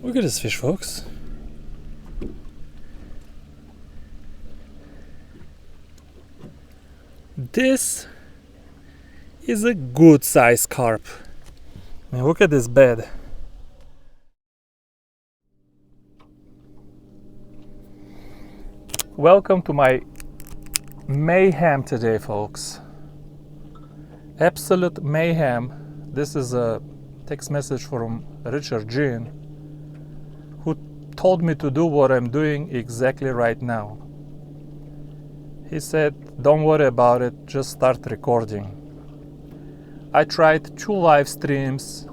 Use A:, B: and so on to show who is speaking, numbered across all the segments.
A: Look at this fish, folks. This is a good size carp. I mean, look at this bed. Welcome to my mayhem today, folks. Absolute mayhem. This is a text message from Richard Jean, who told me to do what I'm doing exactly right now. He said, don't worry about it, just start recording. I tried 2 live streams.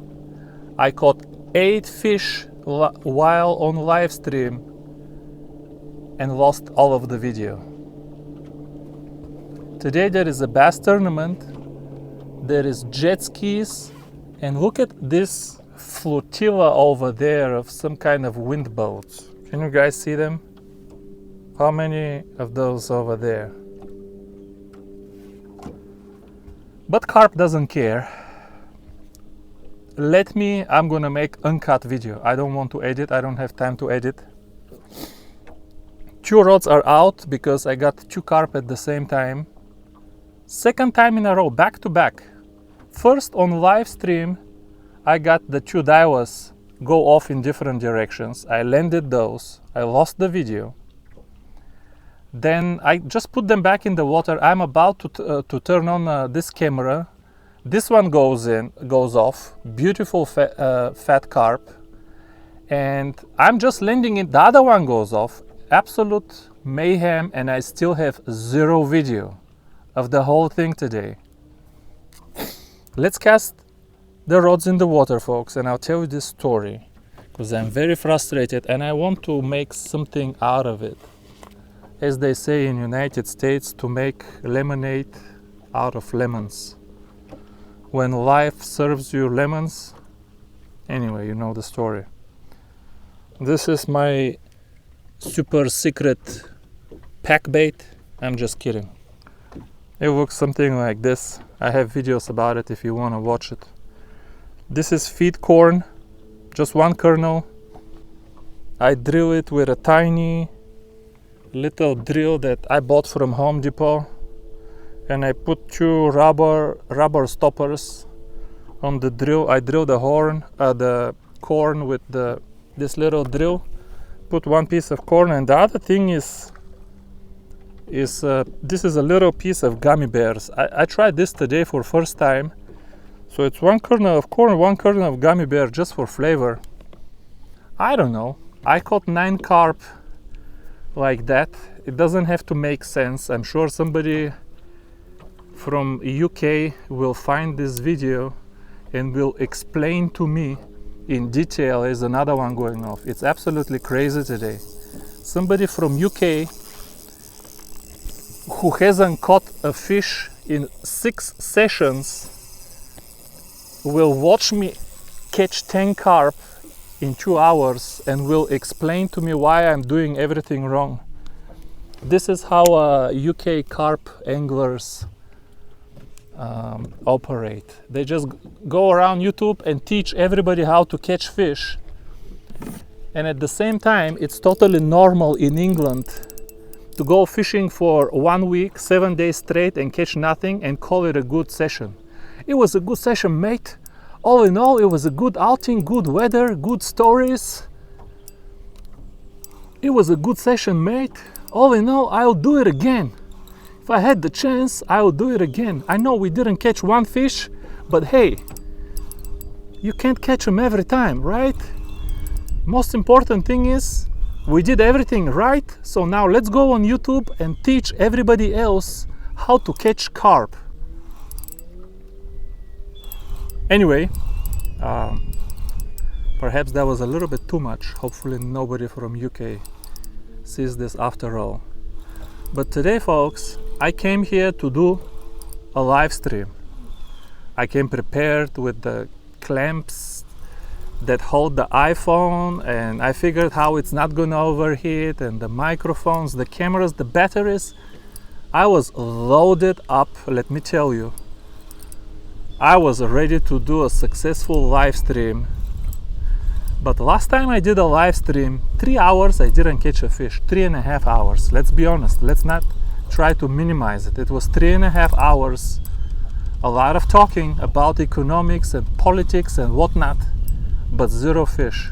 A: I caught 8 fish while on live stream and lost all of the video. Today there is a bass tournament, there is jet skis, and look at this flotilla over there of some kind of wind boats. Can you guys see them? How many of those over there? But Carp doesn't care. I'm gonna make uncut video. I don't want to edit, I don't have time to edit. 2 rods are out because I got 2 carp at the same time. Second time in a row, back to back. First on live stream, I got the 2 divers go off in different directions. I landed those, I lost the video. Then I just put them back in the water. I'm about to turn on this camera. This one goes off. Beautiful fat carp. And I'm just landing it. The other one goes off. Absolute mayhem, and I still have 0 video of the whole thing today. Let's cast the rods in the water, folks, and I'll tell you this story because I'm very frustrated and I want to make something out of it. As they say in United States, to make lemonade out of lemons. When life serves you lemons, anyway, you know the story. This is my super secret pack bait. I'm just kidding. It looks something like this. I have videos about it if you want to watch it. This is feed corn, just 1 kernel. I drill it with a tiny little drill that I bought from Home Depot, and I put 2 rubber stoppers on the drill. I drill the corn with this little drill. Put 1 piece of corn, and the other thing is this is a little piece of gummy bears. I tried this today for first time. So it's 1 kernel of corn, 1 kernel of gummy bear, just for flavor. I don't know. I caught 9 carp like that. It doesn't have to make sense. I'm sure somebody from UK will find this video and will explain to me in detail. There's another one going off. It's absolutely crazy today. Somebody from UK who hasn't caught a fish in 6 sessions will watch me catch 10 carp in 2 hours and will explain to me why I'm doing everything wrong. This is how UK carp anglers operate. They just go around YouTube and teach everybody how to catch fish. And at the same time, it's totally normal in England to go fishing for 1 week, 7 days straight and catch nothing and call it a good session. It was a good session, mate. All in all, it was a good outing, good weather, good stories. It was a good session, mate. All in all, I'll do it again. If I had the chance, I would do it again. I know we didn't catch 1 fish, but hey, you can't catch them every time, right? Most important thing is, we did everything right, so now let's go on YouTube and teach everybody else how to catch carp. Anyway, perhaps that was a little bit too much. Hopefully nobody from UK sees this after all. But today, folks, I came here to do a live stream. I came prepared with the clamps that hold the iPhone, and I figured how it's not gonna overheat, and the microphones, the cameras, the batteries. I was loaded up, let me tell you. I was ready to do a successful live stream But last time I did a live stream, 3 hours I didn't catch a fish. 3.5 hours. Let's be honest. Let's not try to minimize it. It was 3.5 hours. A lot of talking about economics and politics and whatnot, but zero fish.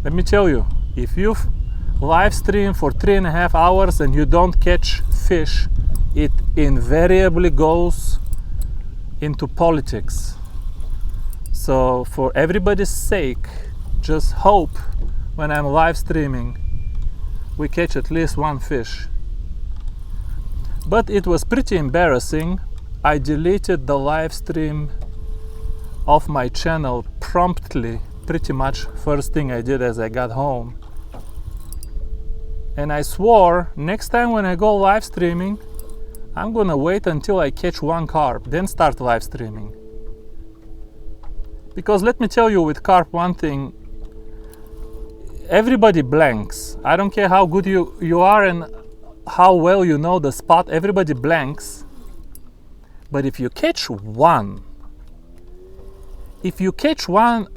A: Let me tell you, if you live stream for 3.5 hours and you don't catch fish, it invariably goes into politics. So for everybody's sake, just hope when I'm live streaming we catch at least one fish. But it was pretty embarrassing. I deleted the live stream off my channel promptly, pretty much first thing I did as I got home. And I swore next time when I go live streaming, I'm gonna wait until I catch one carp, then start live streaming. Because let me tell you with carp one thing, everybody blanks. I don't care how good you are and how well you know the spot, everybody blanks. But if you catch one,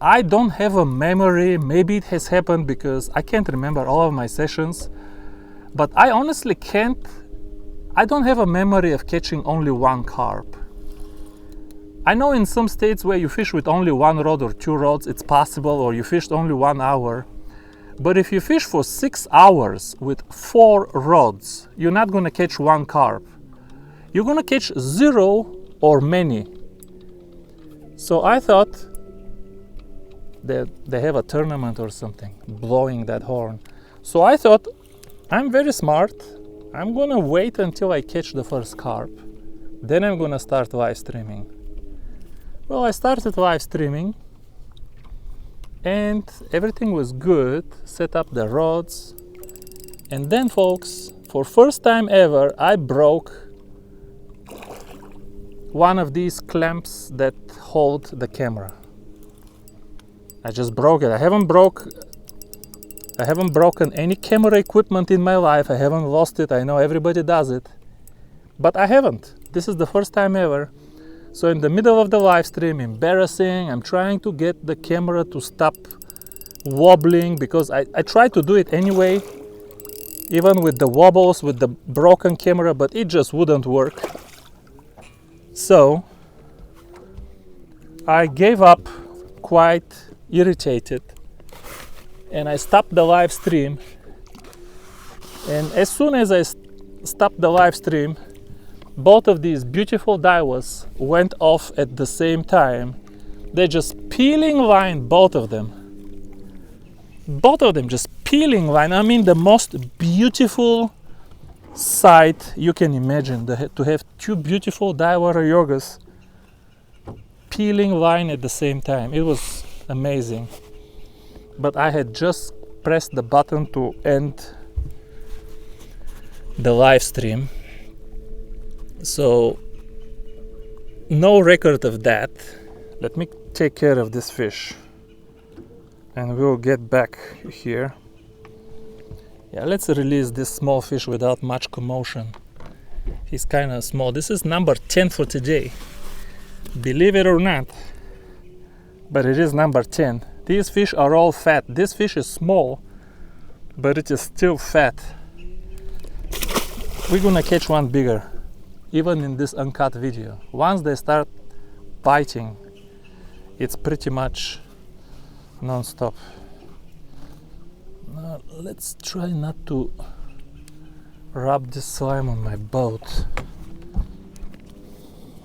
A: I don't have a memory, maybe it has happened because I can't remember all of my sessions, but I honestly I don't have a memory of catching only one carp. I know in some states where you fish with only one rod or two rods, it's possible, or you fished only 1 hour. But if you fish for 6 hours with 4 rods, you're not gonna catch one carp. You're gonna catch 0 or many. So I thought that they have a tournament or something, blowing that horn. So I thought, I'm very smart. I'm gonna wait until I catch the first carp. Then I'm gonna start live streaming. Well, I started live streaming and everything was good. Set up the rods. And then, folks, for first time ever, I broke one of these clamps that hold the camera. I just broke it. I haven't broken any camera equipment in my life. I haven't lost it. I know everybody does it, but I haven't. This is the first time ever. So in the middle of the live stream, embarrassing, I'm trying to get the camera to stop wobbling because I tried to do it anyway, even with the wobbles, with the broken camera, but it just wouldn't work. So I gave up, quite irritated, and I stopped the live stream. And as soon as I stopped the live stream, both of these beautiful Daiwas went off at the same time. They're just peeling line, both of them. Both of them just peeling line. I mean, the most beautiful sight you can imagine, to have two beautiful Daiwa Ryogas peeling line at the same time. It was amazing. But I had just pressed the button to end the live stream. So no record of that. Let me take care of this fish and we'll get back here. Yeah, let's release this small fish without much commotion. He's kind of small. This is number 10 for today. Believe it or not, but it is number 10. These fish are all fat. This fish is small, but it is still fat. We're gonna catch one bigger, even in this uncut video. Once they start biting, it's pretty much non-stop. Now let's try not to rub this slime on my boat.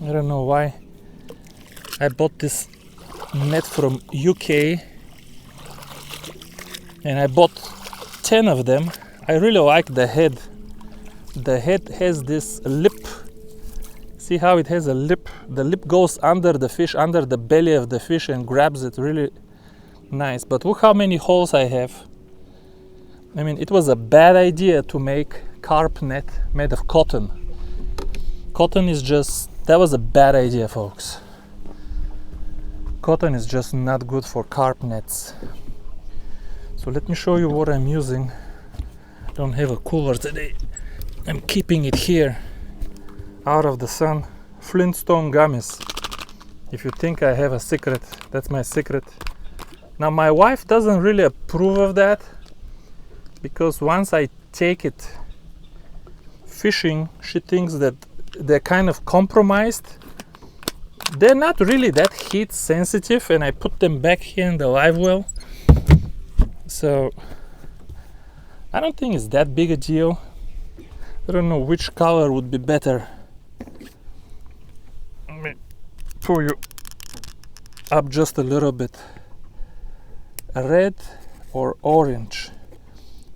A: I don't know why. I bought this net from UK and I bought 10 of them. I really like the head. The head has this lip. See how it has a lip? The lip goes under the fish, under the belly of the fish, and grabs it really nice. But look how many holes I have. I mean, it was a bad idea to make carp net made of cotton. Cotton is just, that was a bad idea, folks. Cotton is just not good for carp nets. So let me show you what I'm using. I don't have a cooler today. I'm keeping it here, out of the sun. Flintstone gummies. If you think I have a secret, that's my secret. Now my wife doesn't really approve of that, because once I take it fishing, she thinks that they're kind of compromised. They're not really that heat sensitive, and I put them back here in the live well, so I don't think it's that big a deal. I don't know which color would be better. Let me pull you up just a little bit. Red or orange?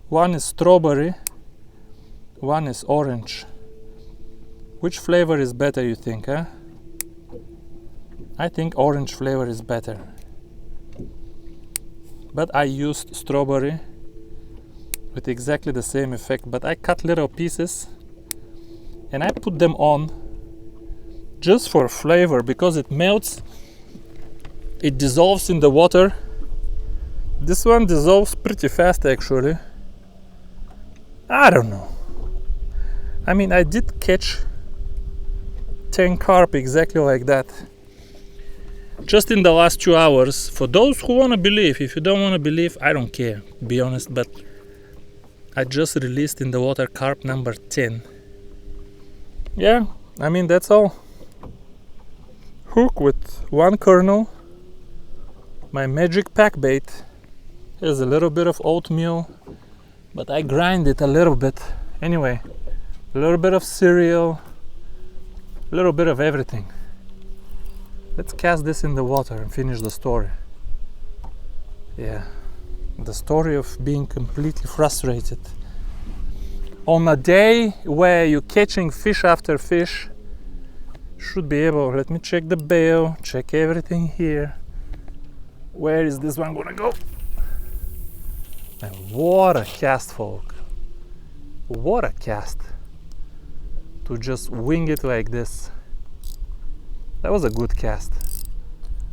A: One is strawberry, one is orange. Which flavor is better, you think, huh? I think orange flavor is better. But I used strawberry with exactly the same effect, but I cut little pieces and I put them on just for flavor, because it melts, it dissolves in the water. This one dissolves pretty fast actually. I don't know. I mean, I did catch 10 carp exactly like that just in the last 2 hours. For those who want to believe, if you don't want to believe, I don't care, to be honest, but I just released in the water carp number 10. Yeah, I mean, that's all. Hook with 1 kernel. My magic pack bait. Here's a little bit of oatmeal, but I grind it a little bit. Anyway, a little bit of cereal, a little bit of everything. Let's cast this in the water and finish the story. Yeah, the story of being completely frustrated. On a day where you're catching fish after fish, should be able, let me check the bail, check everything here. Where is this one gonna go? And what a cast, folk. What a cast. To just wing it like this. That was a good cast.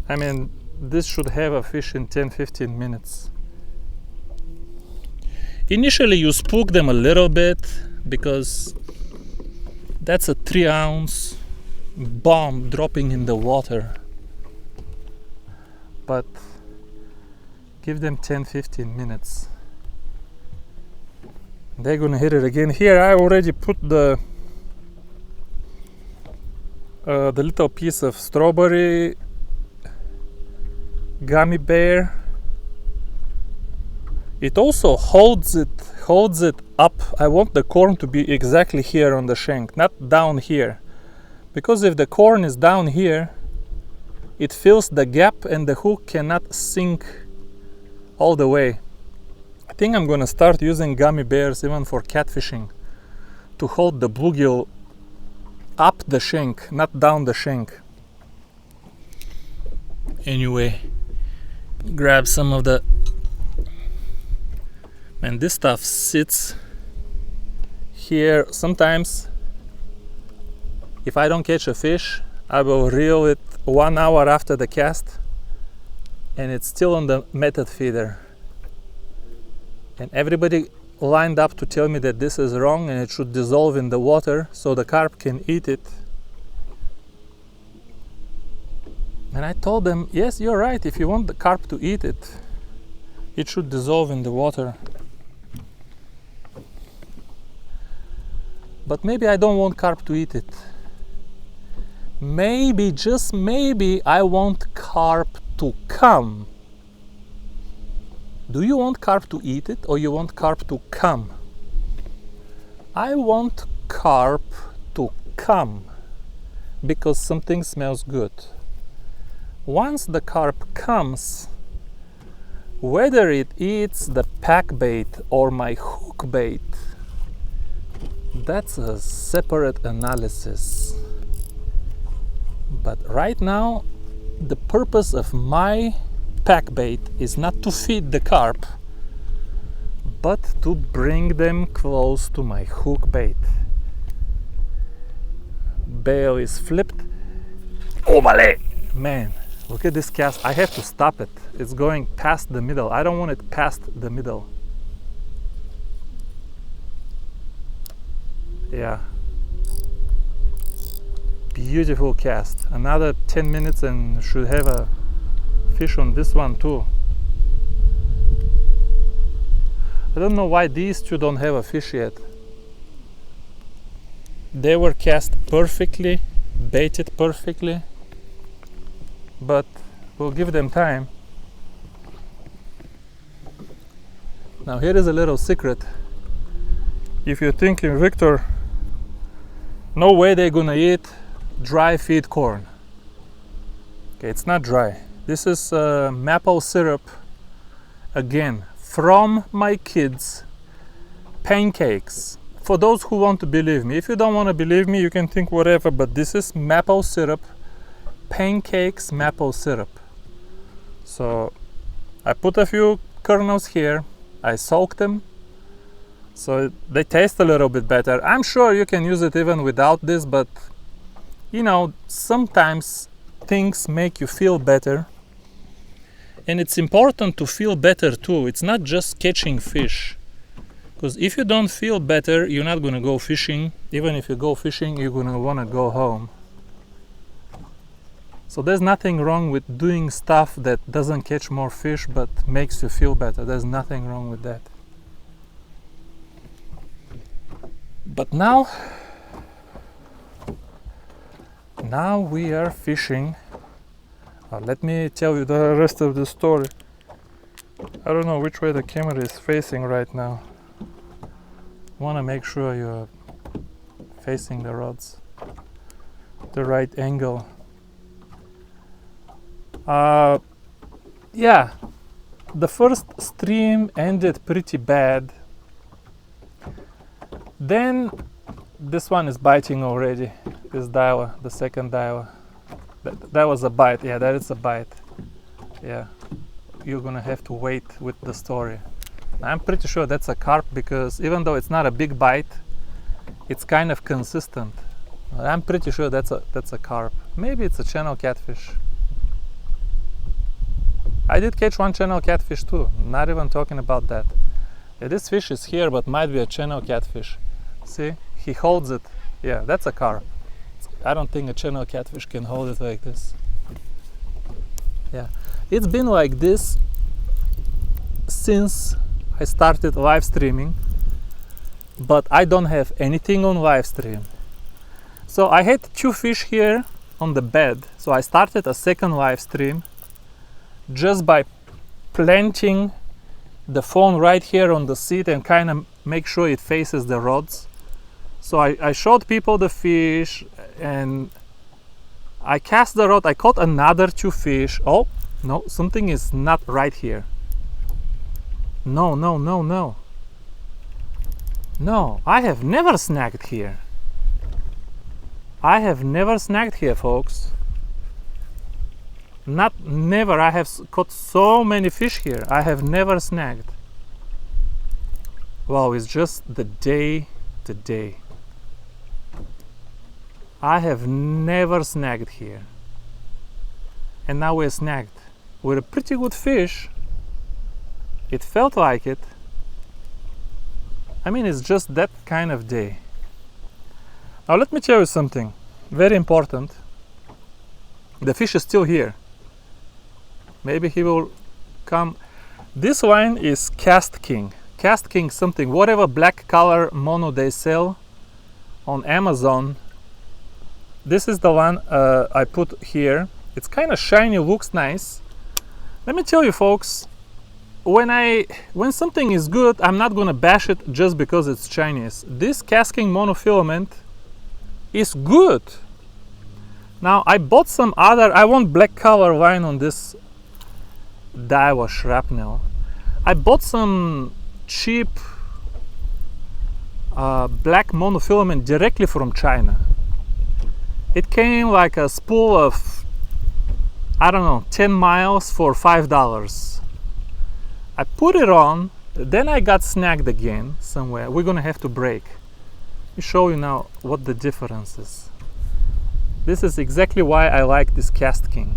A: I mean, this should have a fish in 10-15 minutes. Initially you spook them a little bit, because that's a 3-ounce bomb dropping in the water. But give them 10-15 minutes. They're gonna hit it again. Here I already put the little piece of strawberry gummy bear. It also holds it up. I want the corn to be exactly here on the shank, not down here, because if the corn is down here, it fills the gap and the hook cannot sink all the way. I think I'm gonna start using gummy bears even for catfishing, to hold the bluegill up the shank, not down the shank. Anyway, grab some of the, and this stuff sits here. Sometimes if I don't catch a fish, I will reel it 1 hour after the cast, and it's still on the method feeder, and everybody lined up to tell me that this is wrong and it should dissolve in the water so the carp can eat it. And I told them, yes, you're right, if you want the carp to eat it, it should dissolve in the water. But maybe I don't want carp to eat it. Maybe, just maybe, I want carp to come. Do you want carp to eat it, or you want carp to come? I want carp to come, because something smells good. Once the carp comes, whether it eats the pack bait or my hook bait, that's a separate analysis. But right now, the purpose of my pack bait is not to feed the carp, but to bring them close to my hook bait. Bail is flipped. Oh, vale! Man, look at this cast. I have to stop it. It's going past the middle. I don't want it past the middle. Yeah. Beautiful cast. Another 10 minutes and should have a fish on this one too. I don't know why these two don't have a fish yet. They were cast perfectly, baited perfectly, but we'll give them time. Now here is a little secret. If you're thinking, Victor, no way they're gonna eat dry feed corn. Okay, it's not dry. This is maple syrup, again, from my kids' pancakes. For those who want to believe me. If you don't want to believe me, you can think whatever, but this is maple syrup, pancakes maple syrup. So I put a few kernels here, I soak them, so they taste a little bit better. I'm sure you can use it even without this, but you know, sometimes things make you feel better. And it's important to feel better too. It's not just catching fish. Because if you don't feel better, you're not going to go fishing. Even if you go fishing, you're going to want to go home. So there's nothing wrong with doing stuff that doesn't catch more fish but makes you feel better. There's nothing wrong with that. But now we are fishing. Let me tell you the rest of the story. I don't know which way the camera is facing right now. Want to make sure you're facing the rods, the right angle. Yeah, the first stream ended pretty bad. Then this one is biting already. This Daiwa, the second Daiwa. That was a bite. Yeah, that is a bite. Yeah, you're gonna have to wait with the story. I'm pretty sure that's a carp because even though it's not a big bite, it's kind of consistent. I'm pretty sure that's a carp. Maybe it's a channel catfish. I did catch one channel catfish too. Not even talking about that. Yeah, this fish is here, but might be a channel catfish. See, he holds it. Yeah, that's a carp. I don't think a channel catfish can hold it like this. Yeah, it's been like this since I started live streaming, but I don't have anything on live stream. So I had two fish here on the bed, so I started a second live stream just by planting the phone right here on the seat and kind of make sure it faces the rods. So I showed people the fish and I cast the rod. I caught another two fish. Oh no, something is not right here. No, I have never snagged here. I have never snagged here, folks. Never. I have caught so many fish here. I have never snagged. Wow, it's just the day today. I have never snagged here. And now we're snagged with a pretty good fish. It felt like it. I mean, it's just that kind of day. Now let me tell you something very important. The fish is still here. Maybe he will come. This line is Cast King. Cast King something, whatever black color mono they sell on Amazon. This is the one I put here. It's kind of shiny, looks nice. Let me tell you, folks, when something is good, I'm not gonna bash it just because it's Chinese. This Cast King monofilament is good. Now I bought some other, I want black color line on this Daiwa shrapnel. I bought some cheap black monofilament directly from China. It came like a spool of, I don't know, 10 miles for $5. I put it on, then I got snagged again somewhere. We're gonna have to break. Let me show you now what the difference is. This is exactly why I like this Cast King.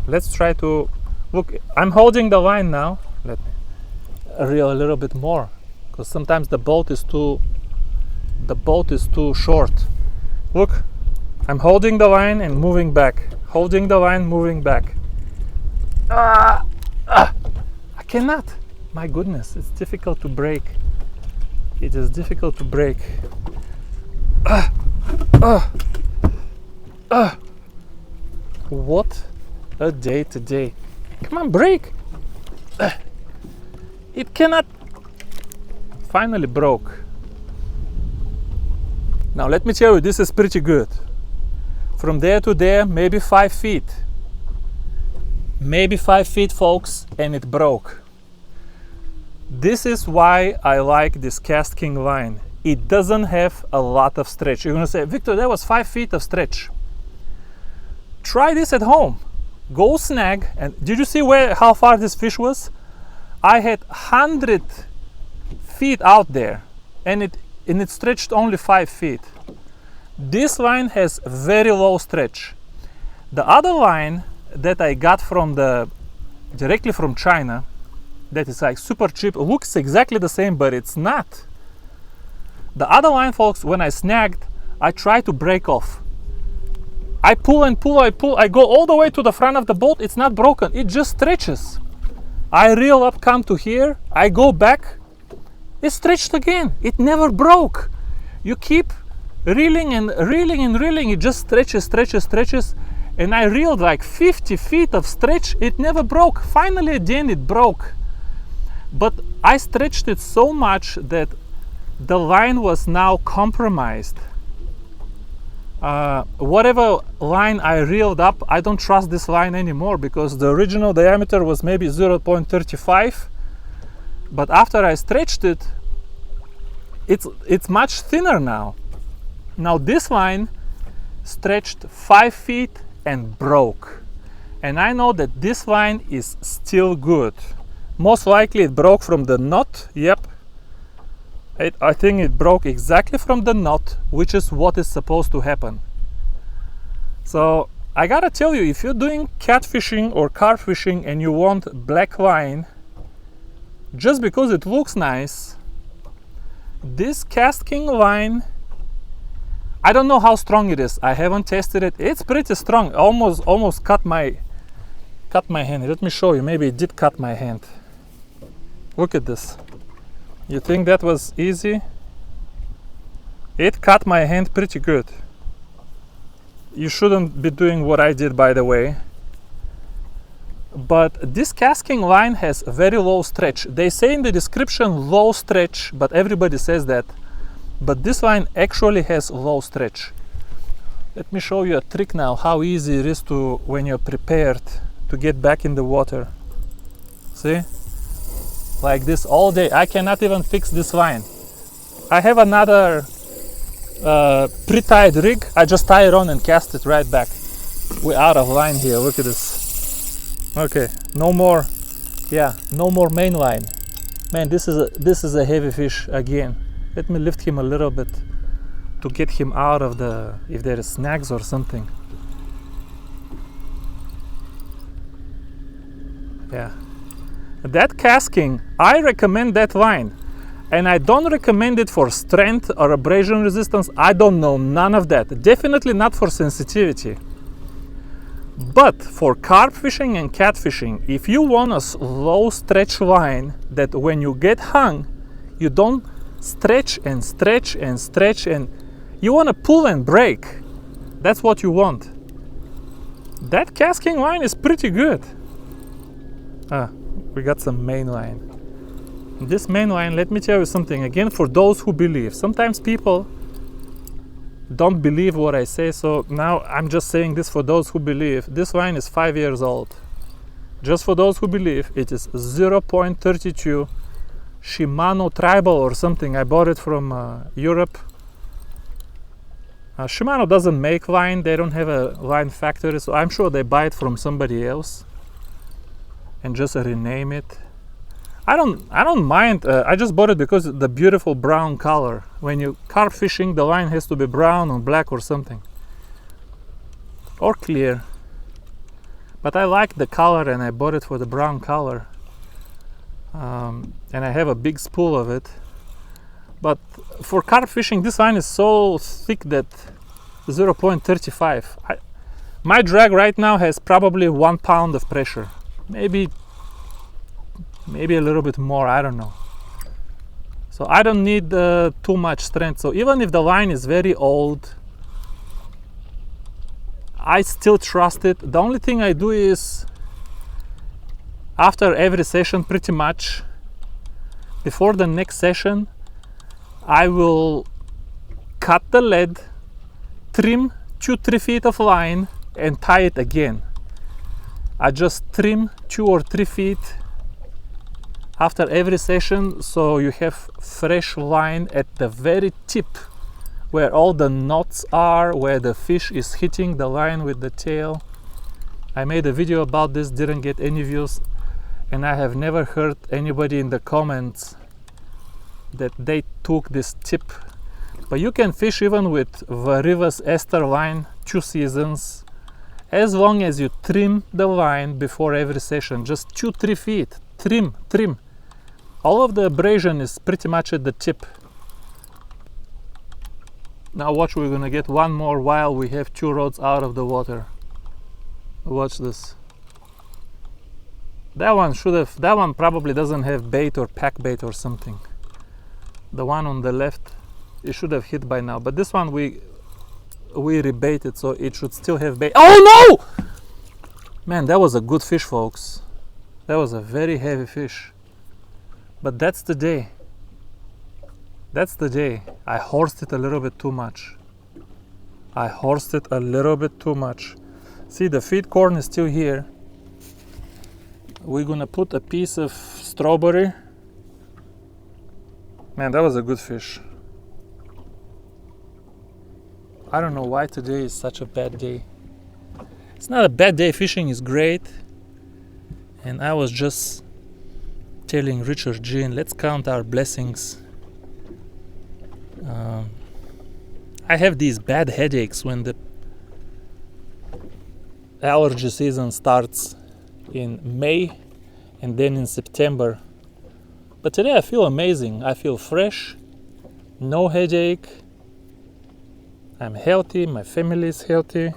A: Let's try to look. I'm holding the line now. Let me reel a little bit more, because sometimes the boat is too short. Look, I'm holding the line and moving back. Holding the line, moving back. I cannot. My goodness, it's difficult to break. It is difficult to break. What a day today. Come on, break. It cannot. Finally broke. Now let me tell you, this is pretty good. From there to there, maybe 5 feet. Maybe 5 feet, folks, and it broke. This is why I like this Cast King line. It doesn't have a lot of stretch. You're gonna say, Victor, that was 5 feet of stretch. Try this at home. Go snag, and did you see how far this fish was? I had 100 feet out there, and it stretched only 5 feet. This line has very low stretch. The other line that I got directly from China, that is like super cheap, looks exactly the same, but it's not. The other line, folks, when I snagged, I try to break off. I pull and pull, I go all the way to the front of the boat. It's not broken, it just stretches. I reel up, come to here, I go back, it stretched again. It never broke. You keep reeling and reeling and reeling, it just stretches. And I reeled like 50 feet of stretch, it never broke. Finally at the end it broke. But I stretched it so much that the line was now compromised. Whatever line I reeled up, I don't trust this line anymore, because the original diameter was maybe 0.35, but after I stretched it, it's much thinner now. Now this line stretched 5 feet and broke, and I know that this line is still good. Most likely it broke from the knot. Yep, I think it broke exactly from the knot, which is what is supposed to happen. So I gotta tell you, if you're doing catfishing or carp fishing and you want black line just because it looks nice, this Cast King line, I don't know how strong it is. I haven't tested it. It's pretty strong. Almost cut my hand. Let me show you. Maybe it did cut my hand. Look at this. You think that was easy? It cut my hand pretty good. You shouldn't be doing what I did, by the way. But this Cast King line has very low stretch. They say in the description low stretch, but everybody says that. But this line actually has low stretch. Let me show you a trick now, how easy it is when you're prepared to get back in the water. See? Like this all day. I cannot even fix this line. I have another pre-tied rig. I just tie it on and cast it right back. We're out of line here. Look at this. Okay, no more. Yeah, no more main line. Man, this is a heavy fish again. Let me lift him a little bit to get him out of if there is snags or something. Yeah. That Cast King, I recommend that line, and I don't recommend it for strength or abrasion resistance. I don't know, none of that. Definitely not for sensitivity. But for carp fishing and catfishing, if you want a low stretch line that when you get hung, you don't stretch and stretch and stretch, and you want to pull and break. That's what you want. That Cast King line is pretty good. We got some main line. This main line, let me tell you something again, for those who believe. Sometimes people don't believe what I say, so now I'm just saying this for those who believe. This line is 5 years old. Just for those who believe, it is 0.32 Shimano Tribal or something. I bought it from Europe. Shimano doesn't make line, they don't have a line factory, so I'm sure they buy it from somebody else and just rename it. I don't mind. I just bought it because of the beautiful brown color. When you carp fishing, the line has to be brown or black or something, or clear. But I like the color, and I bought it for the brown color. And I have a big spool of it. But for carp fishing, this line is so thick that 0.35. My drag right now has probably 1 pound of pressure, maybe maybe a little bit more, I don't know. So I don't need too much strength. So even if the line is very old, I still trust it. The only thing I do is after every session, pretty much before the next session, I will cut the lead, trim 2-3 feet of line and tie it again. I just trim 2 or 3 feet after every session, so you have fresh line at the very tip where all the knots are, where the fish is hitting the line with the tail. I made a video about this, didn't get any views, and I have never heard anybody in the comments that they took this tip. But you can fish even with Varivas Ester line 2 seasons, as long as you trim the line before every session, just 2-3 feet, trim. All of the abrasion is pretty much at the tip. Now watch, we're gonna get one more while we have 2 rods out of the water. Watch this. That one probably doesn't have bait or pack bait or something. The one on the left, it should have hit by now, but this one we rebaited, so it should still have bait. Oh no! Man, that was a good fish, folks. That was a very heavy fish. But that's the day. That's the day. I horsed it a little bit too much. See, the feed corn is still here. We're gonna put a piece of strawberry. Man, that was a good fish. I don't know why today is such a bad day. It's not a bad day, fishing is great. And I was just telling Richard Jean, let's count our blessings. I have these bad headaches when the allergy season starts in May and then in September. But today I feel amazing. I feel fresh, no headache. I'm healthy, my family is healthy.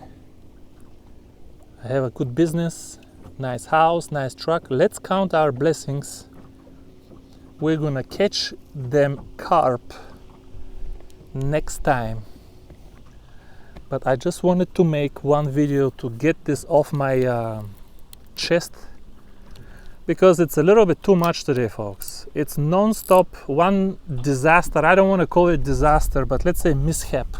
A: I have a good business, nice house, nice truck. Let's count our blessings. We're gonna catch them carp next time. But I just wanted to make one video to get this off my chest, because it's a little bit too much today, folks. It's non-stop one disaster. I don't want to call it disaster, but let's say mishap.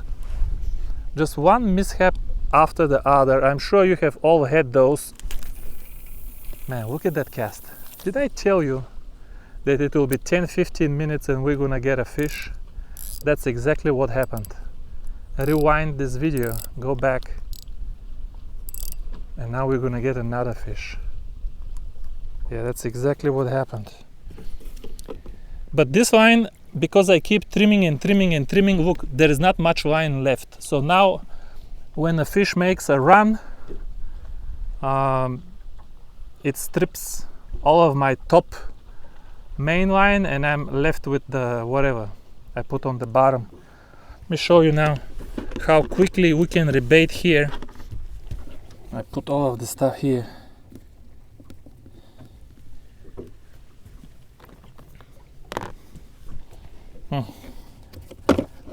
A: Just one mishap after the other. I'm sure you have all had those. Man, look at that cast. Did I tell you that it will be 10-15 minutes and we're gonna get a fish? That's exactly what happened. Rewind this video, go back, and now we're gonna get another fish. Yeah, that's exactly what happened. But this line, because I keep trimming and trimming, look, there is not much line left. So now when a fish makes a run, it strips all of my top main line and I'm left with the whatever I put on the bottom. Let me show you now how quickly we can rebait here. I put all of the stuff here.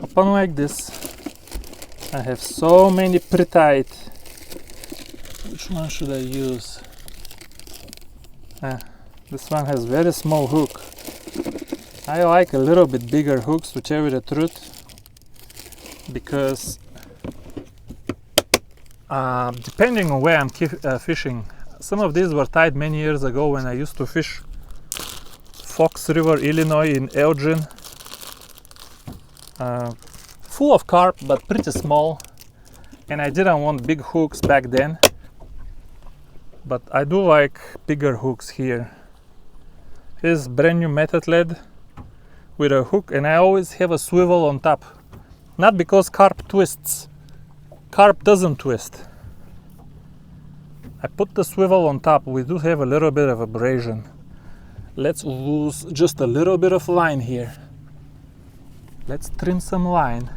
A: Open like this. I have so many pre-tied. Which one should I use? This one has very small hook. I like a little bit bigger hooks, to tell you the truth, because depending on where I'm fishing, some of these were tied many years ago when I used to fish Fox River, Illinois in Elgin. Full of carp, but pretty small, and I didn't want big hooks back then, but I do like bigger hooks here. Here's brand new method lead with a hook, and I always have a swivel on top. Not because carp twists. Carp doesn't twist. I put the swivel on top. We do have a little bit of abrasion. Let's lose just a little bit of line here. Let's trim some line,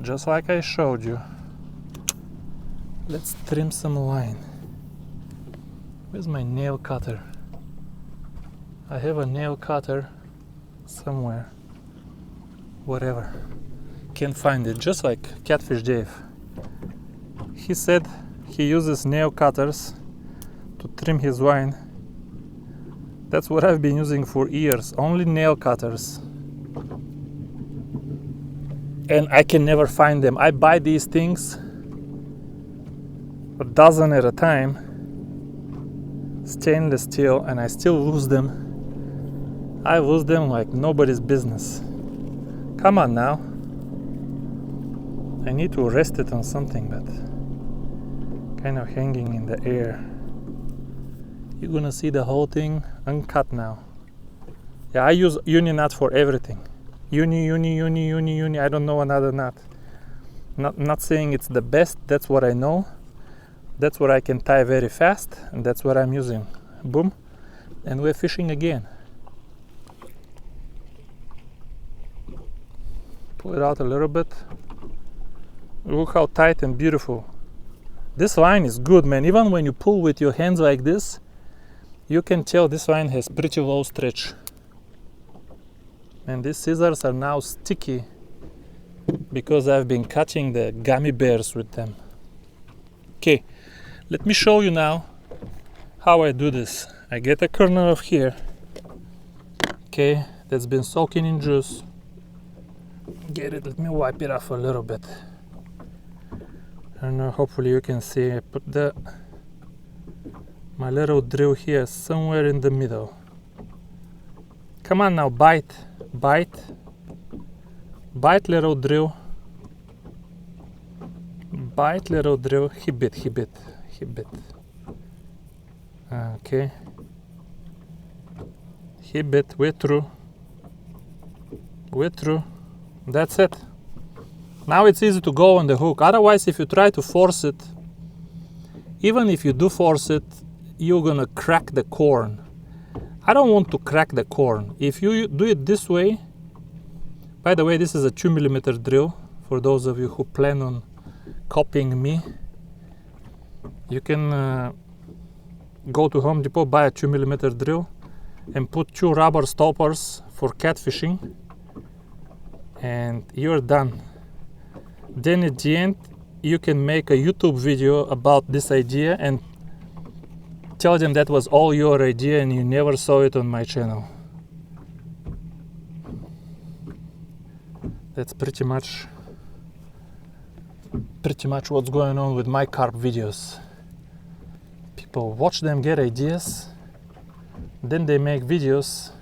A: just like I showed you. Let's trim some line. Where's my nail cutter? I have a nail cutter somewhere. Whatever. Can't find it. Just like Catfish Dave. He said he uses nail cutters to trim his wine. That's what I've been using for years. Only nail cutters. And I can never find them. I buy these things a dozen at a time, stainless steel, and I still lose them. I lose them like nobody's business. Come on now. I need to rest it on something, but kind of hanging in the air. You're gonna see the whole thing uncut now. Yeah, I use uni nut for everything. Uni. I don't know another nut. Not saying it's the best. That's what I know. That's what I can tie very fast, and that's what I'm using. Boom, and we're fishing again. Pull it out a little bit. Look how tight and beautiful. This line is good, man. Even when you pull with your hands like this, you can tell this line has pretty low stretch. And these scissors are now sticky because I've been cutting the gummy bears with them. Okay, let me show you now how I do this. I get a corner of here, okay, that's been soaking in juice. Get it, let me wipe it off a little bit. I don't know, hopefully you can see. I put my little drill here somewhere in the middle. Come on now, bite, little drill. Bite, little drill. Hip it. Okay. Hip it, way through. That's it. Now it's easy to go on the hook. Otherwise, if you try to force it, even if you do force it, you're gonna crack the corn. I don't want to crack the corn. If you do it this way, by the way, this is a 2mm drill for those of you who plan on copying me. You can go to Home Depot, buy a 2mm drill and put 2 rubber stoppers for catfishing, and you're done. Then at the end you can make a YouTube video about this idea and tell them that was all your idea and you never saw it on my channel. That's pretty much what's going on with my carp videos. People watch them get ideas, then they make videos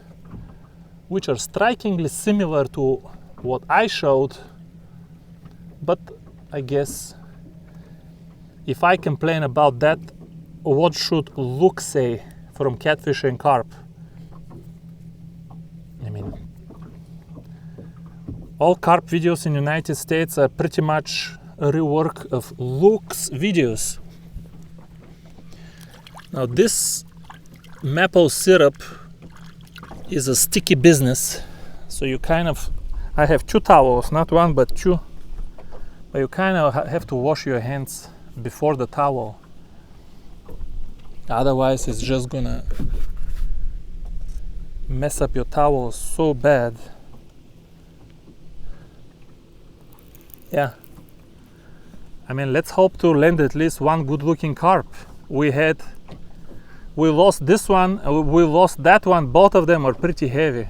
A: which are strikingly similar to what I showed, but I guess if I complain about that, what should Luke say from Catfish and Carp? I mean, all carp videos in the United States are pretty much a rework of Luke's videos. Now this maple syrup is a sticky business, so you kind of, I have 2 towels, not 1 but 2, but you kind of have to wash your hands before the towel, otherwise it's just gonna mess up your towel so bad. Yeah, I mean, let's hope to land at least one good looking carp. We lost this one, we lost that one. Both of them are pretty heavy.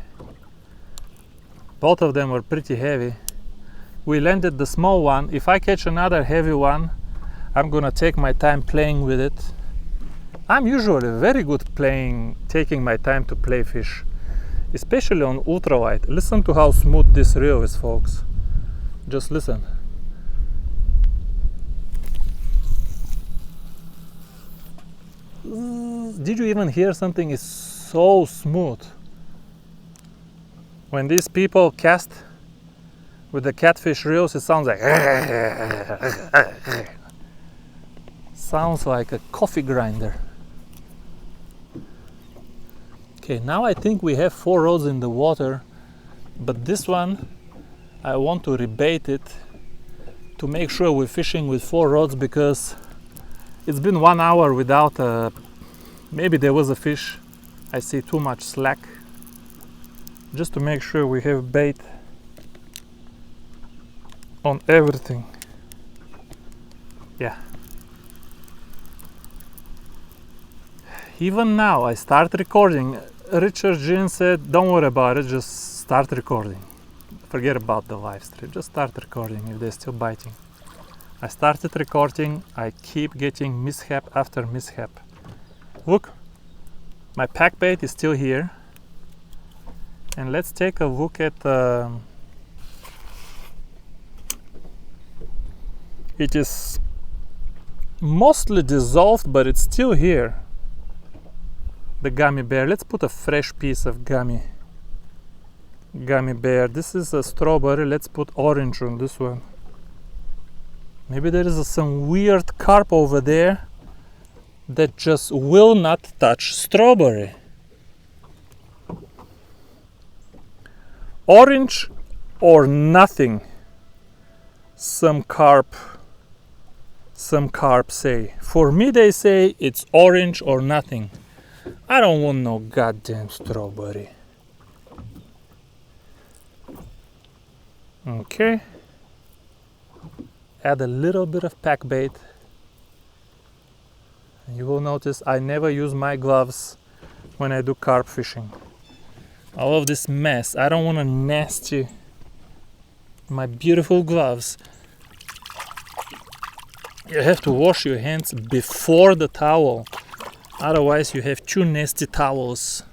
A: We landed the small one. If I catch another heavy one, I'm gonna take my time playing with it. I'm usually very good taking my time to play fish, especially on ultralight. Listen to how smooth this reel is, folks. Just listen. Did you even hear something? Is so smooth. When these people cast with the catfish reels, it sounds like sounds like a coffee grinder. Okay, now I think we have 4 rods in the water, but this one I want to rebait it to make sure we're fishing with 4 rods, because it's been 1 hour without maybe there was a fish, I see too much slack, just to make sure we have bait on everything. Yeah. Even now I start recording. Richard Jean said, don't worry about it, just start recording. Forget about the live stream, just start recording if they're still biting. I started recording, I keep getting mishap after mishap. Look, my pack bait is still here. And let's take a look at it is mostly dissolved, but it's still here. The gummy bear. Let's put a fresh piece of gummy bear. This is a strawberry. Let's put orange on this one. Maybe there is some weird carp over there that just will not touch strawberry. Orange or nothing. Some carp say. For me, they say it's orange or nothing. I don't want no goddamn strawberry. Okay. Add a little bit of pack bait. You will notice I never use my gloves when I do carp fishing. All of this mess, I don't want to nasty my beautiful gloves. You have to wash your hands before the towel. Otherwise you have two nasty towels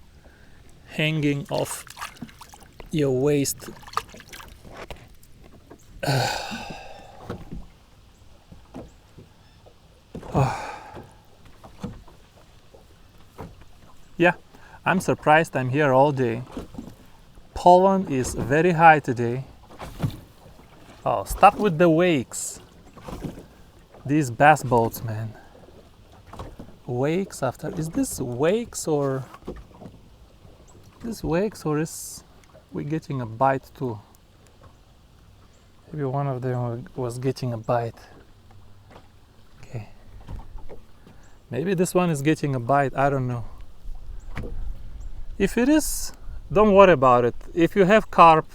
A: hanging off your waist. Yeah, I'm surprised I'm here all day. Pollen is very high today. Oh, stop with the wakes. These bass boats, man. Wakes after, is this wakes or is we getting a bite too? Maybe one of them was getting a bite. Okay. Maybe this one is getting a bite, I don't know. If it is, don't worry about it. If you have carp,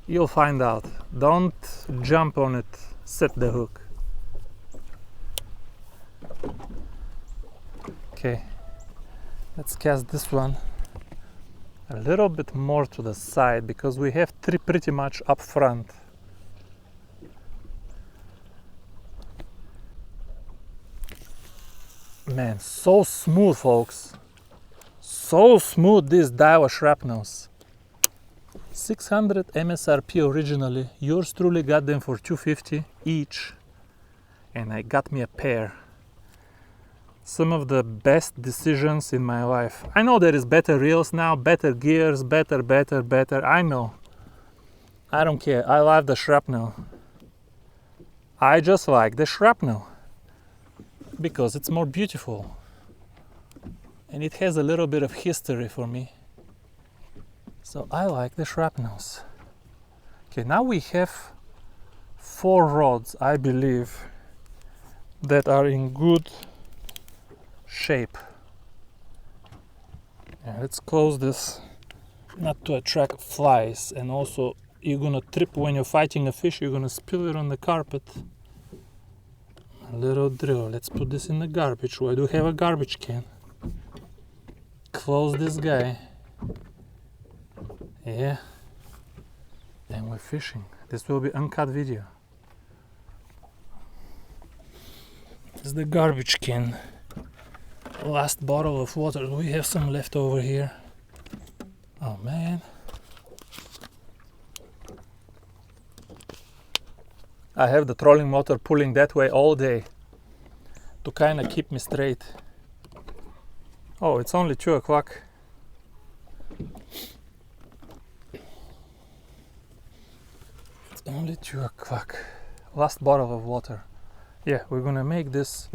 A: you'll find out. Don't jump on it, set the hook. Okay, let's cast this one a little bit more to the side because we have three pretty much up front. Man, so smooth, folks. So smooth, these Daiwa shrapnels. 600 MSRP originally. Yours truly got them for $250 each. And I got me a pair. Some of the best decisions in my life. I know there is better reels now, better gears, better. I know. I don't care. I love the shrapnel. I just like the shrapnel because it's more beautiful. And it has a little bit of history for me. So I like the shrapnels. Okay, now we have 4 rods, I believe, that are in good shape. Yeah, let's close this, not to attract flies, and also you're gonna trip when you're fighting a fish, you're gonna spill it on the carpet. A little drill. Let's put this in the garbage. I do have a garbage can. Close this guy. Yeah. And we're fishing. This will be uncut video. This is the garbage can. Last bottle of water. Do we have some left over here? Oh man. I have the trolling motor pulling that way all day to kind of keep me straight. Oh, it's only 2 o'clock. It's only 2 o'clock. Last bottle of water. Yeah, we're gonna make this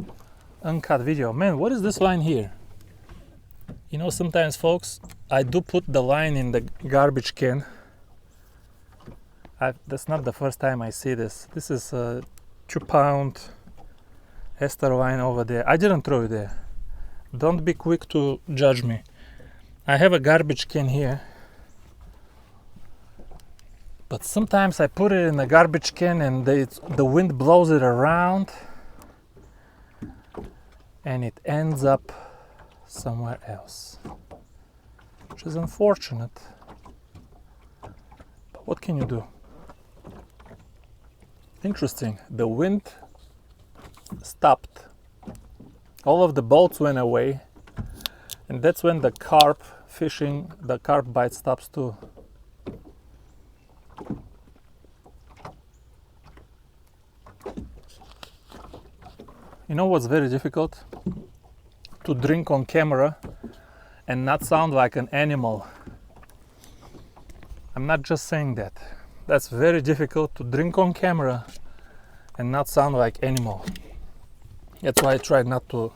A: uncut video. Man, what is this line here? You know, sometimes, folks, I do put the line in the garbage can. That's not the first time I see this. This is a 2-pound ester line over there. I didn't throw it there. don't be quick to judge me. I have a garbage can here, but sometimes I put it in a garbage can and the wind blows it around and it ends up somewhere else, which is unfortunate. But what can you do? Interesting, the wind stopped, all of the boats went away, and that's when the carp fishing, the carp bite stops too. You know what's very difficult? To drink on camera and not sound like an animal. I'm not just saying that. That's very difficult to drink on camera and not sound like animal. That's why I try not to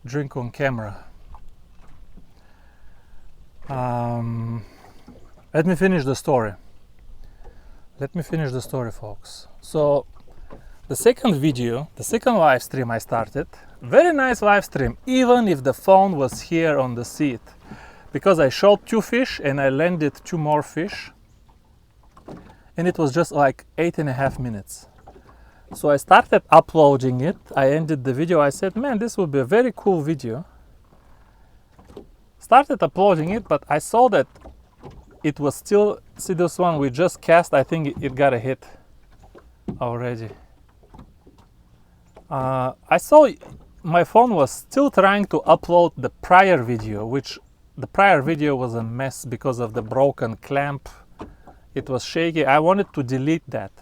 A: drink on camera. Let me finish the story. Folks. So the second video, the second live stream I started, very nice live stream, even if the phone was here on the seat, because I shot 2 fish and I landed 2 more fish, and it was just like 8.5 minutes. So I started uploading it. I ended the video. I said, man, this will be a very cool video. Started uploading it, but I saw that it was still, see this one we just cast, I think it got a hit already. I saw my phone was still trying to upload the prior video, which the prior video was a mess because of the broken clamp. It was shaky. I wanted to delete that.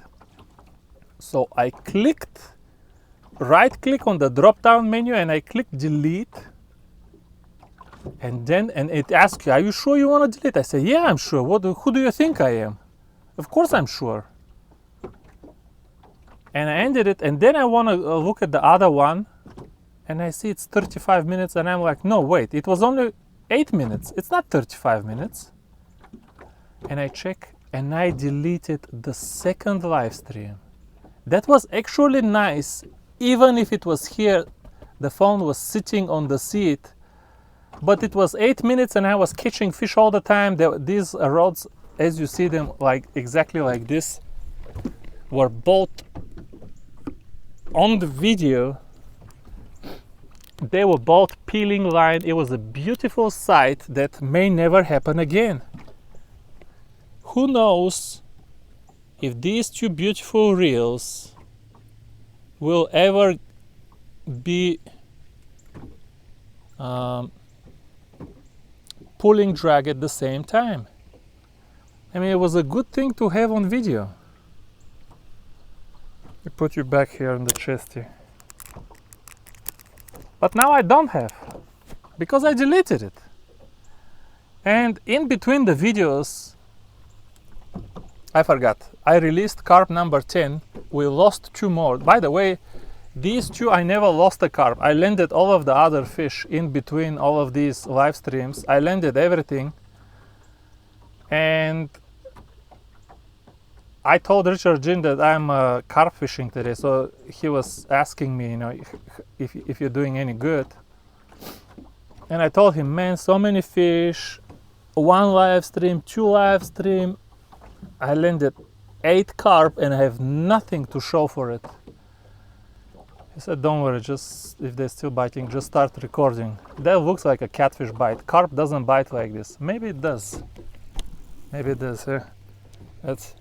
A: So I clicked, right click on the drop down menu and I clicked delete. And it asks you, are you sure you want to delete? I say, yeah, I'm sure. Who do you think I am? Of course I'm sure. And I ended it, and then I want to look at the other one, and I see it's 35 minutes, and I'm like, no, wait, it was only 8 minutes. It's not 35 minutes. And I check, and I deleted the second live stream. That was actually nice, even if it was here, the phone was sitting on the seat, but it was 8 minutes and I was catching fish all the time. These rods, as you see them, like exactly like this, were both on the video. They were both peeling line. It was a beautiful sight that may never happen again. Who knows if these 2 beautiful reels will ever be pulling drag at the same time. I mean, it was a good thing to have on video. I put you back here in the chest here. But now I don't have, because I deleted it. And in between the videos, I forgot, I released carp number 10. We lost 2 more. By the way, these 2, I never lost a carp. I landed all of the other fish in between all of these live streams. I landed everything. And I told Richard Ginn that I'm carp fishing today. So he was asking me, you know, if you're doing any good. And I told him, man, so many fish, 1 live stream, 2 live stream. I landed 8 carp and I have nothing to show for it. He said, don't worry, just if they're still biting, just start recording. That looks like a catfish bite. Carp doesn't bite like this. Maybe it does. Maybe it does, yeah. That's,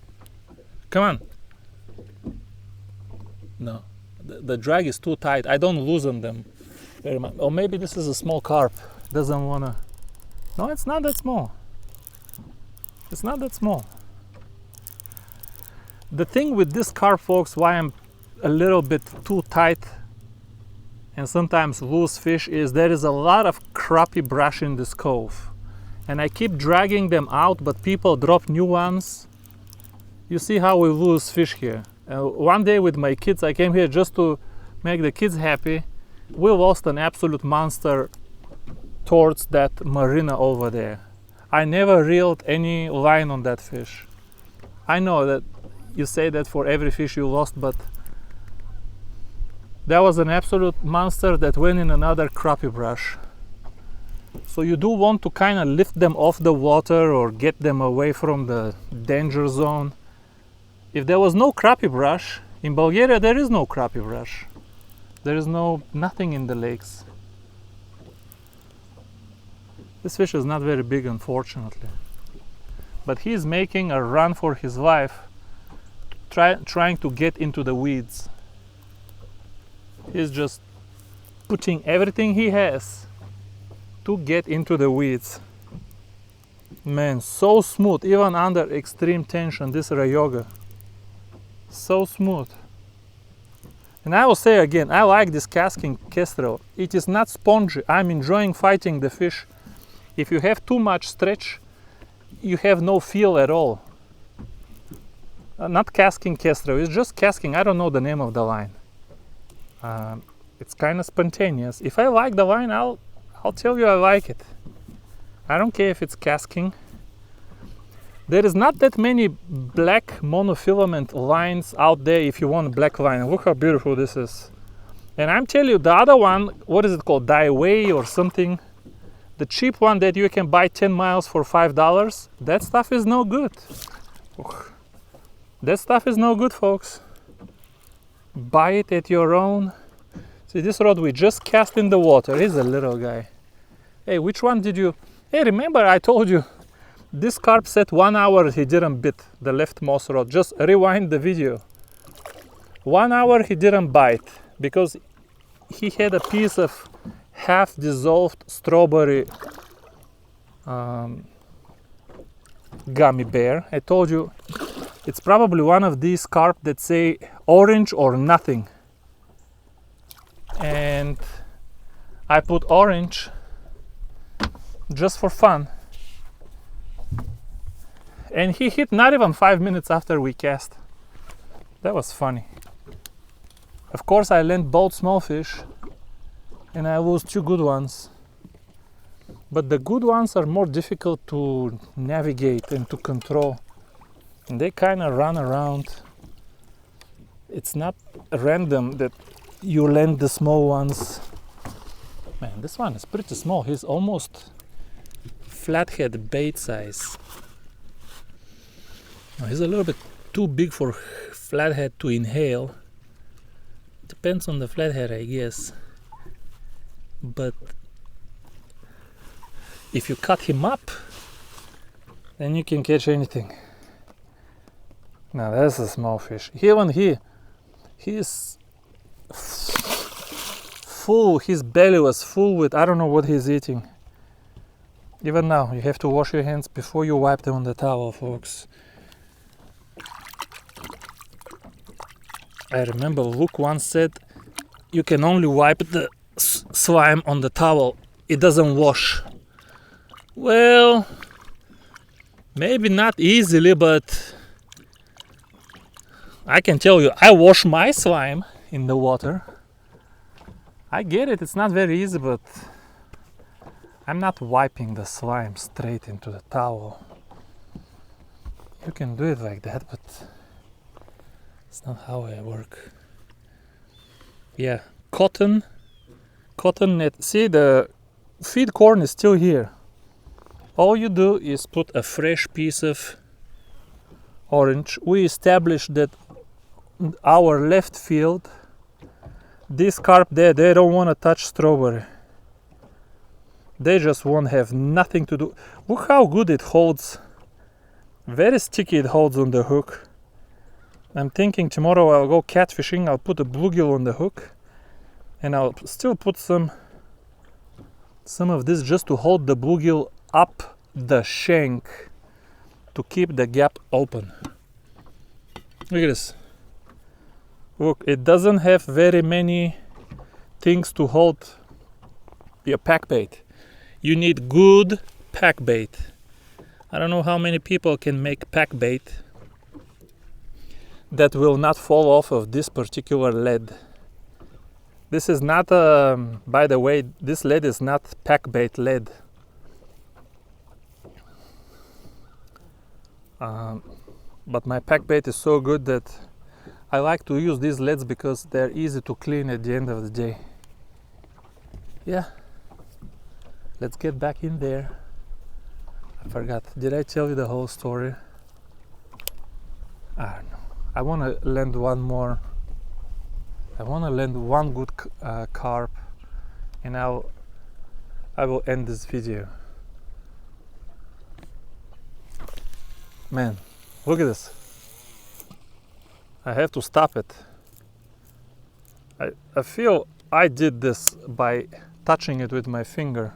A: come on. No, the drag is too tight. I don't loosen them very much. Or maybe this is a small carp. Doesn't wanna, no, it's not that small. It's not that small. The thing with this carp, folks, why I'm a little bit too tight and sometimes lose fish, is there is a lot of crappie brush in this cove. And I keep dragging them out, but people drop new ones. You see how we lose fish here. One day with my kids, I came here just to make the kids happy. We lost an absolute monster towards that marina over there. I never reeled any line on that fish. I know that you say that for every fish you lost, but That was an absolute monster that went in another crappie brush. So you do want to kind of lift them off the water or get them away from the danger zone. If there was no crappie brush, in Bulgaria there is no crappie brush. There is nothing in the lakes. This fish is not very big, unfortunately. But he's making a run for his life, trying to get into the weeds. He's just putting everything he has to get into the weeds. Man, so smooth, even under extreme tension, this Ryoga. So smooth. And I will say again, I like this casting kestrel. It is not spongy. I'm enjoying fighting the fish. If you have too much stretch, you have no feel at all. Not casting kestrel, it's just casting. I don't know the name of the line. It's kind of spontaneous. If I like the line, I'll tell you I like it. I don't care if it's casting. There is not that many black monofilament lines out there if you want a black line. Look how beautiful this is. And I'm telling you, the other one, what is it called? Daiwei or something. The cheap one that you can buy 10 miles for $5, that stuff is no good. That stuff is no good, folks. Buy it at your own. See, this rod we just cast in the water. He's a little guy. Hey, which one did you... Hey, remember I told you, this carp said 1 hour he didn't bite the leftmost rod. Just rewind the video. 1 hour he didn't bite because he had a piece of half dissolved strawberry gummy bear. I told you it's probably one of these carp that say orange or nothing. And I put orange just for fun. And he hit not even 5 minutes after we cast. That was funny. Of course I land both small fish and I lose 2 good ones. But the good ones are more difficult to navigate and to control. And they kind of run around. It's not random that you land the small ones. Man, this one is pretty small. He's almost flathead bait size. Now, he's a little bit too big for flathead to inhale. Depends on the flathead, I guess. But if you cut him up, then you can catch anything. Now that's a small fish. He's full. His belly was full with, I don't know what he's eating. Even now, you have to wash your hands before you wipe them on the towel, folks. I remember Luke once said, you can only wipe the slime on the towel. It doesn't wash. Well, maybe not easily, but I can tell you, I wash my slime in the water. I get it, it's not very easy, but I'm not wiping the slime straight into the towel. You can do it like that, but it's not how I work. Yeah, cotton net. See, the feed corn is still here. All you do is put a fresh piece of orange. We established that our left field, this carp there, they don't want to touch strawberry. They just won't have nothing to do. Look how good it holds. Very sticky it holds on the hook. I'm thinking tomorrow I'll go catfishing. I'll put a bluegill on the hook and I'll still put some of this just to hold the bluegill up the shank to keep the gap open. Look at this. Look, it doesn't have very many things to hold your pack bait. You need good pack bait. I don't know how many people can make pack bait that will not fall off of this particular lead. This is not, by the way, this lead is not pack bait lead. But my pack bait is so good that I like to use these LEDs because they're easy to clean at the end of the day. Yeah, let's get back in there. I forgot, did I tell you the whole story? I don't know. I want to land one more. I want to land one good carp, and I will end this video. Man, look at this. I have to stop it. I feel I did this by touching it with my finger.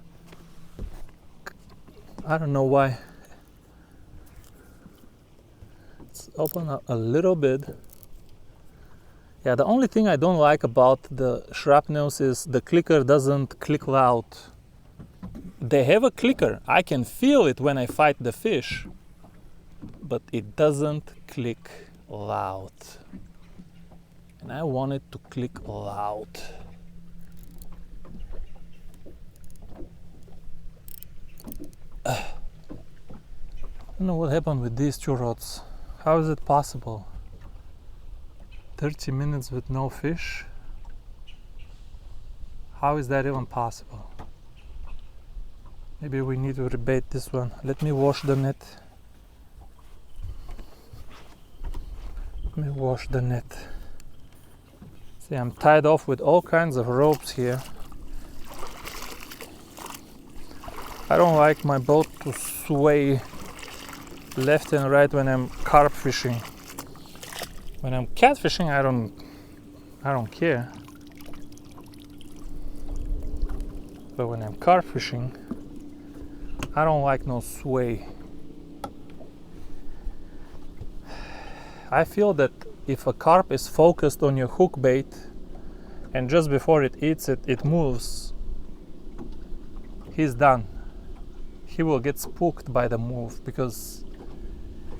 A: I don't know why. Let's open up a little bit. Yeah, the only thing I don't like about the shrapnels is the clicker doesn't click loud. They have a clicker. I can feel it when I fight the fish, but it doesn't click loud. And I want it to click loud. I don't know what happened with these two rods. How is it possible? 30 minutes with no fish? How is that even possible? Maybe we need to rebait this one. Let me wash the net. Let me wash the net. See, I'm tied off with all kinds of ropes here. I don't like my boat to sway left and right when I'm carp fishing. When I'm catfishing, I don't care. But when I'm carp fishing, I don't like no sway. I feel that if a carp is focused on your hook bait and just before it eats it, it moves, he's done. He will get spooked by the move because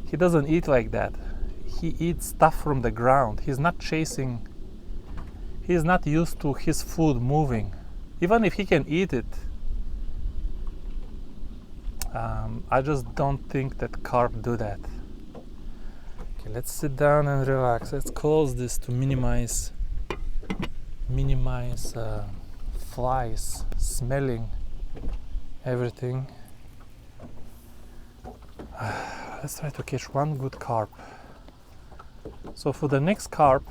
A: he doesn't eat like that. He eats stuff from the ground. He's not chasing. He's not used to his food moving. Even if he can eat it, I just don't think that carp do that. Okay, let's sit down and relax. Let's close this to minimize flies smelling everything. Let's try to catch one good carp. So for the next carp,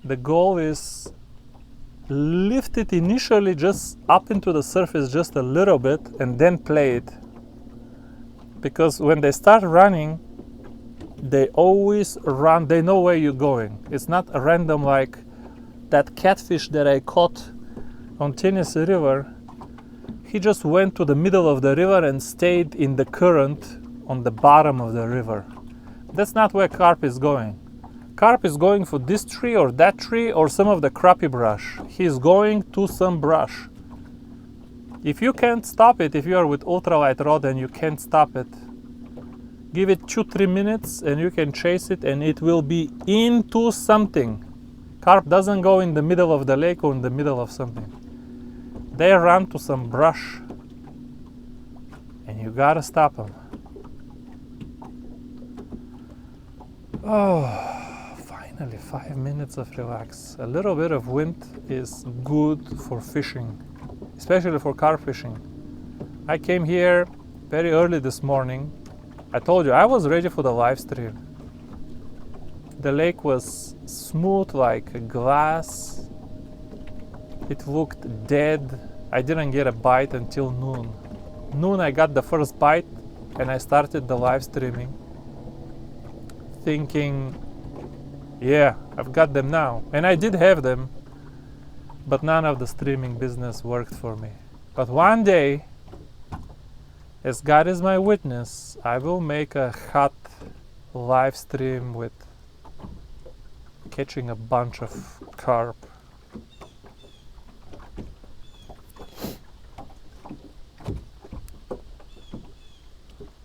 A: the goal is lift it initially just up into the surface just a little bit and then play it. Because when they start running, they always run, they know where you're going. It's not a random like that catfish that I caught on Tennessee River. He just went to the middle of the river and stayed in the current on the bottom of the river. That's not where carp is going. Carp is going for this tree or that tree or some of the crappie brush. He's going to some brush. If you can't stop it, if you are with ultralight rod and you can't stop it, give it 2-3 minutes and you can chase it and it will be into something. Carp doesn't go in the middle of the lake or in the middle of something. They run to some brush and you gotta stop them. Oh, finally 5 minutes of relax. A little bit of wind is good for fishing, especially for carp fishing. I came here very early this morning. I told you I was ready for the live stream. The lake was smooth like glass. It looked dead. I didn't get a bite until noon. Noon I got the first bite and I started the live streaming, thinking, yeah, I've got them now. And I did have them, but none of the streaming business worked for me. But one day, as God is my witness, I will make a hot live stream with catching a bunch of carp.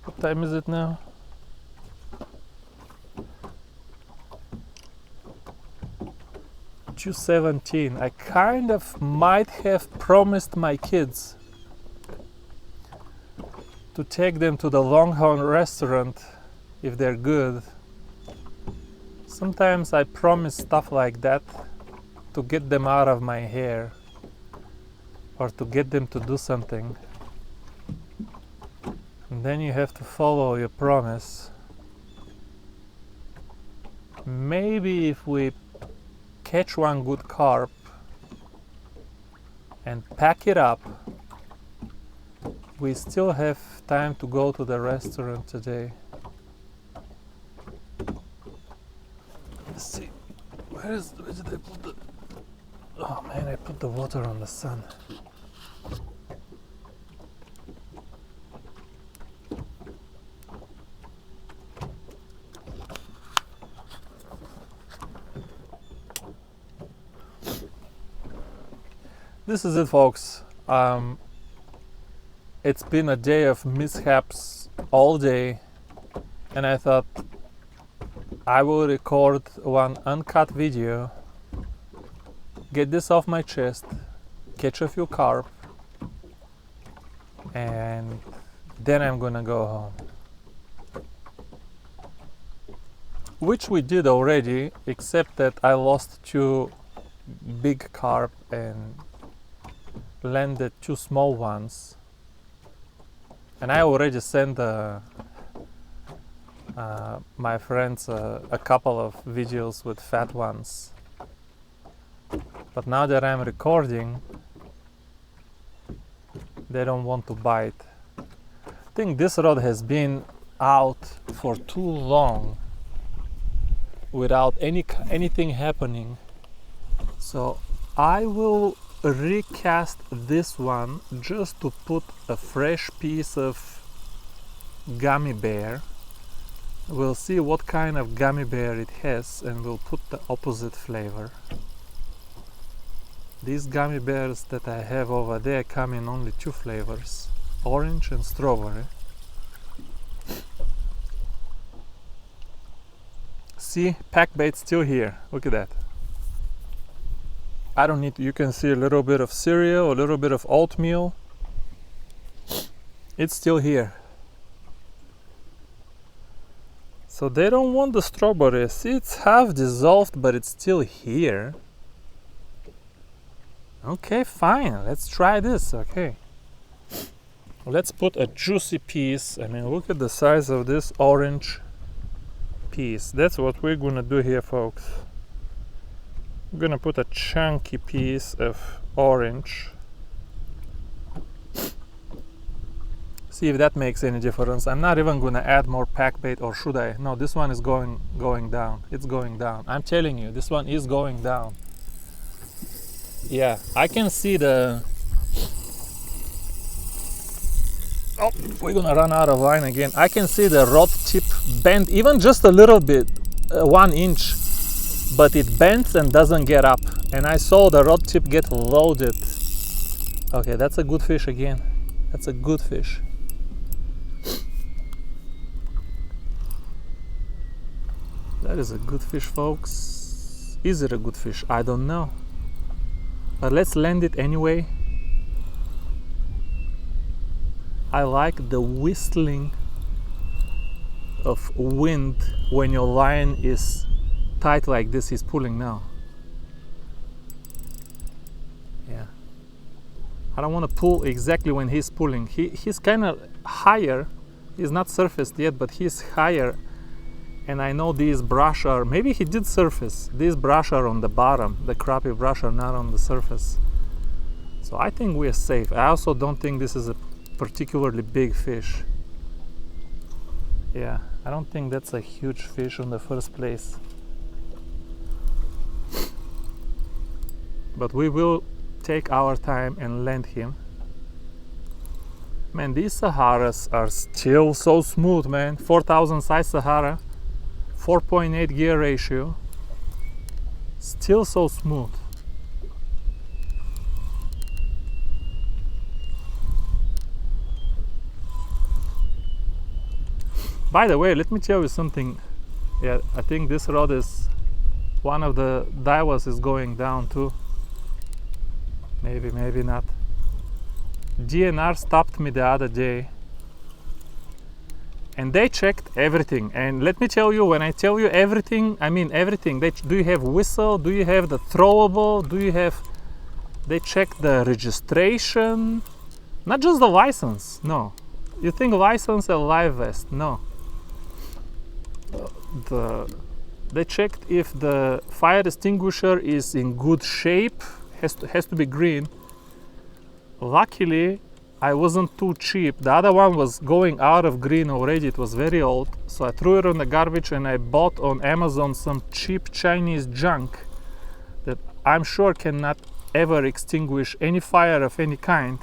A: What time is it now? $2:17. I kind of might have promised my kids to take them to the Longhorn restaurant if they're good. Sometimes I promise stuff like that to get them out of my hair or to get them to do something. And then you have to follow your promise. Maybe if we catch one good carp and pack it up, we still have time to go to the restaurant today. Let's see, where did I put the... Oh man, I put the water on the sun. This is it, folks. It's been a day of mishaps all day, and I thought I will record one uncut video, get this off my chest, catch a few carp, and then I'm gonna go home. Which we did already, except that I lost 2 big carp and landed 2 small ones, and I already sent my friends a couple of videos with fat ones, but now that I'm recording, they don't want to bite. I think this rod has been out for too long without anything happening, so I will recast this one just to put a fresh piece of gummy bear. We'll see what kind of gummy bear it has, and we'll put the opposite flavor. These gummy bears that I have over there come in only 2 flavors, orange and strawberry. See, pack bait still here, look at that. I don't need to, you can see a little bit of cereal, a little bit of oatmeal. It's still here. So they don't want the strawberry. See, it's half dissolved, but it's still here. Okay, fine, let's try this, okay. Let's put a juicy piece. I mean, look at the size of this orange piece. That's what we're gonna do here, folks. I'm gonna put a chunky piece of orange. See if that makes any difference. I'm not even gonna add more pack bait, or should I? No, this one is going down. It's going down. I'm telling you, this one is going down. Yeah, I can see the... Oh, we're gonna run out of line again. I can see the rod tip bend even just a little bit, 1 inch. But it bends and doesn't get up, and I saw the rod tip get loaded. Okay, that's a good fish again. That's a good fish. That is a good fish, folks. Is it a good fish? I don't know, but let's land it anyway. I like the whistling of wind when your line is tight like this. He's pulling now. Yeah, I don't want to pull exactly when he's pulling. He's kind of higher. He's not surfaced yet, but he's higher, and I know these brush are, maybe he did surface. These brush are on the bottom. The crappie brush are not on the surface, so I think we're safe. I also don't think this is a particularly big fish. Yeah, I don't think that's a huge fish in the first place. But we will take our time and land him. Man, these Saharas are still so smooth, man. 4,000 size Sahara, 4.8 gear ratio, still so smooth. By the way, let me tell you something. Yeah, I think this rod is, one of the Daiwas is going down too. Maybe, maybe not. DNR stopped me the other day and they checked everything. And let me tell you, when I tell you everything, I mean everything. Do you have whistle? Do you have the throwable? They checked the registration, not just the license. No, you think license and live vest? No. They checked if the fire extinguisher is in good shape. Has to be green. Luckily, I wasn't too cheap. The other one was going out of green already. It was very old, so I threw it on the garbage, and I bought on Amazon some cheap Chinese junk that I'm sure cannot ever extinguish any fire of any kind,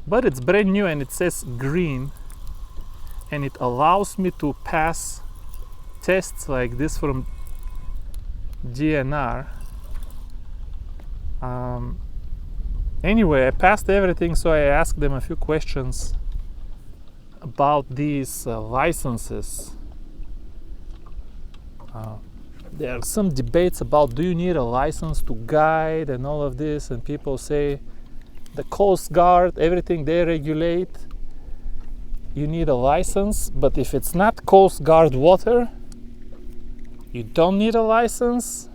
A: but it's brand new and it says green, and it allows me to pass tests like this from DNR. Anyway, I passed everything, so I asked them a few questions about these licenses. There are some debates about, do you need a license to guide and all of this, and people say the Coast Guard, everything they regulate, you need a license, but if it's not Coast Guard water, you don't need a license.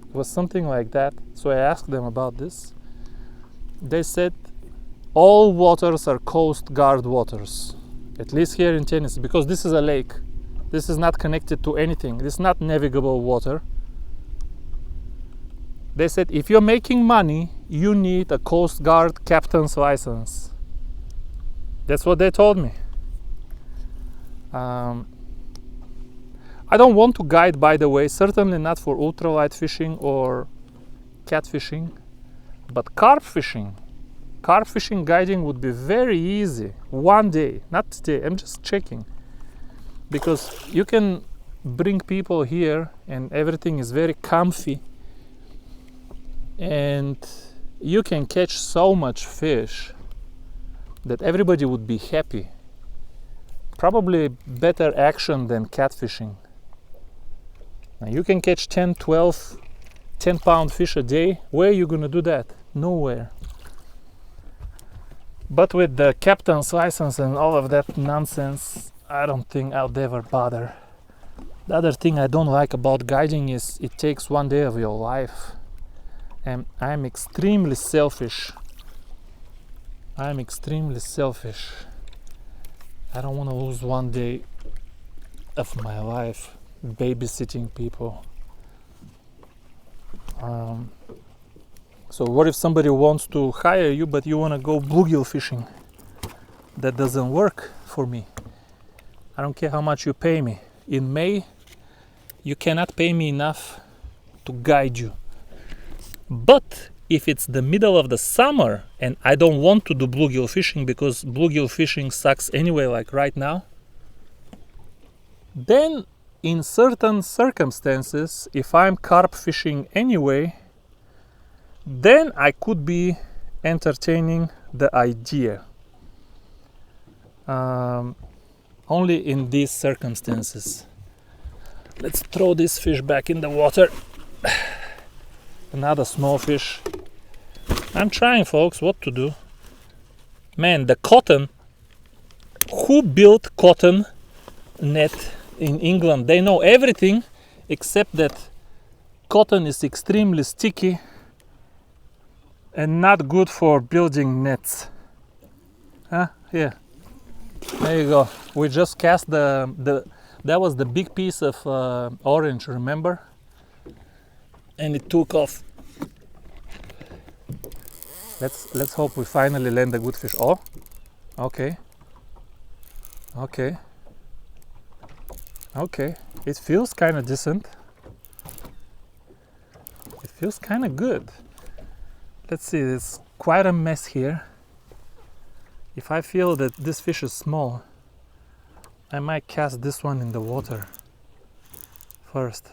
A: It was something like that. So I asked them about this. They said all waters are Coast Guard waters, at least here in Tennessee, because this is a lake. This is not connected to anything. This is not navigable water. They said if you're making money, you need a Coast Guard captain's license. That's what they told me. I don't want to guide, by the way, certainly not for ultralight fishing or catfishing, but carp fishing guiding would be very easy. One day, not today, I'm just checking. Because you can bring people here and everything is very comfy, and you can catch so much fish that everybody would be happy. Probably better action than catfishing. Now you can catch 10, 12, 10-pound fish a day. Where are you going to do that? Nowhere. But with the captain's license and all of that nonsense, I don't think I'll ever bother. The other thing I don't like about guiding is it takes one day of your life. And I'm extremely selfish. I don't want to lose one day of my life babysitting people. So what if somebody wants to hire you, but you want to go bluegill fishing? That doesn't work for me. I don't care how much you pay me. In May, you cannot pay me enough to guide you. But if it's the middle of the summer and I don't want to do bluegill fishing because bluegill fishing sucks anyway, like right now, then in certain circumstances, if I'm carp fishing anyway, then I could be entertaining the idea. Only in these circumstances. Let's throw this fish back in the water. Another small fish. I'm trying, folks, what to do. Man, the cotton. Who built cotton net in England? They know everything except that cotton is extremely sticky and not good for building nets. Here. There you go. We just cast that was the big piece of orange, remember? And it took off. Let's hope we finally land a good fish. Oh, okay. It feels kind of decent. It feels kind of good. Let's see, there's quite a mess here. If I feel that this fish is small, I might cast this one in the water first,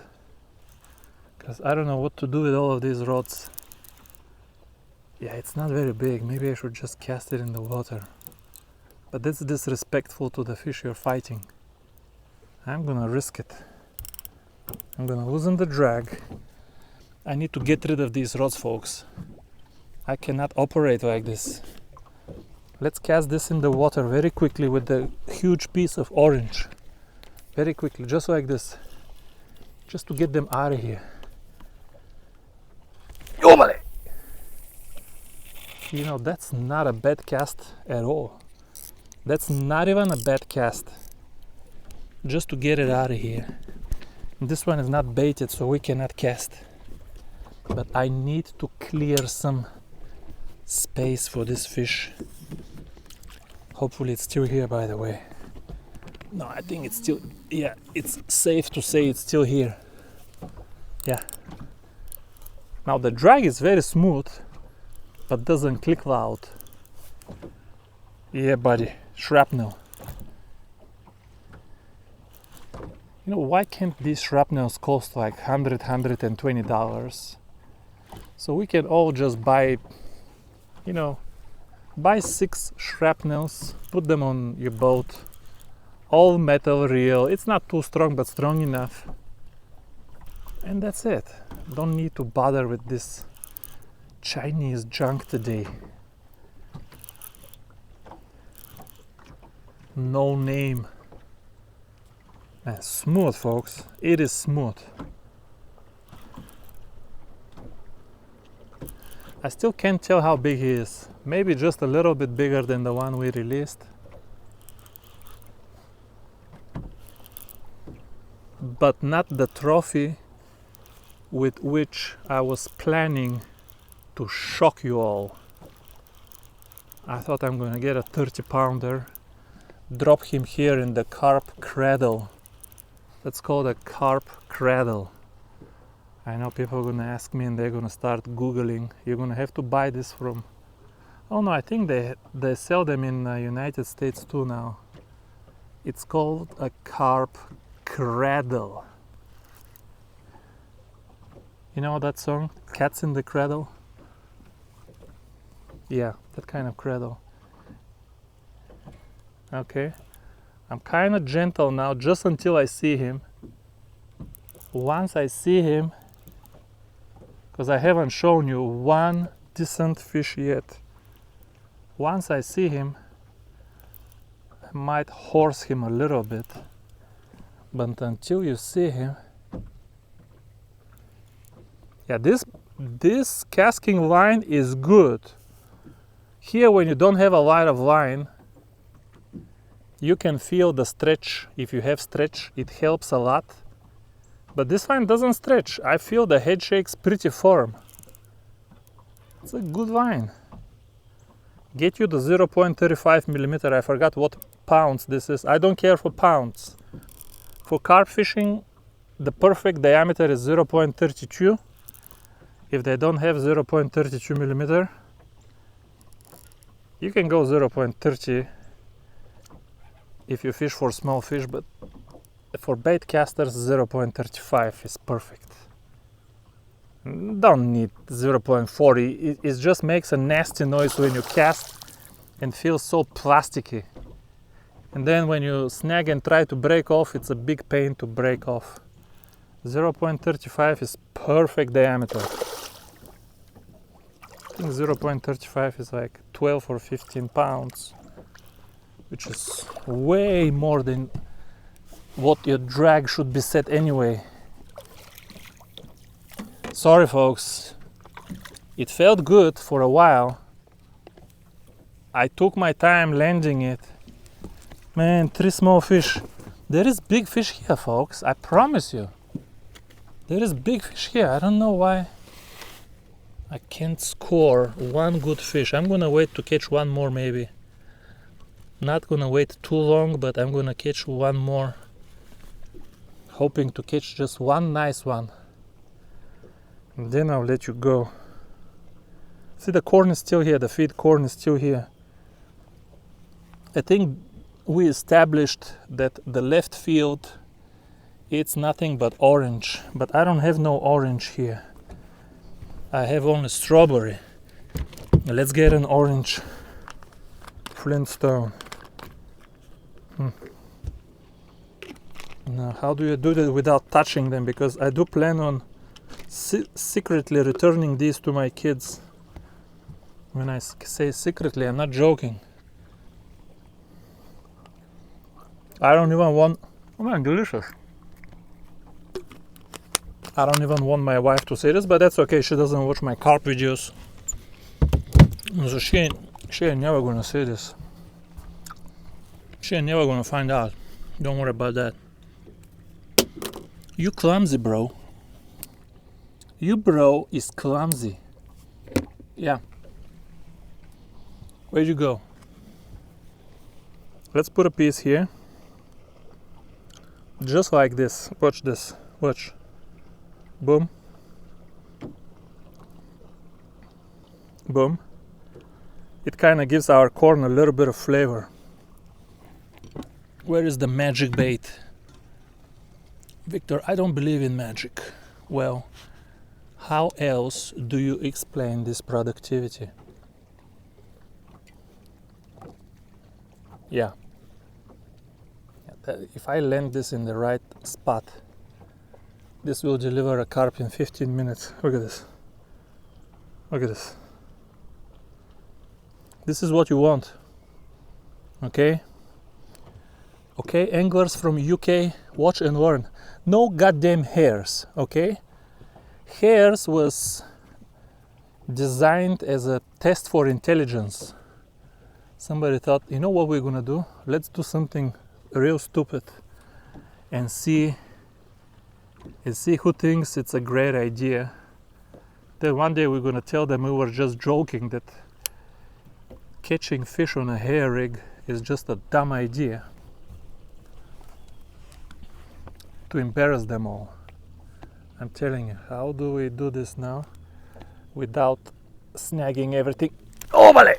A: because I don't know what to do with all of these rods. Yeah, it's not very big. Maybe I should just cast it in the water. But that's disrespectful to the fish you're fighting. I'm gonna risk it. I'm gonna loosen the drag. I need to get rid of these rods, folks. I cannot operate like this. Let's cast this in the water very quickly with the huge piece of orange. Very quickly, just like this. Just to get them out of here. You know, that's not a bad cast at all. That's not even a bad cast. Just to get it out of here. This one is not baited, so we cannot cast. But I need to clear some space for this fish. Hopefully it's still here, by the way. No, I think it's still, yeah, it's safe to say it's still here. Yeah. Now the drag is very smooth, but doesn't click loud. Yeah, buddy, shrapnel. You know, why can't these shrapnels cost like $100, $120? So we can all just buy, you know, buy 6 shrapnels, put them on your boat, all metal reel. It's not too strong, but strong enough. And that's it. Don't need to bother with this Chinese junk today. No name. Smooth, folks. It is smooth. I still can't tell how big he is. Maybe just a little bit bigger than the one we released. But not the trophy with which I was planning to shock you all. I thought I'm gonna get a 30-pounder, drop him here in the carp cradle. That's called a carp cradle. I know people are gonna ask me and they're gonna start googling. You're gonna have to buy this from, oh no, I think they sell them in the United States too now. It's called a carp cradle. You know that song, Cats in the Cradle? Yeah, that kind of cradle. Okay, I'm kind of gentle now, just until I see him. Once I see him, because I haven't shown you one decent fish yet. Once I see him, I might horse him a little bit. But until you see him, yeah, this casting line is good. Here, when you don't have a lot of line, you can feel the stretch. If you have stretch, it helps a lot. But this line doesn't stretch. I feel the head shakes pretty firm. It's a good line. Get you the 0.35 millimeter. I forgot what pounds this is. I don't care for pounds. For carp fishing, the perfect diameter is 0.32. If they don't have 0.32 millimeter, you can go 0.30 if you fish for small fish, but for bait casters 0.35 is perfect. Don't need 0.40. It just makes a nasty noise when you cast and feels so plasticky. And then when you snag and try to break off, it's a big pain to break off. 0.35 is perfect diameter. I think 0.35 is like 12 or 15 pounds, which is way more than what your drag should be set anyway. Sorry folks, it felt good for a while. I took my time landing it. Man, 3 small fish. There is big fish here, folks, I promise you. There is big fish here. I don't know why I can't score one good fish. I'm gonna wait to catch one more maybe. Not gonna wait too long, but I'm gonna catch one more. Hoping to catch just one nice one. And then I'll let you go. See, the corn is still here, the feed corn is still here. I think we established that the left field, it's nothing but orange, but I don't have no orange here. I have only strawberry. Let's get an orange flintstone. Now, how do you do that without touching them? Because I do plan on secretly returning these to my kids. When I say secretly, I'm not joking. I don't even want, oh man, delicious. I don't even want my wife to see this, but that's okay. She doesn't watch my carp videos. So she ain't never gonna see this. She ain't never gonna find out. Don't worry about that. You clumsy, bro. You bro is clumsy. Yeah. Where'd you go? Let's put a piece here. Just like this. Watch this. Watch. Boom. Boom. It kind of gives our corn a little bit of flavor. Where is the magic bait? Victor, I don't believe in magic. Well, how else do you explain this productivity? Yeah. If I land this in the right spot, this will deliver a carp in 15 minutes. Look at this. Look at this. This is what you want. Okay? Okay, anglers from UK, watch and learn. No goddamn hairs, okay? Hairs was designed as a test for intelligence. Somebody thought, you know what we're gonna do? Let's do something real stupid and see who thinks it's a great idea. Then one day we're gonna tell them we were just joking, that catching fish on a hair rig is just a dumb idea, to embarrass them all. I'm telling you, how do we do this now without snagging everything? Oh, vale!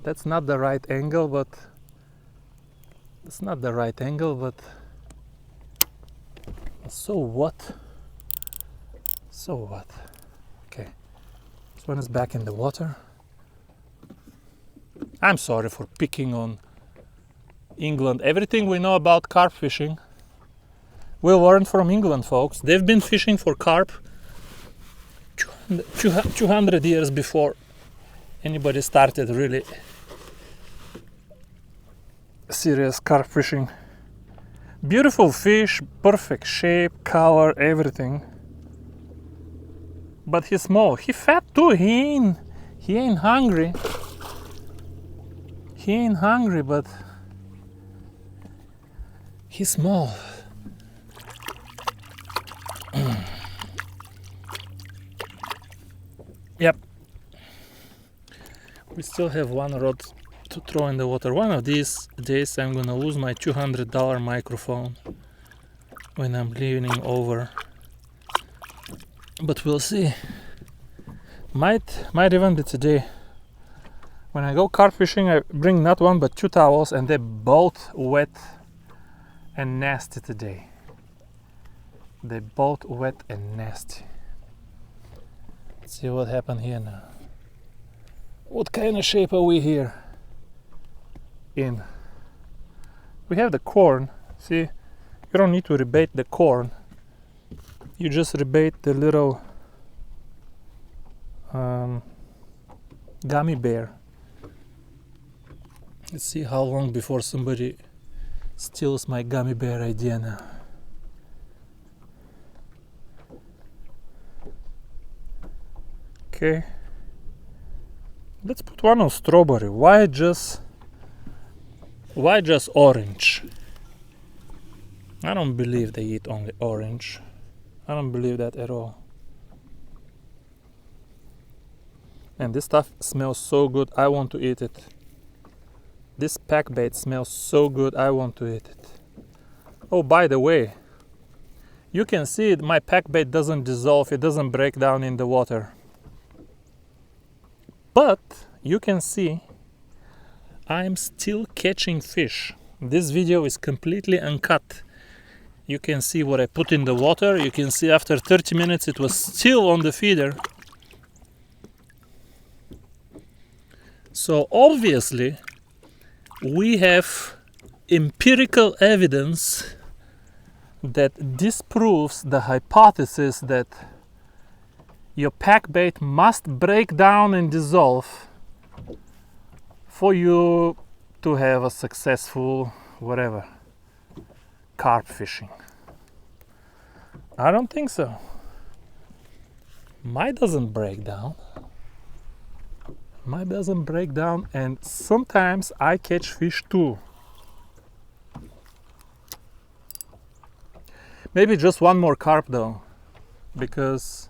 A: That's not the right angle, but so what? So what? Okay, this one is back in the water. I'm sorry for picking on England. Everything we know about carp fishing, we learned from England, folks. They've been fishing for carp 200 years before anybody started really serious carp fishing. Beautiful fish, perfect shape, color, everything. But he's small. He fat too. He ain't hungry. He ain't hungry, but he's small. Yep. We still have one rod to throw in the water. One of these days I'm gonna lose my $200 microphone when I'm leaning over. But we'll see. Might even be today. When I go carp fishing, I bring not one but two towels, and they're both wet and nasty today. They're both wet and nasty. Let's see what happened here now. What kind of shape are we here in? We have the corn. See, you don't need to rebait the corn. You just rebait the little gummy bear. Let's see how long before somebody steals my gummy bear idea now. Okay. Let's put one on strawberry. Why just orange? I don't believe they eat only orange. I don't believe that at all. And this stuff smells so good, I want to eat it. This pack bait smells so good, I want to eat it. Oh, by the way, you can see it, my pack bait doesn't dissolve, it doesn't break down in the water. But you can see I'm still catching fish. This video is completely uncut. You can see what I put in the water. You can see after 30 minutes it was still on the feeder. So obviously we have empirical evidence that disproves the hypothesis that your pack bait must break down and dissolve for you to have a successful whatever carp fishing? I don't think so. Mine doesn't break down. Mine doesn't break down, and sometimes I catch fish too. Maybe just one more carp though, because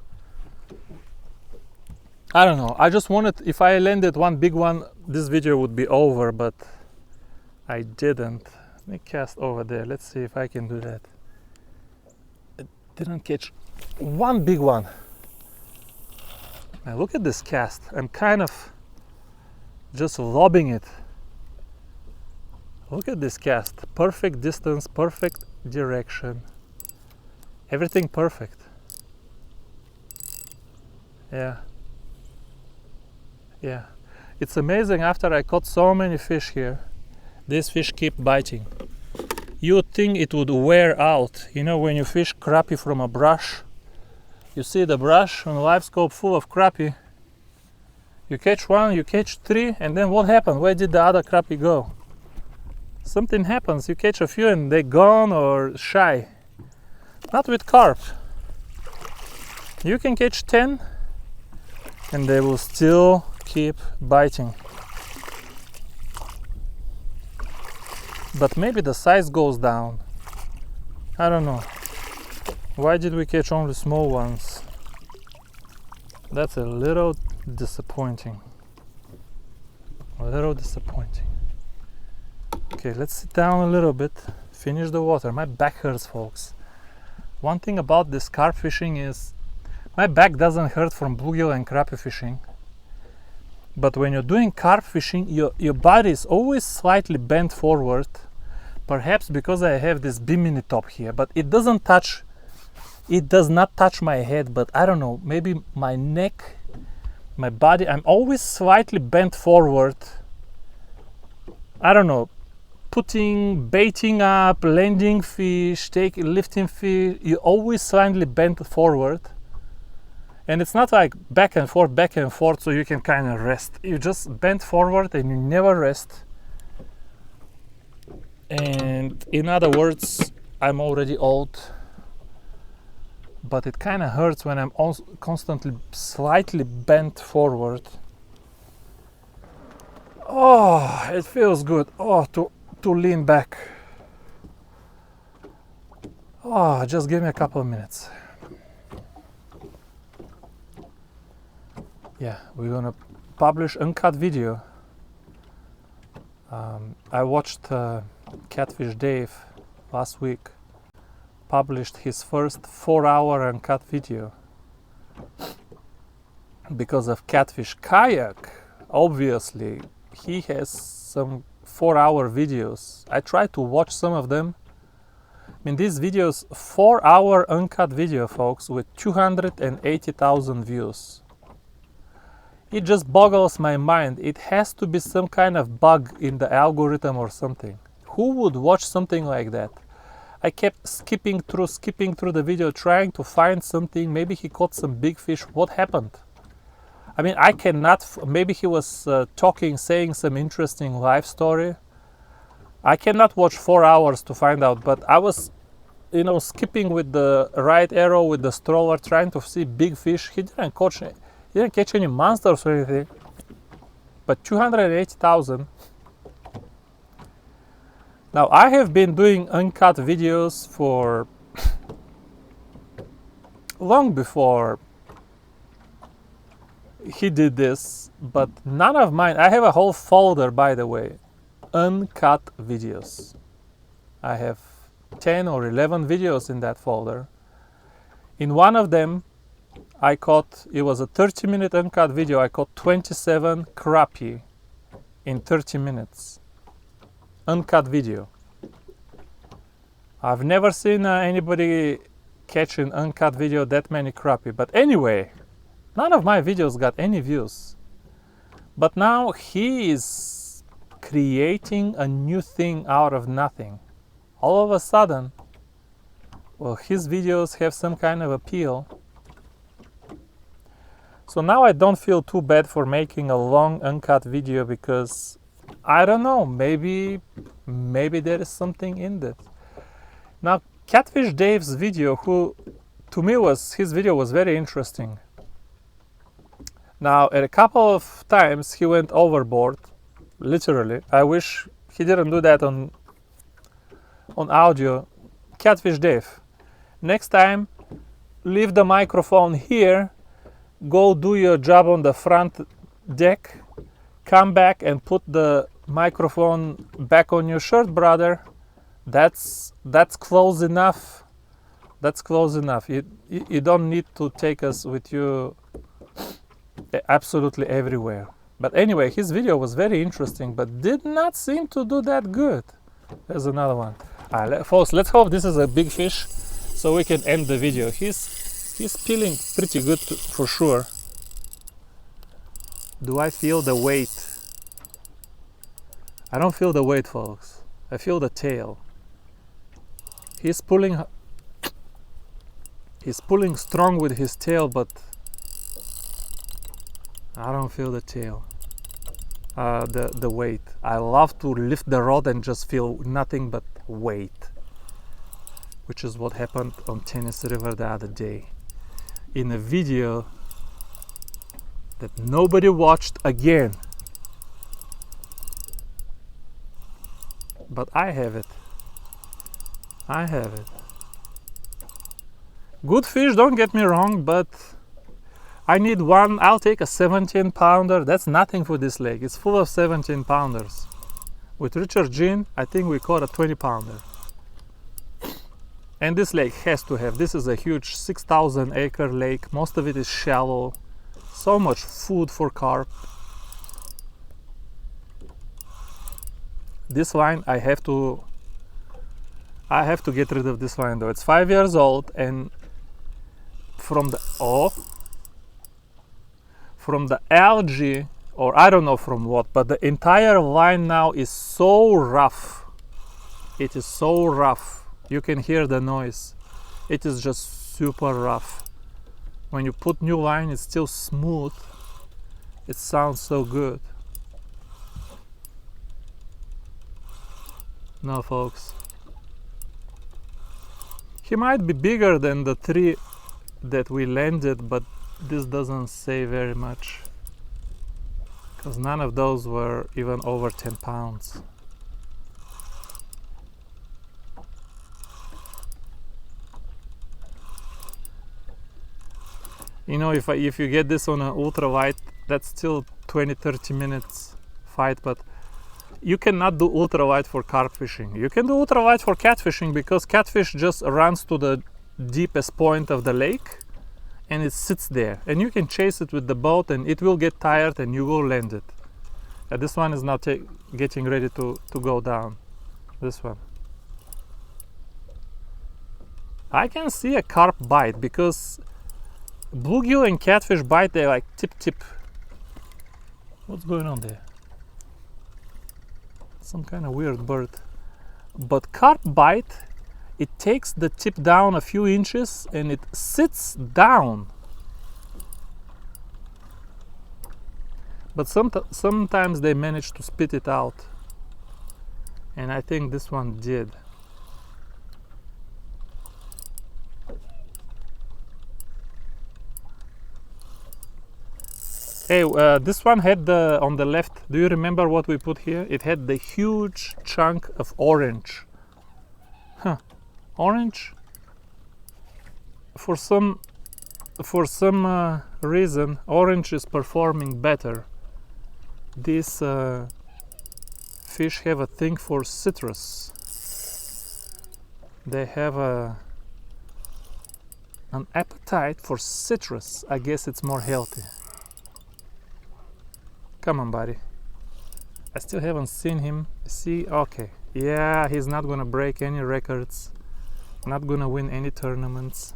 A: I don't know. I just wanted, if I landed one big one, this video would be over, but I didn't. Let me cast over there. Let's see if I can do that. I didn't catch one big one. Now look at this cast. I'm kind of just lobbing it. Look at this cast. Perfect distance, perfect direction. Everything perfect. Yeah. Yeah. It's amazing, after I caught so many fish here, these fish keep biting. You would think it would wear out. You know, when you fish crappie from a brush, you see the brush on a live scope full of crappie. You catch one, you catch three, and then what happened? Where did the other crappie go? Something happens. You catch a few and they're gone or shy. Not with carp. You can catch 10 and they will still keep biting. But maybe the size goes down. I don't know. Why did we catch only small ones? That's a little disappointing. A little disappointing. Okay, let's sit down a little bit, finish the water. My back hurts, folks. One thing about this carp fishing is my back doesn't hurt from bluegill and crappie fishing. But when you're doing carp fishing, your body is always slightly bent forward. Perhaps because I have this bimini top here, but it does not touch my head, but I don't know, maybe my neck, my body, I'm always slightly bent forward. I don't know, baiting up, landing fish, lifting fish, you always slightly bent forward. And it's not like back and forth, so you can kind of rest. You just bend forward and you never rest. And in other words, I'm already old, but it kind of hurts when I'm also constantly slightly bent forward. Oh, it feels good. Oh, to lean back. Oh, just give me a couple of minutes. Yeah, we're gonna publish uncut video. I watched Catfish Dave last week published his first 4-hour uncut video because of Catfish Kayak. Obviously he has some 4-hour videos. I tried to watch some of them. I mean, these videos, 4-hour uncut video, folks, with 280,000 views. It just boggles my mind. It has to be some kind of bug in the algorithm or something. Who would watch something like that? I kept skipping through the video, trying to find something. Maybe he caught some big fish. What happened? I mean, I cannot, maybe he was saying some interesting life story. I cannot watch 4 hours to find out, but I was, you know, skipping with the right arrow with the stroller, trying to see big fish. He didn't catch any monsters or anything, but 280,000. Now, I have been doing uncut videos for long before he did this, but none of mine. I have a whole folder, by the way, uncut videos. I have 10 or 11 videos in that folder. In one of them, I caught, it was a 30-minute uncut video. I caught 27 crappie in 30 minutes. Uncut video. I've never seen anybody catch an uncut video that many crappie. But anyway, none of my videos got any views. But now he is creating a new thing out of nothing. All of a sudden, well, his videos have some kind of appeal. So now I don't feel too bad for making a long uncut video, because I don't know, maybe there is something in that. Now, Catfish Dave's video, who to me his video was very interesting. Now, at a couple of times he went overboard, literally. I wish he didn't do that on audio. Catfish Dave, next time leave the microphone here, go do your job on the front deck, come back and put the microphone back on your shirt, brother. That's close enough. That's close enough. You don't need to take us with you absolutely everywhere. But anyway, his video was very interesting, but did not seem to do that good. There's another one. Folks, let's hope this is a big fish so we can end the video. He's peeling pretty good for sure. Do I feel the weight? I don't feel the weight, folks. I feel the tail. He's pulling strong with his tail, but I don't feel the tail. The weight. I love to lift the rod and just feel nothing but weight, which is what happened on Tennessee River the other day in a video that nobody watched again, but I have it. Good fish, don't get me wrong, but I need one. I'll take a 17 pounder. That's nothing for this lake. It's full of 17 pounders. With Richard Jean, I think we caught a 20 pounder. And this lake has to have, this is a huge 6,000 acre lake. Most of it is shallow. So much food for carp. This line, I have to get rid of this line though. It's 5 years old, and from the algae, or I don't know from what, but the entire line now is so rough. It is so rough. You can hear the noise. It is just super rough. When you put new line, it's still smooth. It sounds so good. No, folks. He might be bigger than the 3 that we landed, but this doesn't say very much, because none of those were even over 10 pounds. You know, if you get this on an ultra wide, that's still 20-30 minutes fight, but you cannot do ultra wide for carp fishing. You can do ultra wide for catfishing, because catfish just runs to the deepest point of the lake and it sits there, and you can chase it with the boat and it will get tired and you will land it. This one is now getting ready to go down. This one. I can see a carp bite, because bluegill and catfish bite, they're like tip. What's going on there? Some kind of weird bird. But carp bite, it takes the tip down a few inches and it sits down. But sometimes they manage to spit it out. And I think this one did. Hey, this one had on the left, do you remember what we put here? It had the huge chunk of orange. Huh, orange? For some reason, orange is performing better. These fish have a thing for citrus. They have an appetite for citrus. I guess it's more healthy. Come on, buddy. I still haven't seen him. See? Okay. Yeah, he's not gonna break any records. Not gonna win any tournaments.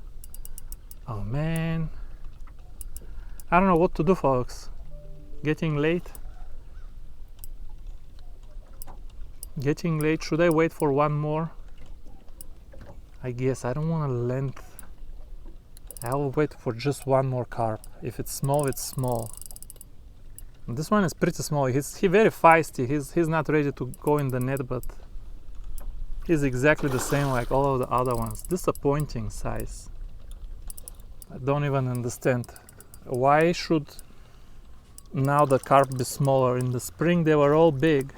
A: Oh, man. I don't know what to do, folks. Getting late. Getting late. Should I wait for one more? I guess I don't want to land. I will wait for just one more carp. If it's small, it's small. This one is pretty small. He's very feisty. He's not ready to go in the net, but he's exactly the same like all of the other ones. Disappointing size. I don't even understand. Why should now the carp be smaller? In the spring they were all big.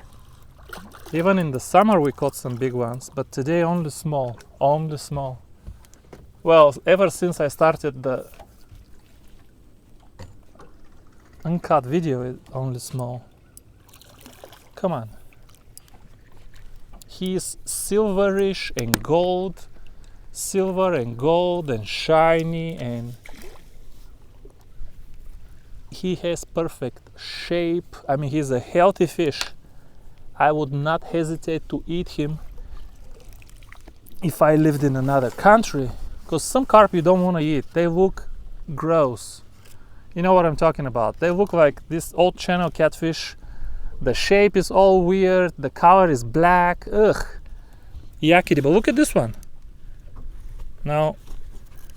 A: Even in the summer we caught some big ones, but today only small. Only small. Well, ever since I started the UNCUT video, it's only small. Come on. He's silverish and gold, silver and gold and shiny, and he has perfect shape. I mean, he's a healthy fish. I would not hesitate to eat him if I lived in another country, because some carp you don't want to eat. They look gross. You know what I'm talking about. They look like this old channel catfish. The shape is all weird. The color is black. Ugh. Yucky. But look at this one. Now,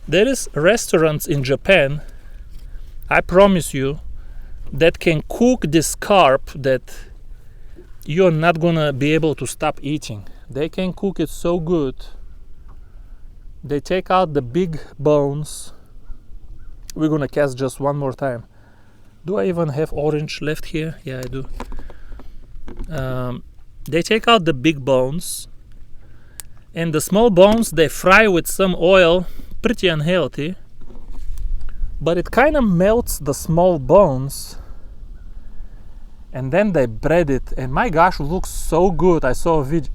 A: there is restaurants in Japan, I promise you, that can cook this carp that you're not gonna be able to stop eating. They can cook it so good. They take out the big bones. We're gonna cast just one more time. Do I even have orange left here? Yeah, I do. They take out the big bones, and the small bones they fry with some oil. Pretty unhealthy, but it kind of melts the small bones, and then they bread it, and my gosh, it looks so good. I saw a video.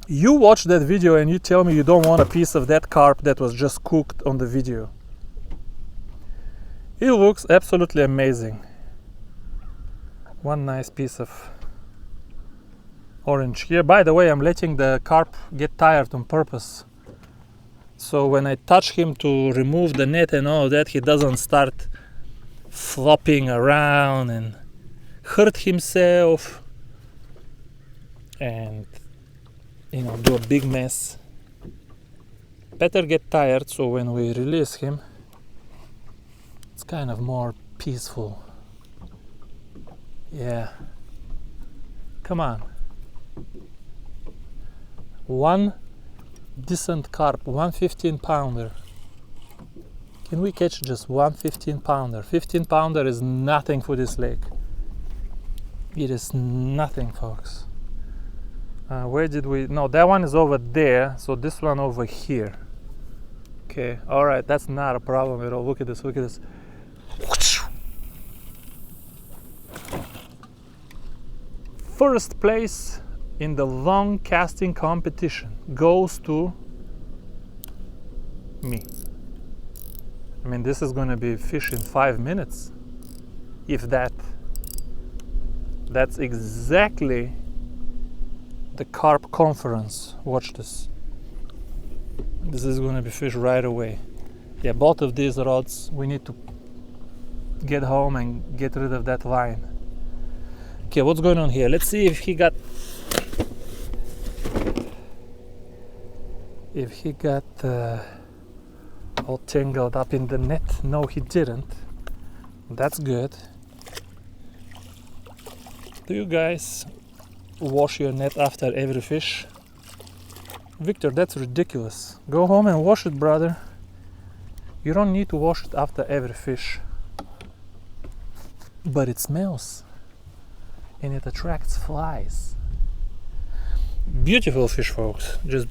A: You watch that video and you tell me you don't want a piece of that carp that was just cooked on the video. It looks absolutely amazing. One nice piece of orange here. By the way, I'm letting the carp get tired on purpose. So when I touch him to remove the net and all that, he doesn't start flopping around and hurt himself and, you know, do a big mess. Better get tired so when we release him, it's kind of more peaceful. Yeah. Come on. One decent carp, 1 15-pounder. Can we catch just 1 15-pounder? 15-pounder is nothing for this lake. It is nothing, folks. Where did we? No, that one is over there. So this one over here. Okay, all right, that's not a problem at all. Look at this, look at this. First place in the long casting competition goes to me. I mean, this is going to be fish in 5 minutes, if that. That's exactly the carp conference. Watch this. This is going to be fish right away. Yeah, both of these rods, we need to get home and get rid of that line. Okay, what's going on here? Let's see if he got all tangled up in the net. No, he didn't. That's good. Do you guys wash your net after every fish? Victor, that's ridiculous. Go home and wash it, brother. You don't need to wash it after every fish. But it smells. And it attracts flies. Beautiful fish, folks. Just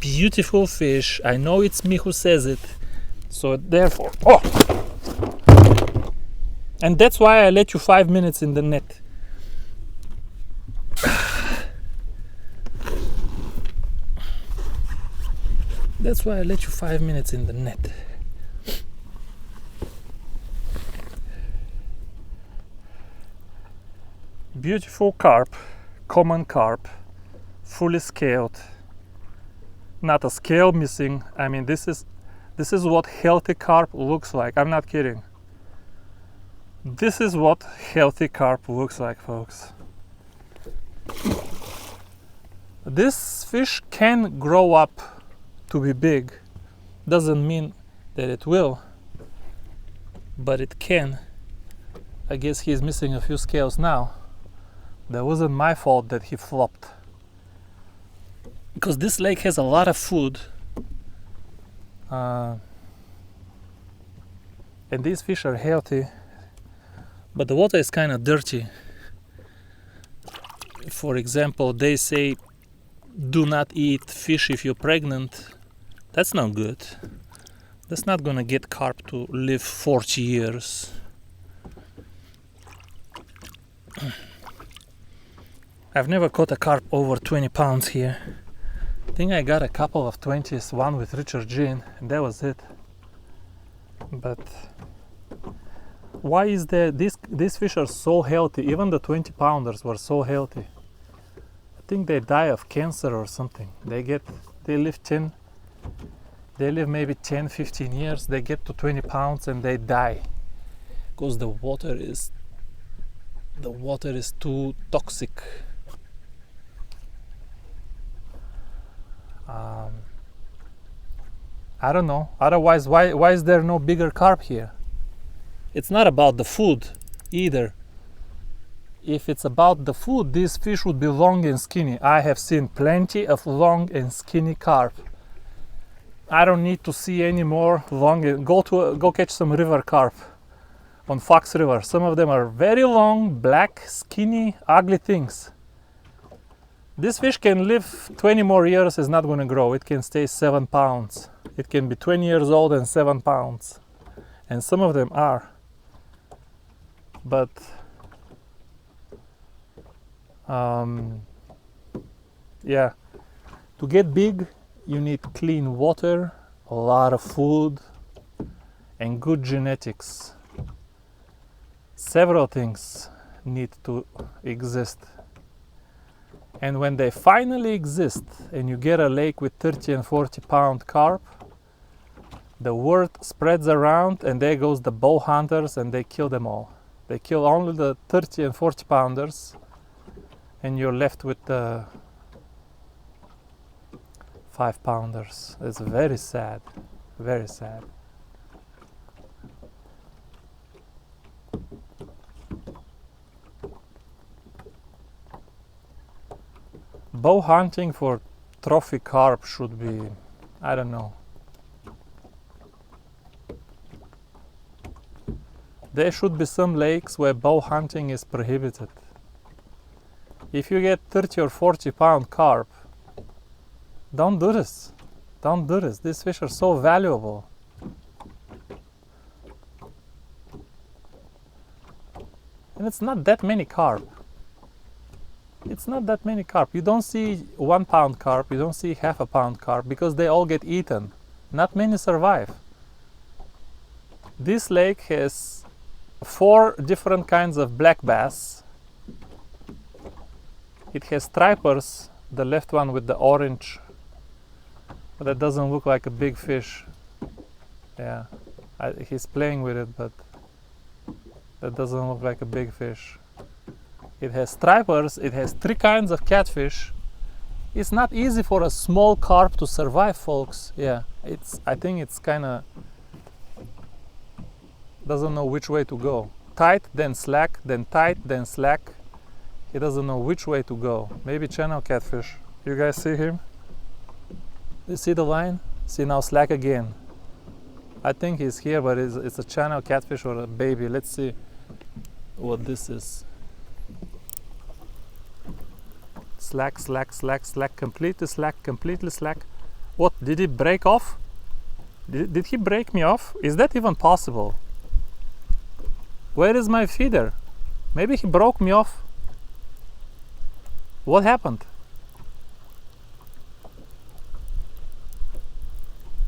A: beautiful fish. I know it's me who says it. So therefore... Oh! And that's why I let you 5 minutes in the net. That's why I let you 5 minutes in the net. Beautiful carp, common carp, fully scaled, not a scale missing. I mean, this is what healthy carp looks like. I'm not kidding. This is what healthy carp looks like, folks. This fish can grow up to be big. Doesn't mean that it will, but it can. I guess he's missing a few scales now. That wasn't my fault that he flopped. Because this lake has a lot of food. And these fish are healthy. But the water is kind of dirty. For example, they say do not eat fish if you're pregnant. That's not good. That's not gonna get carp to live 40 years. I've never caught a carp over 20 pounds here. I think I got a couple of 20s, one with Richard Jean, and that was it. But why is there these fish are so healthy? Even the 20 pounders were so healthy. I think they die of cancer or something. They live maybe 10, 15 years. They get to 20 pounds and they die because the water is too toxic. I don't know. Otherwise, why is there no bigger carp here? It's not about the food either. If it's about the food, these fish would be long and skinny. I have seen plenty of long and skinny carp. I don't need to see any more long. Go catch some river carp on Fox River. Some of them are very long, black, skinny, ugly things. This fish can live 20 more years, it's not going to grow. It can stay 7 pounds. It can be 20 years old and 7 pounds. And some of them are. But yeah, to get big, you need clean water, a lot of food, and good genetics. Several things need to exist. And when they finally exist, and you get a lake with 30 and 40 pound carp, the word spreads around, and there goes the bow hunters, and they kill them all. They kill only the 30 and 40 pounders, and you're left with the 5 pounders. It's very sad, very sad. Bow hunting for trophy carp should be, I don't know. There should be some lakes where bow hunting is prohibited. If you get 30 or 40 pound carp, don't do this. Don't do this. These fish are so valuable. And it's not that many carp. It's not that many carp. You don't see 1 pound carp, you don't see half a pound carp because they all get eaten. Not many survive. This lake has 4 different kinds of black bass. It has stripers, the left one with the orange, but that doesn't look like a big fish. Yeah, he's playing with it, but that doesn't look like a big fish. It has stripers, it has 3 kinds of catfish. It's not easy for a small carp to survive, folks. Yeah, I think it's kind of doesn't know which way to go. Tight, then slack, then tight, then slack. He doesn't know which way to go. Maybe channel catfish. You guys see him? You see the line? See, now slack again. I think he's here, but it's a channel catfish or a baby. Let's see what this is. Slack, slack, slack, slack, completely slack, completely slack. What, did he break off? Did he break me off? Is that even possible? Where is my feeder? Maybe he broke me off. What happened?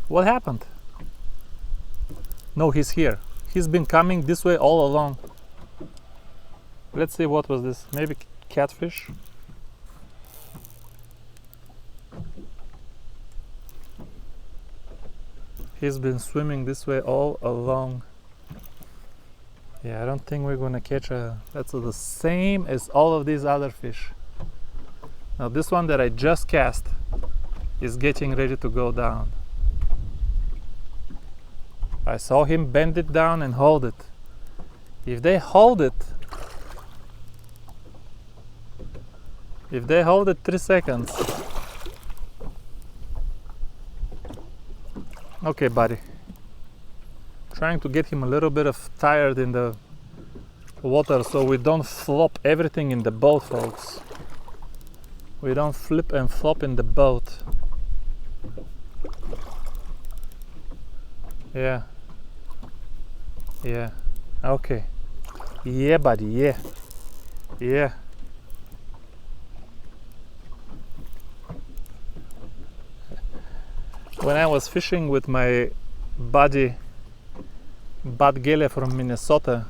A: What happened? No, he's here. He's been coming this way all along. Let's see, what was this? Maybe catfish? He's been swimming this way all along. Yeah, I don't think we're gonna catch that's the same as all of these other fish. Now this one that I just cast is getting ready to go down. I saw him bend it down and hold it. If they hold it 3 seconds. Okay, buddy. Trying to get him a little bit of tired in the water so we don't flop everything in the boat, folks. We don't flip and flop in the boat. Yeah. Yeah. Okay. Yeah, buddy. Yeah. Yeah. When I was fishing with my buddy Bud Gele from Minnesota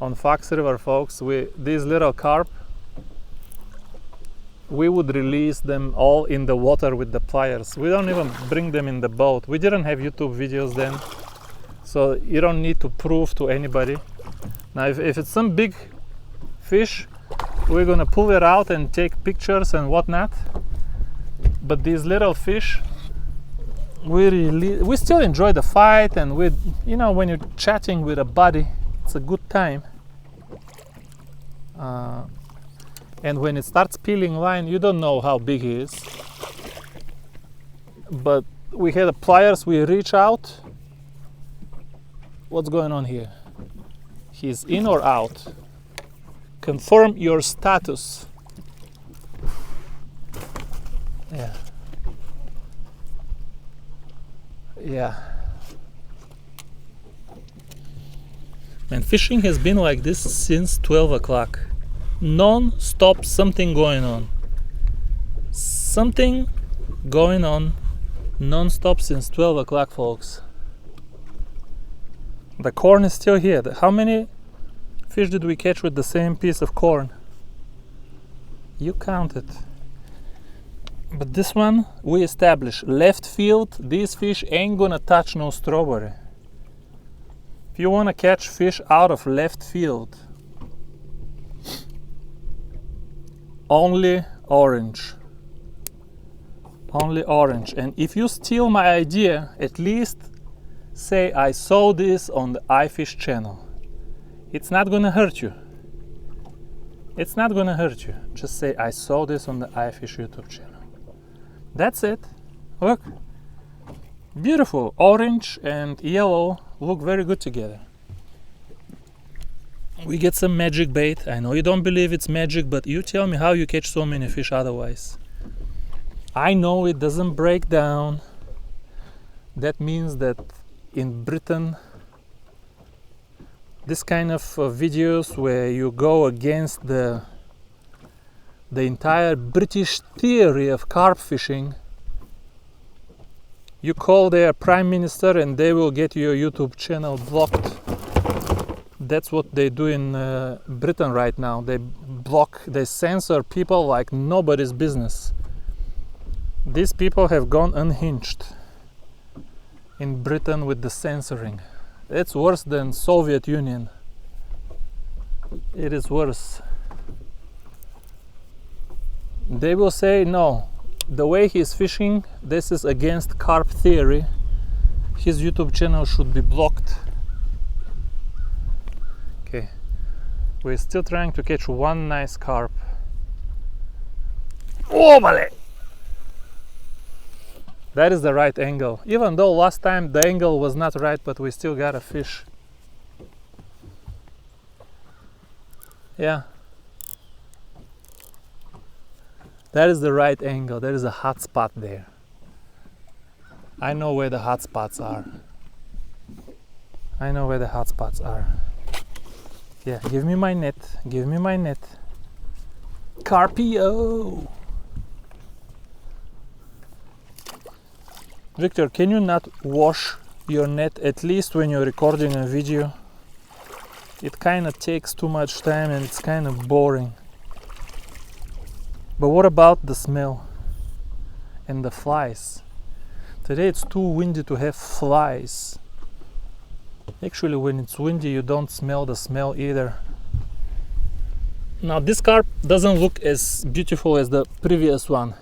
A: on Fox River, folks, these little carp, we would release them all in the water with the pliers. We don't even bring them in the boat. We didn't have YouTube videos then, so you don't need to prove to anybody. Now if it's some big fish, we're gonna pull it out and take pictures and whatnot, but these little fish, we still enjoy the fight, and you know, when you're chatting with a buddy, it's a good time. And when it starts peeling line, you don't know how big he is. But we had the pliers, we reach out. What's going on here? He's in or out? Confirm your status. Yeah. Yeah. And fishing has been like this since 12 o'clock. Non-stop, something going on. Something going on non-stop since 12 o'clock, folks. The corn is still here. How many fish did we catch with the same piece of corn? You count it. But this one, we established left field, these fish ain't gonna touch no strawberry. If you wanna catch fish out of left field, only orange. Only orange. And if you steal my idea, at least say I saw this on the iFish channel. It's not gonna hurt you. It's not gonna hurt you. Just say I saw this on the iFish YouTube channel. That's it. Look. Beautiful. Orange and yellow look very good together. We get some magic bait. I know you don't believe it's magic, but you tell me how you catch so many fish otherwise. I know it doesn't break down. That means that in Britain, this kind of videos where you go against the entire British theory of carp fishing, you call their prime minister and they will get your YouTube channel blocked. That's what they do in Britain right now. They block, they censor people like nobody's business. These people have gone unhinged in Britain with the censoring. It's worse than Soviet Union. It is worse. They will say, no, the way he's fishing, this is against carp theory. His YouTube channel should be blocked. Okay, we're still trying to catch one nice carp. Oh, vale! That is the right angle. Even though last time the angle was not right, but we still got a fish. Yeah. That is the right angle. There is a hot spot there. I know where the hot spots are. I know where the hot spots are. Yeah, give me my net. Give me my net. Carpio! Victor, can you not wash your net at least when you're recording a video? It kind of takes too much time and it's kind of boring. But what about the smell and the flies? Today it's too windy to have flies. Actually, when it's windy, you don't smell the smell either. Now this carp doesn't look as beautiful as the previous one.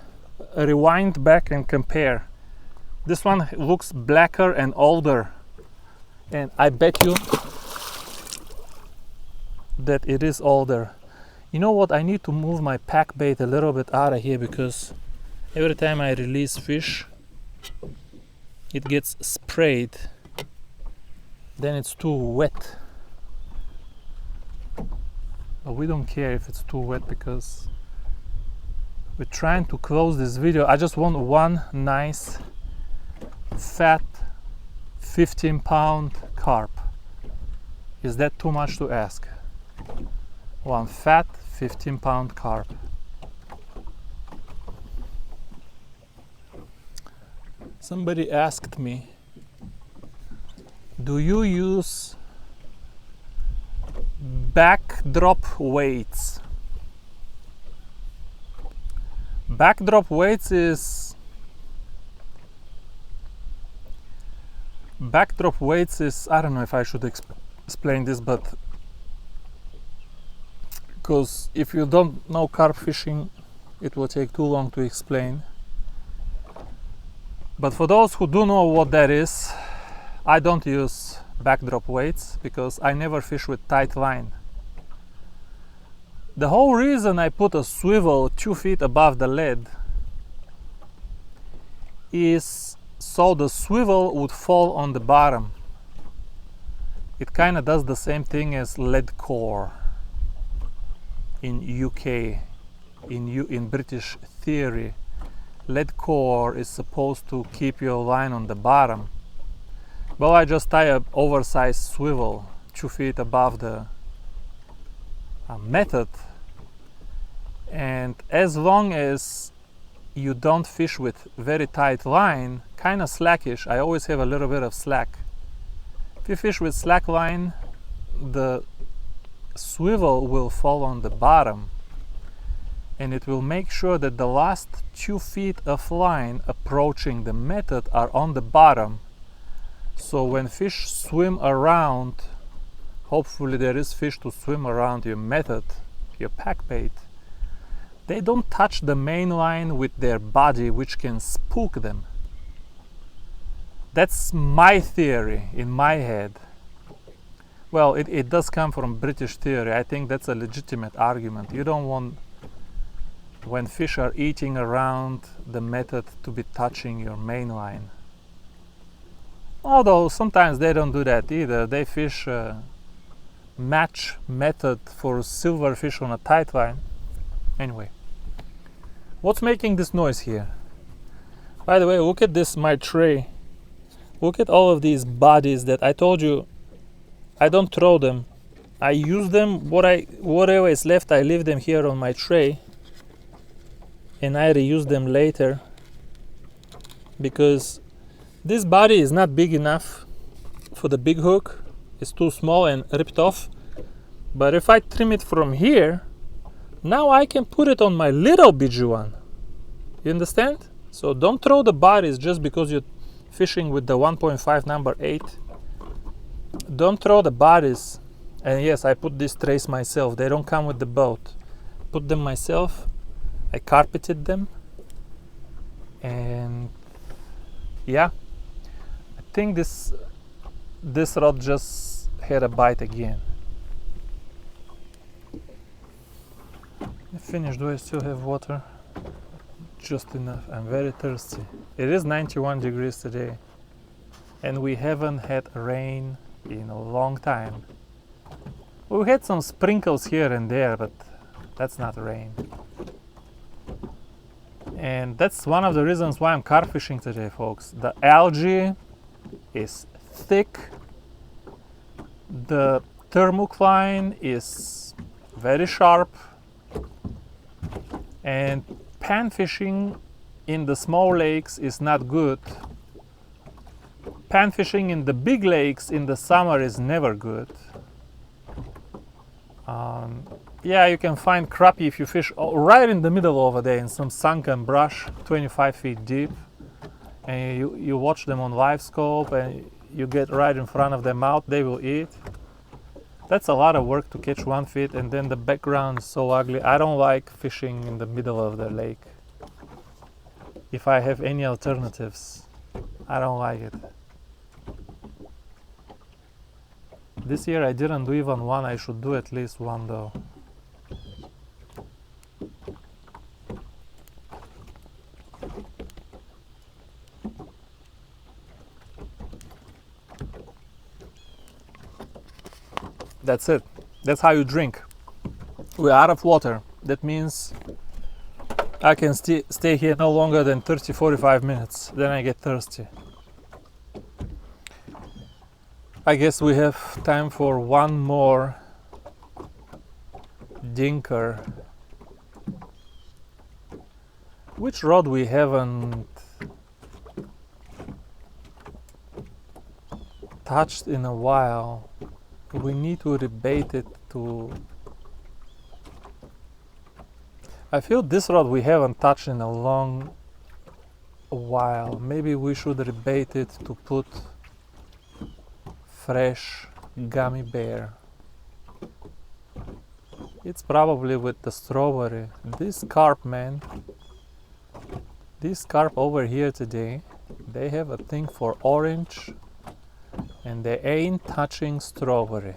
A: Rewind back and compare. This one looks blacker and older. And I bet you that it is older. You know what, I need to move my pack bait a little bit out of here, because every time I release fish it gets sprayed, then it's too wet. But we don't care if it's too wet, because we're trying to close this video. I just want one nice fat 15-pound carp. Is that too much to ask? One fat 15-pound carp. Somebody asked me, do you use backdrop weights? Backdrop weights is I don't know if I should explain this, but because if you don't know carp fishing it will take too long to explain. But for those who do know what that is, I don't use backdrop weights because I never fish with tight line. The whole reason I put a swivel 2 feet above the lead is so the swivel would fall on the bottom. It kind of does the same thing as lead core in UK, in British theory. Lead core is supposed to keep your line on the bottom. Well, I just tie an oversized swivel 2 feet above the method, and as long as you don't fish with very tight line, kind of slackish, I always have a little bit of slack. If you fish with slack line, the swivel will fall on the bottom, and it will make sure that the last 2 feet of line approaching the method are on the bottom. So when fish swim around, hopefully there is fish to swim around your method, your pack bait, they don't touch the main line with their body, which can spook them. That's my theory in my head. Well, it does come from British theory. I think that's a legitimate argument. You don't want, when fish are eating around the method, to be touching your main line. Although sometimes they don't do that either. They fish match method for silverfish on a tight line. Anyway, what's making this noise here? By the way, look at this, my tray. Look at all of these bodies that I told you I don't throw them. I use them, whatever is left, I leave them here on my tray and I reuse them later, because this body is not big enough for the big hook. It's too small and ripped off. But if I trim it from here, now I can put it on my little BG1. You understand? So don't throw the bodies just because you're fishing with the 1.5 number 8. Don't throw the bodies. And yes, I put these trays myself. They don't come with the boat. Put them myself. I carpeted them. And yeah, I think this rod just had a bite again. I finished. Do I still have water? Just enough. I'm very thirsty. It is 91 degrees today, and we haven't had rain in a long time. We had some sprinkles here and there, but that's not rain. And that's one of the reasons why I'm carp fishing today, folks. The algae is thick, the thermocline is very sharp, and pan fishing in the small lakes is not good. Pan fishing in the big lakes in the summer is never good. Yeah, you can find crappie if you fish right in the middle over there in some sunken brush 25 feet deep, and you watch them on live scope and you get right in front of their mouth, they will eat. That's a lot of work to catch 1 feet, and then the background is so ugly. I don't like fishing in the middle of the lake. If I have any alternatives, I don't like it. This year I didn't do even one. I should do at least one though. That's it. That's how you drink. We're out of water. That means I can stay here no longer than 30-45 minutes. Then I get thirsty. I guess we have time for one more dinker. Which rod we haven't touched in a while? We need to rebait it to... I feel this rod we haven't touched in a long while. Maybe we should rebait it to put fresh gummy bear. It's probably with the strawberry. This carp, man. This carp over here today, they have a thing for orange and they ain't touching strawberry.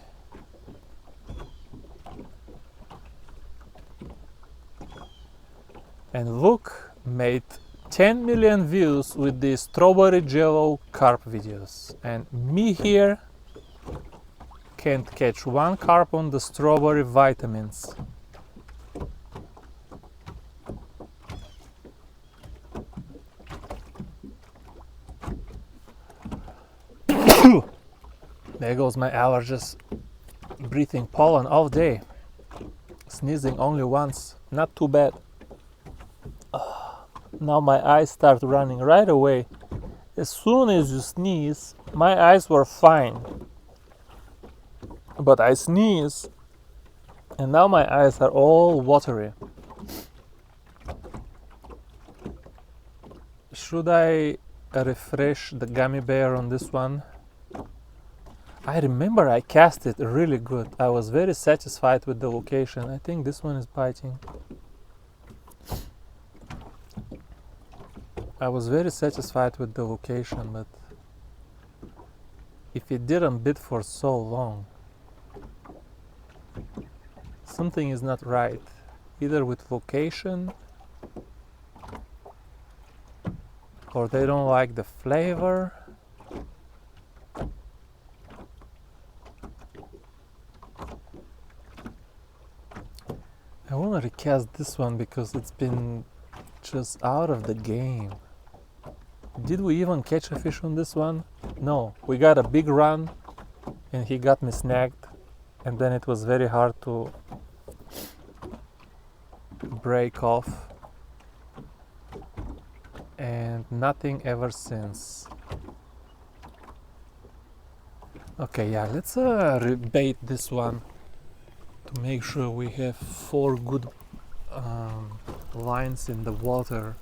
A: And look, made 10 million views with these strawberry jello carp videos. And me here can't catch one carp on the strawberry vitamins. There goes my allergies. Breathing pollen all day. Sneezing only once. Not too bad. Now my eyes start running right away. As soon as you sneeze, my eyes were fine. But I sneeze and now my eyes are all watery. Should I refresh the gummy bear on this one? I remember I cast it really good. I was very satisfied with the location. I think this one is biting. I was very satisfied with the location, but if it didn't bite for so long, something is not right. Either with location, or they don't like the flavor. I want to recast this one because it's been just out of the game. Did we even catch a fish on this one? No, we got a big run and he got me snagged, and then it was very hard to break off, and nothing ever since. Okay, yeah, let's rebait this one to make sure we have 4 good lines in the water.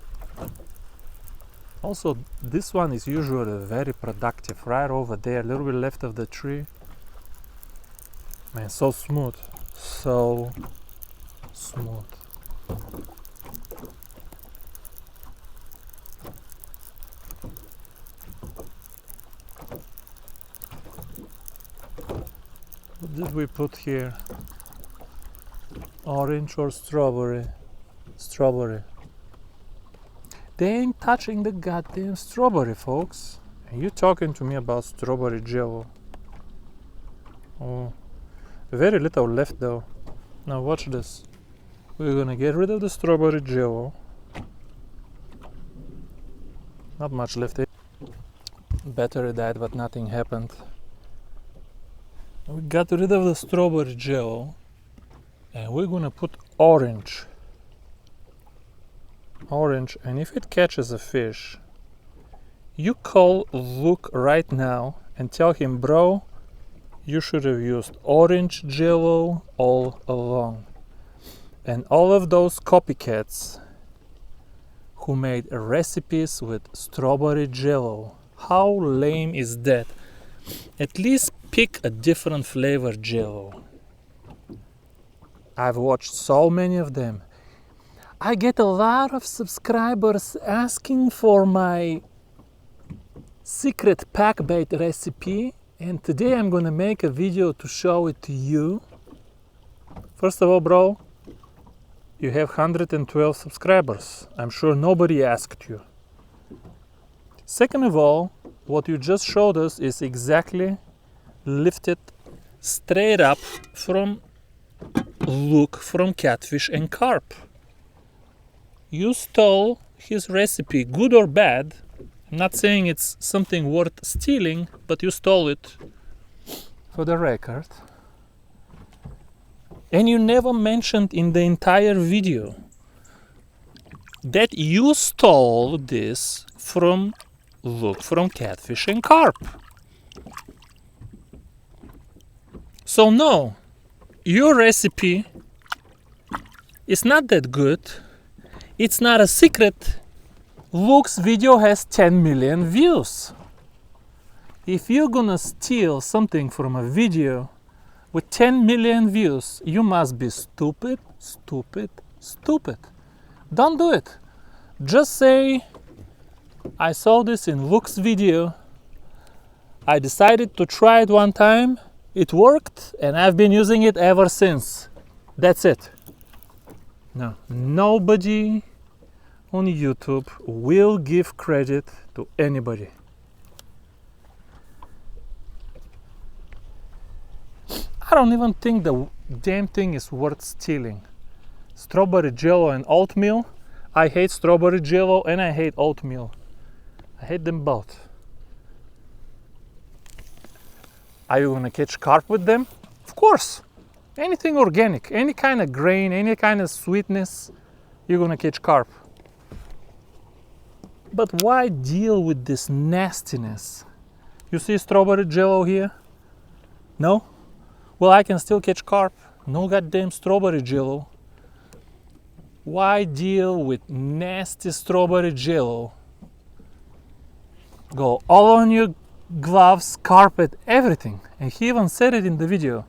A: Also, this one is usually very productive, right over there, a little bit left of the tree. Man, so smooth, so smooth. What did we put here? Orange or strawberry? Strawberry. They ain't touching the goddamn strawberry, folks. And you talking to me about strawberry jello. Oh, very little left though. Now watch this. We're gonna get rid of the strawberry jello. Not much left. Battery died, but nothing happened. We got rid of the strawberry jello, and we're gonna put orange. Orange, and if it catches a fish, you call Luke right now and tell him, bro, you should have used orange jello all along. And all of those copycats who made recipes with strawberry jello, how lame is that? At least pick a different flavor jello. I've watched so many of them. I get a lot of subscribers asking for my secret pack bait recipe, And today I'm gonna make a video to show it to you. First of all, bro, you have 112 subscribers. I'm sure nobody asked you. Second of all, what you just showed us is exactly lifted straight up from Luke from Catfish and Carp. You stole his recipe, good or bad. I'm not saying it's something worth stealing, but you stole it for the record. And you never mentioned in the entire video that you stole this from Luke from Catfish and Carp. So no, your recipe is not that good. It's not a secret. Luke's video has 10 million views. If you're gonna steal something from a video with 10 million views, you must be stupid, stupid, stupid. Don't do it. Just say, I saw this in Luke's video. I decided to try it one time. It worked and I've been using it ever since. That's it. No, nobody on YouTube will give credit to anybody. I don't even think the damn thing is worth stealing. Strawberry jello and oatmeal. I hate strawberry jello and I hate oatmeal. I hate them both. Are you gonna catch carp with them? Of course. Anything organic, any kind of grain, any kind of sweetness, you're gonna catch carp. But why deal with this nastiness? You see strawberry jello here? No? Well, I can still catch carp. No goddamn strawberry jello. Why deal with nasty strawberry jello? Go all on your gloves, carpet, everything. And he even said it in the video.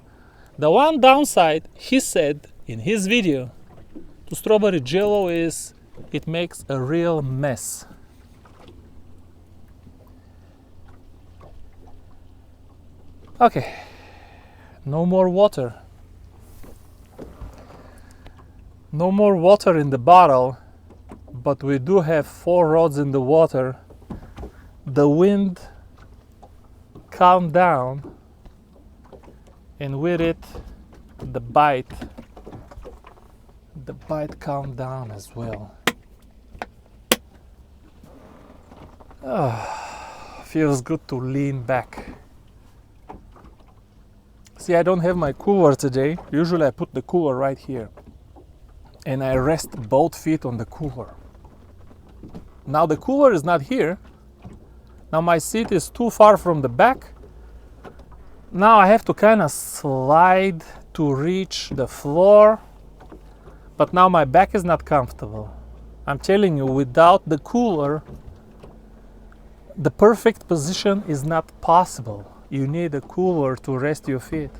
A: The one downside he said in his video to strawberry jello is it makes a real mess. Okay, no more water. No more water in the bottle, but we do have 4 rods in the water. The wind calmed down, and with it, the bite calmed down as well. Feels good to lean back. See, I don't have my cooler today. Usually I put the cooler right here. And I rest both feet on the cooler. Now the cooler is not here. Now my seat is too far from the back. Now I have to kind of slide to reach the floor. But now my back is not comfortable. I'm telling you, without the cooler, the perfect position is not possible. You need a cooler to rest your feet.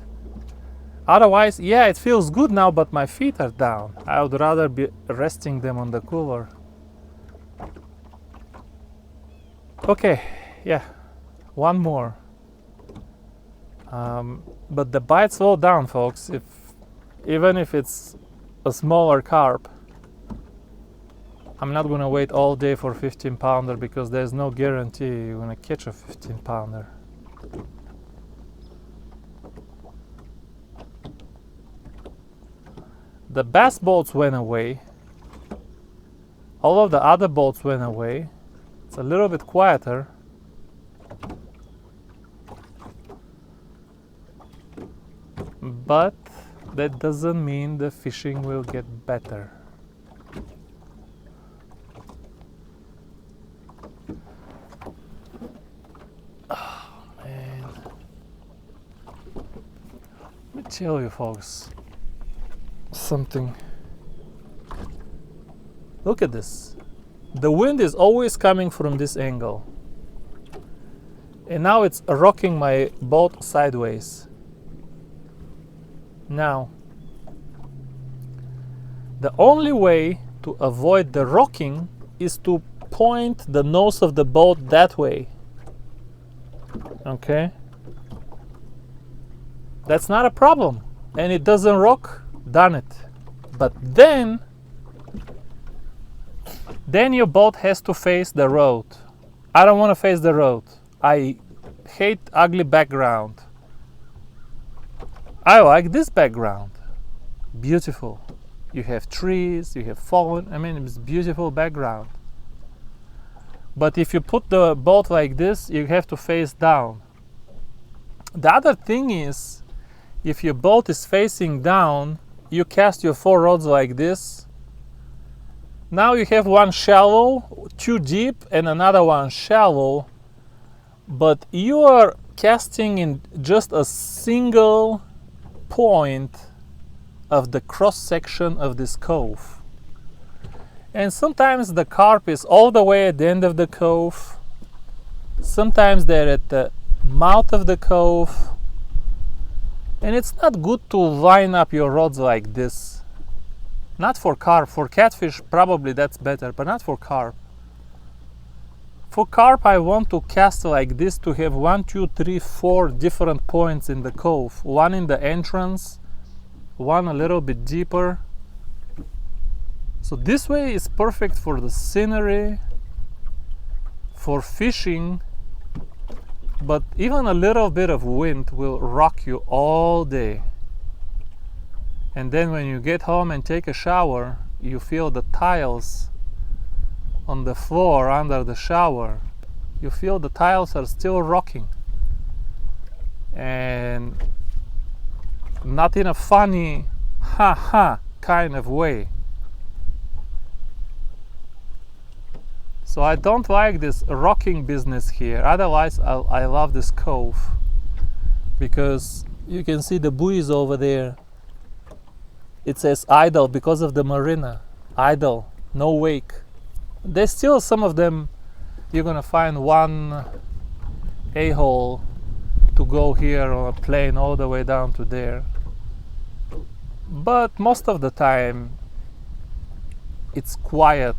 A: Otherwise, yeah, it feels good now, but my feet are down. I would rather be resting them on the cooler. Okay, yeah, one more. But the bite slowed down, folks. Even if it's a smaller carp, I'm not gonna wait all day for 15-pounder because there's no guarantee you're gonna catch a 15-pounder. The bass boats went away. All of the other boats went away. It's a little bit quieter. But that doesn't mean the fishing will get better. Oh man. Let me tell you folks something. Look at this. The wind is always coming from this angle. And now it's rocking my boat sideways. Now, the only way to avoid the rocking is to point the nose of the boat that way. Okay? That's not a problem. And it doesn't rock, done it. But then your boat has to face the road. I don't want to face the road. I hate ugly background. I like this background. Beautiful. You have trees, you have fallen. I mean, it's beautiful background. But if you put the boat like this, you have to face down. The other thing is, if your boat is facing down, you cast your 4 rods like this. Now you have one shallow, 2 deep, and another one shallow, but you are casting in just a single point of the cross section of this cove. And sometimes the carp is all the way at the end of the cove, sometimes they're at the mouth of the cove, and it's not good to line up your rods like this. Not for carp. For catfish probably that's better, but not for carp. For carp I want to cast like this to have 1, 2, 3, 4 different points in the cove. One in the entrance, one a little bit deeper. So this way is perfect for the scenery, for fishing, but even a little bit of wind will rock you all day. And then when you get home and take a shower, you feel the tiles on the floor under the shower. You feel the tiles are still rocking. And not in a funny, ha kind of way. So I don't like this rocking business here. Otherwise, I love this cove. Because you can see the buoys over there. It says idle because of the marina. Idle, no wake. There's still some of them. You're gonna find one a-hole to go here on a plane all the way down to there. But most of the time it's quiet.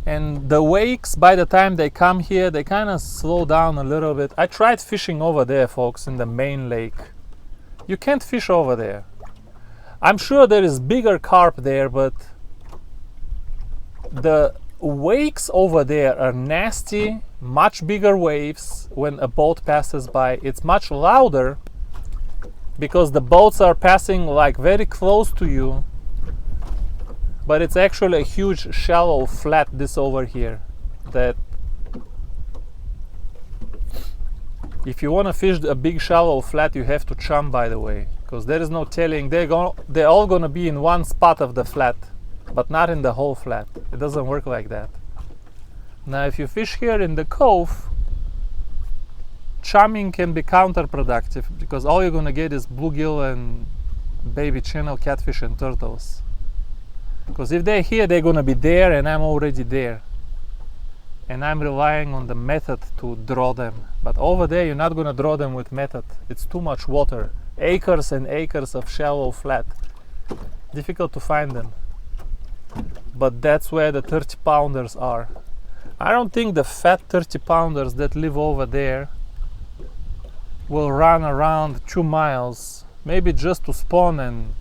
A: And the wakes, by the time they come here, they kind of slow down a little bit. I tried fishing over there, folks, in the main lake. You can't fish over there. I'm sure there is bigger carp there, but the wakes over there are nasty, much bigger waves when a boat passes by. It's much louder because the boats are passing like very close to you, but it's actually a huge shallow flat this over here that if you want to fish a big shallow flat, you have to chum, by the way, because there is no telling. They're all going to be in one spot of the flat, but not in the whole flat. It doesn't work like that. Now, if you fish here in the cove, chumming can be counterproductive because all you're going to get is bluegill and baby channel catfish and turtles. Because if they're here, they're going to be there, and I'm already there. And I'm relying on the method to draw them. But over there, you're not going to draw them with method. It's too much water. Acres and acres of shallow flat. Difficult to find them. But that's where the 30-pounders are. I don't think the fat 30-pounders that live over there will run around 2 miles. Maybe just to spawn and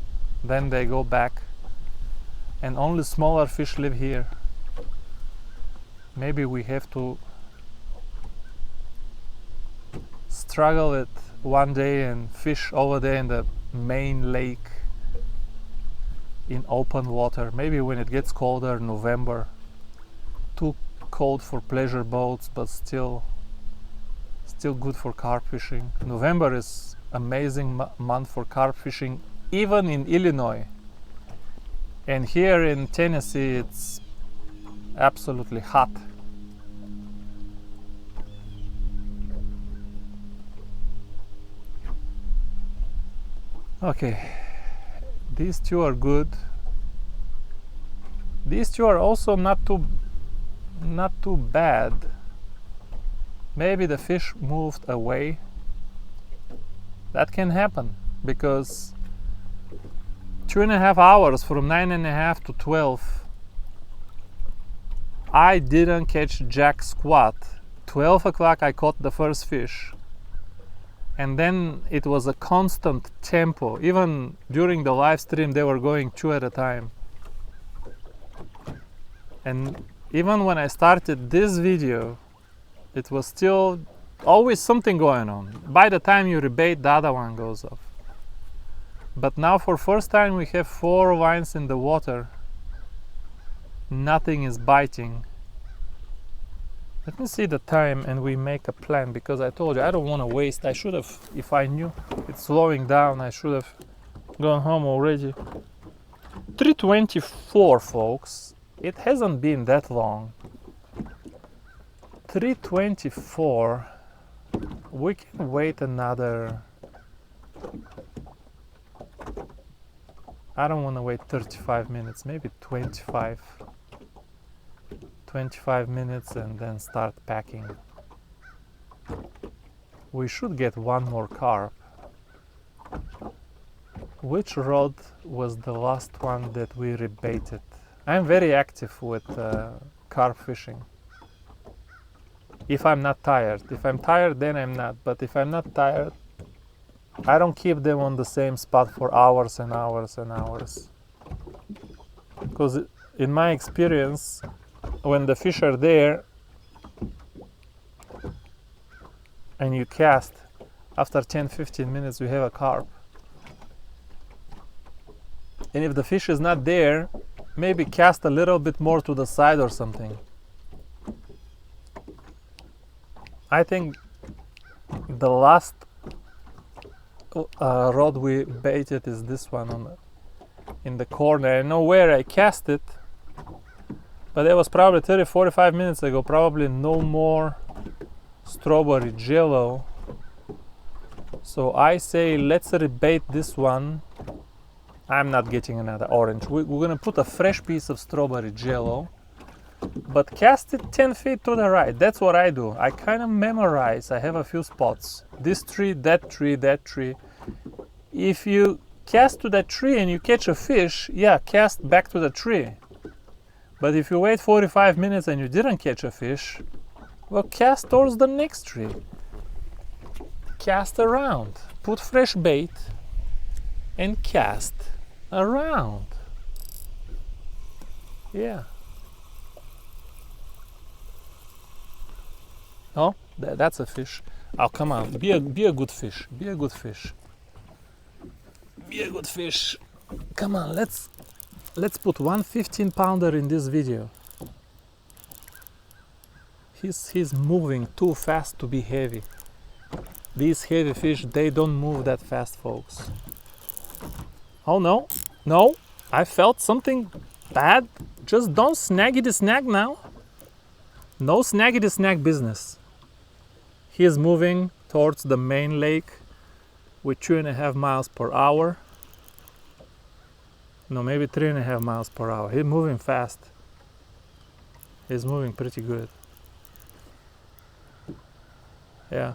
A: then they go back. And only smaller fish live here. Maybe we have to struggle it one day and fish over there in the main lake in open water. Maybe when it gets colder, November. Too cold for pleasure boats, but still good for carp fishing. November is amazing month for carp fishing, even in Illinois. And here in Tennessee, it's absolutely hot. Okay, these two are good. These two are also not too bad. Maybe the fish moved away. That can happen because 2.5 hours from 9.5 to 12, I didn't catch jack squat. 12 o'clock I caught the first fish, and then it was a constant tempo. Even during the live stream they were going 2 at a time. And even when I started this video, it was still always something going on. By the time you rebait, the other one goes off. But now for first time we have 4 lines in the water. Nothing is biting. Let me see the time and we make a plan, because I told you I don't want to waste. I should have, if I knew it's slowing down, I should have gone home already. 3:24, folks. It hasn't been that long. 3:24. We can wait another. I don't want to wait 35 minutes, maybe 25 minutes and then start packing. We should get one more carp. Which rod was the last one that we rebaited? I'm very active with carp fishing. If I'm not tired. If I'm tired, then I'm not. But if I'm not tired, I don't keep them on the same spot for hours and hours and hours. Because in my experience, when the fish are there and you cast, after 10-15 minutes you have a carp. And if the fish is not there, maybe cast a little bit more to the side or something. I think the last rod we baited is this one in the corner. I know where I cast it, but it was probably 30-45 minutes ago. Probably no more strawberry jello. So I say let's rebait this one. I'm not getting another orange. We're gonna put a fresh piece of strawberry jello, but cast it 10 feet to the right. That's what I do. I kind of memorize. I have a few spots. This tree, that tree, that tree. If you cast to that tree and you catch a fish, yeah, cast back to the tree. But if you wait 45 minutes and you didn't catch a fish, well, cast towards the next tree. Cast around. Put fresh bait and cast around. Yeah. Oh, that's a fish. Oh, come on. Be a good fish. Be a good fish. Be a good fish. Come on, let's put one 15-pounder in this video. He's moving too fast to be heavy. These heavy fish, they don't move that fast, folks. Oh no, no, I felt something bad. Just don't snaggity snag now. No snaggity snag business. He is moving towards the main lake with 2.5 miles per hour. No, maybe 3.5 miles per hour. He's moving fast. He's moving pretty good. Yeah.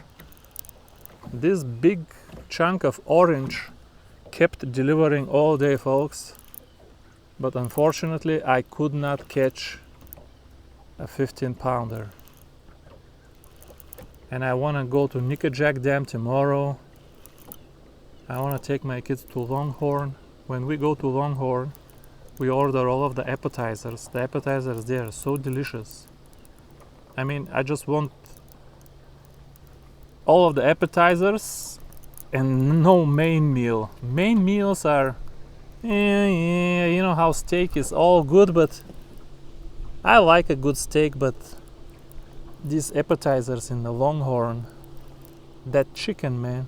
A: This big chunk of orange kept delivering all day, folks. But unfortunately, I could not catch a 15-pounder. And I want to go to Nickajack Dam tomorrow. I want to take my kids to Longhorn. When we go to Longhorn, we order all of the appetizers. The appetizers there are so delicious. I mean, I just want all of the appetizers and no main meal. Main meals are, yeah, you know how steak is all good, but I like a good steak, but these appetizers in the Longhorn, that chicken, man,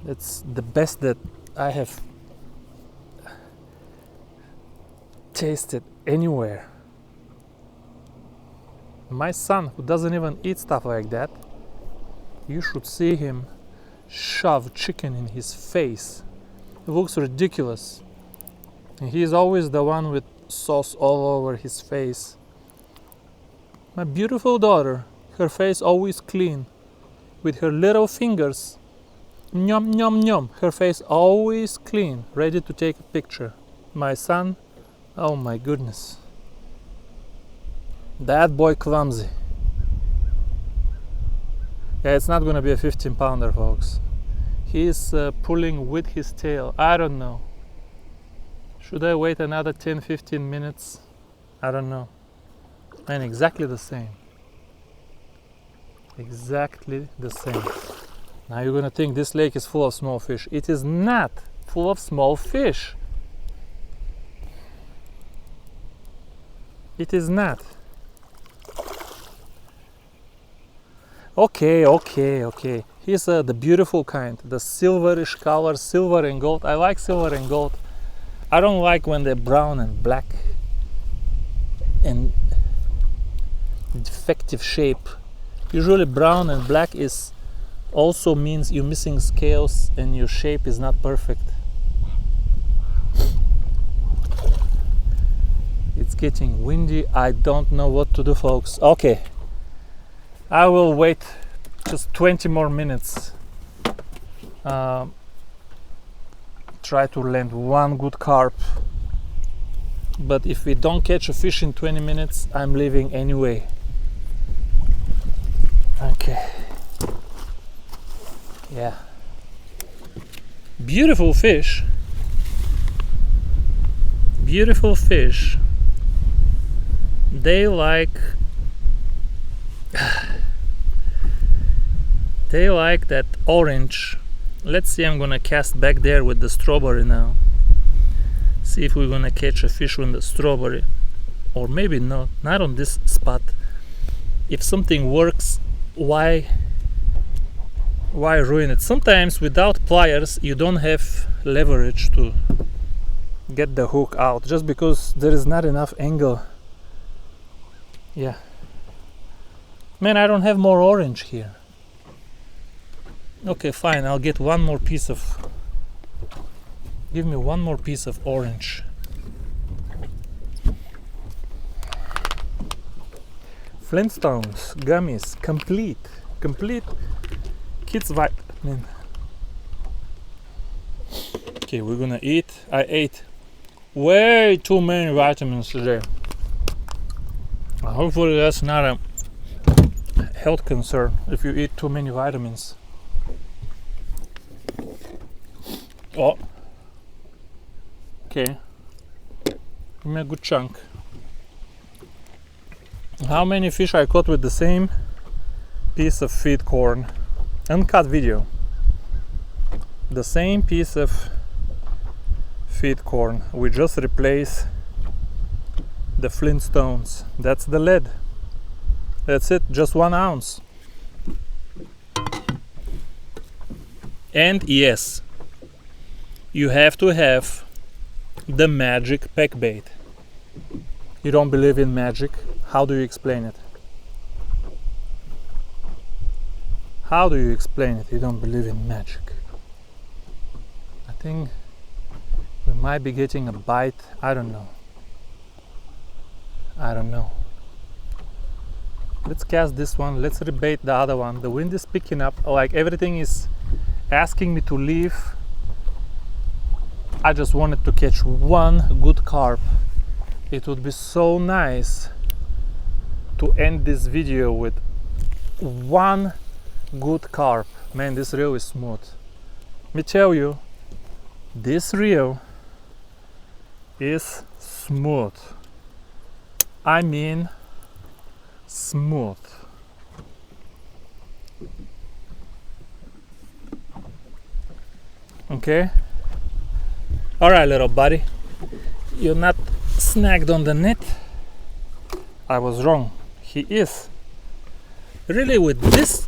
A: that's the best that I have tasted anywhere. My son, who doesn't even eat stuff like that, you should see him shove chicken in his face. It looks ridiculous. And he's always the one with sauce all over his face. My beautiful daughter, her face always clean, with her little fingers. Nyom, nyom, nyom. Her face always clean, ready to take a picture. My son, oh my goodness. That boy clumsy. Yeah, it's not gonna be a 15 pounder, folks. He's pulling with his tail. I don't know. Should I wait another 10-15 minutes? I don't know. Man, exactly the same. Exactly the same. Now you're gonna think this lake is full of small fish. It is not full of small fish. It is not. Okay. Here's the beautiful kind, the silverish color, silver and gold. I like silver and gold. I don't like when they're brown and black and defective shape. Usually brown and black is also means you're missing scales and your shape is not perfect. It's getting windy. I don't know what to do, folks. Okay, I will wait just 20 more minutes. Try to land one good carp. But if we don't catch a fish in 20 minutes, I'm leaving anyway. Okay. Yeah. Beautiful fish. Beautiful fish. They like that orange. Let's see, I'm gonna cast back there with the strawberry now. See if we're gonna catch a fish with the strawberry. Or maybe not on this spot. If something works, why ruin it? Sometimes without pliers you don't have leverage to get the hook out just because there is not enough angle. Yeah. Man, I don't have more orange here. Okay, fine, I'll get one more piece of... Give me one more piece of orange. Flintstones, gummies, complete kids vitamin. Okay, we're gonna eat. I ate way too many vitamins today. Hopefully that's not a health concern if you eat too many vitamins. Oh, okay, give me a good chunk. How many fish I caught with the same piece of feed corn? Uncut video. The same piece of feed corn. We just replace the Flintstones. That's the lead. That's it, just 1 ounce. And yes, you have to have the magic peg bait. You don't believe in magic? How do you explain it? How do you explain it? You don't believe in magic. I think we might be getting a bite. I don't know. Let's cast this one. Let's rebait the other one. The wind is picking up. Like everything is asking me to leave. I just wanted to catch one good carp. It would be so nice to end this video with one good carp. Man, this reel is smooth. Let me tell you, this reel is smooth. I mean smooth. Okay? Alright, little buddy. You're not snagged on the net. I was wrong. He is. Really, with this?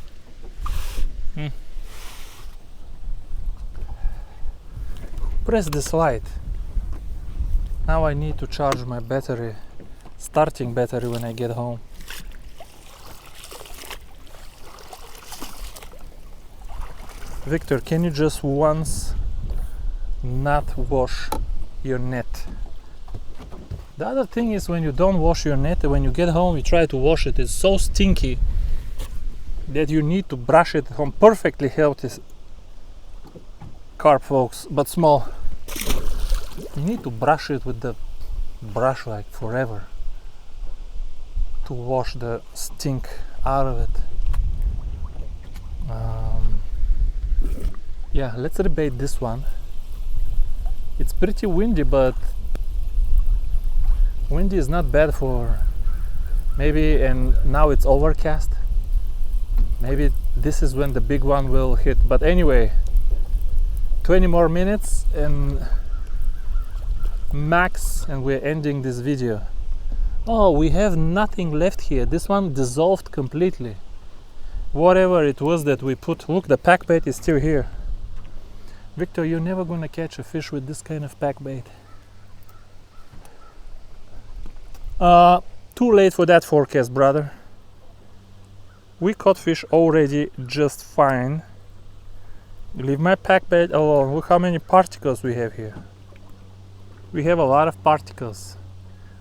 A: Press this light. Now I need to charge my battery, starting battery, when I get home. Victor, can you just once not wash your net? The other thing is, when you don't wash your net, when you get home, you try to wash it, it's so stinky that you need to brush it on perfectly healthy carp, folks, but small. You need to brush it with the brush like forever to wash the stink out of it. Yeah, let's rebait this one. It's pretty windy, but windy is not bad for maybe, and now it's overcast. Maybe this is when the big one will hit. But anyway, 20 more minutes and max, and we're ending this video. Oh, we have nothing left here. This one dissolved completely. Whatever it was that we put, look, the pack bait is still here. Victor, you're never gonna catch a fish with this kind of pack bait. Too late for that forecast, brother. We caught fish already just fine. Leave my pack bait alone. Look how many particles we have here. We have a lot of particles.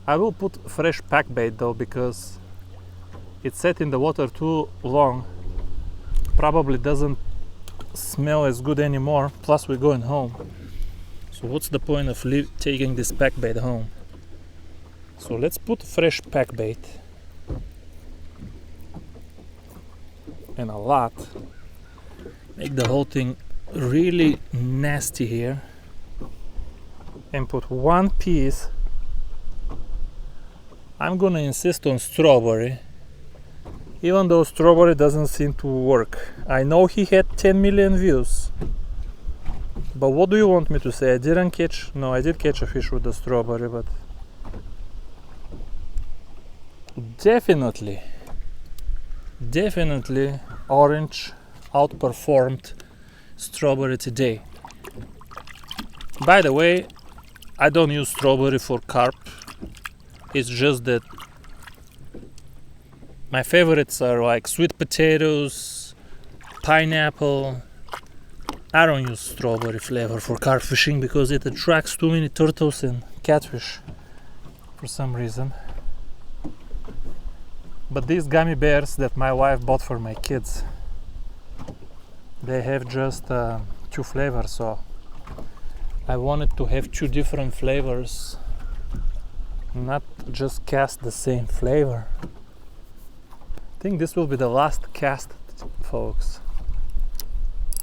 A: I will put fresh pack bait though, because it's set in the water too long. Probably doesn't smell as good anymore. Plus we're going home. So what's the point of taking this pack bait home? So let's put fresh pack bait. And a lot. Make the whole thing really nasty here. And put one piece. I'm gonna insist on strawberry, even though strawberry doesn't seem to work. I know he had 10 million views, but what do you want me to say? I didn't catch, no, I did catch a fish with the strawberry, but definitely orange outperformed strawberry today. By the way, I don't use strawberry for carp. It's just that my favorites are like sweet potatoes, pineapple. I don't use strawberry flavor for carp fishing because it attracts too many turtles and catfish for some reason. But these gummy bears that my wife bought for my kids, they have just 2 flavors, so I wanted to have 2 different flavors, not just cast the same flavor. I think this will be the last cast, folks.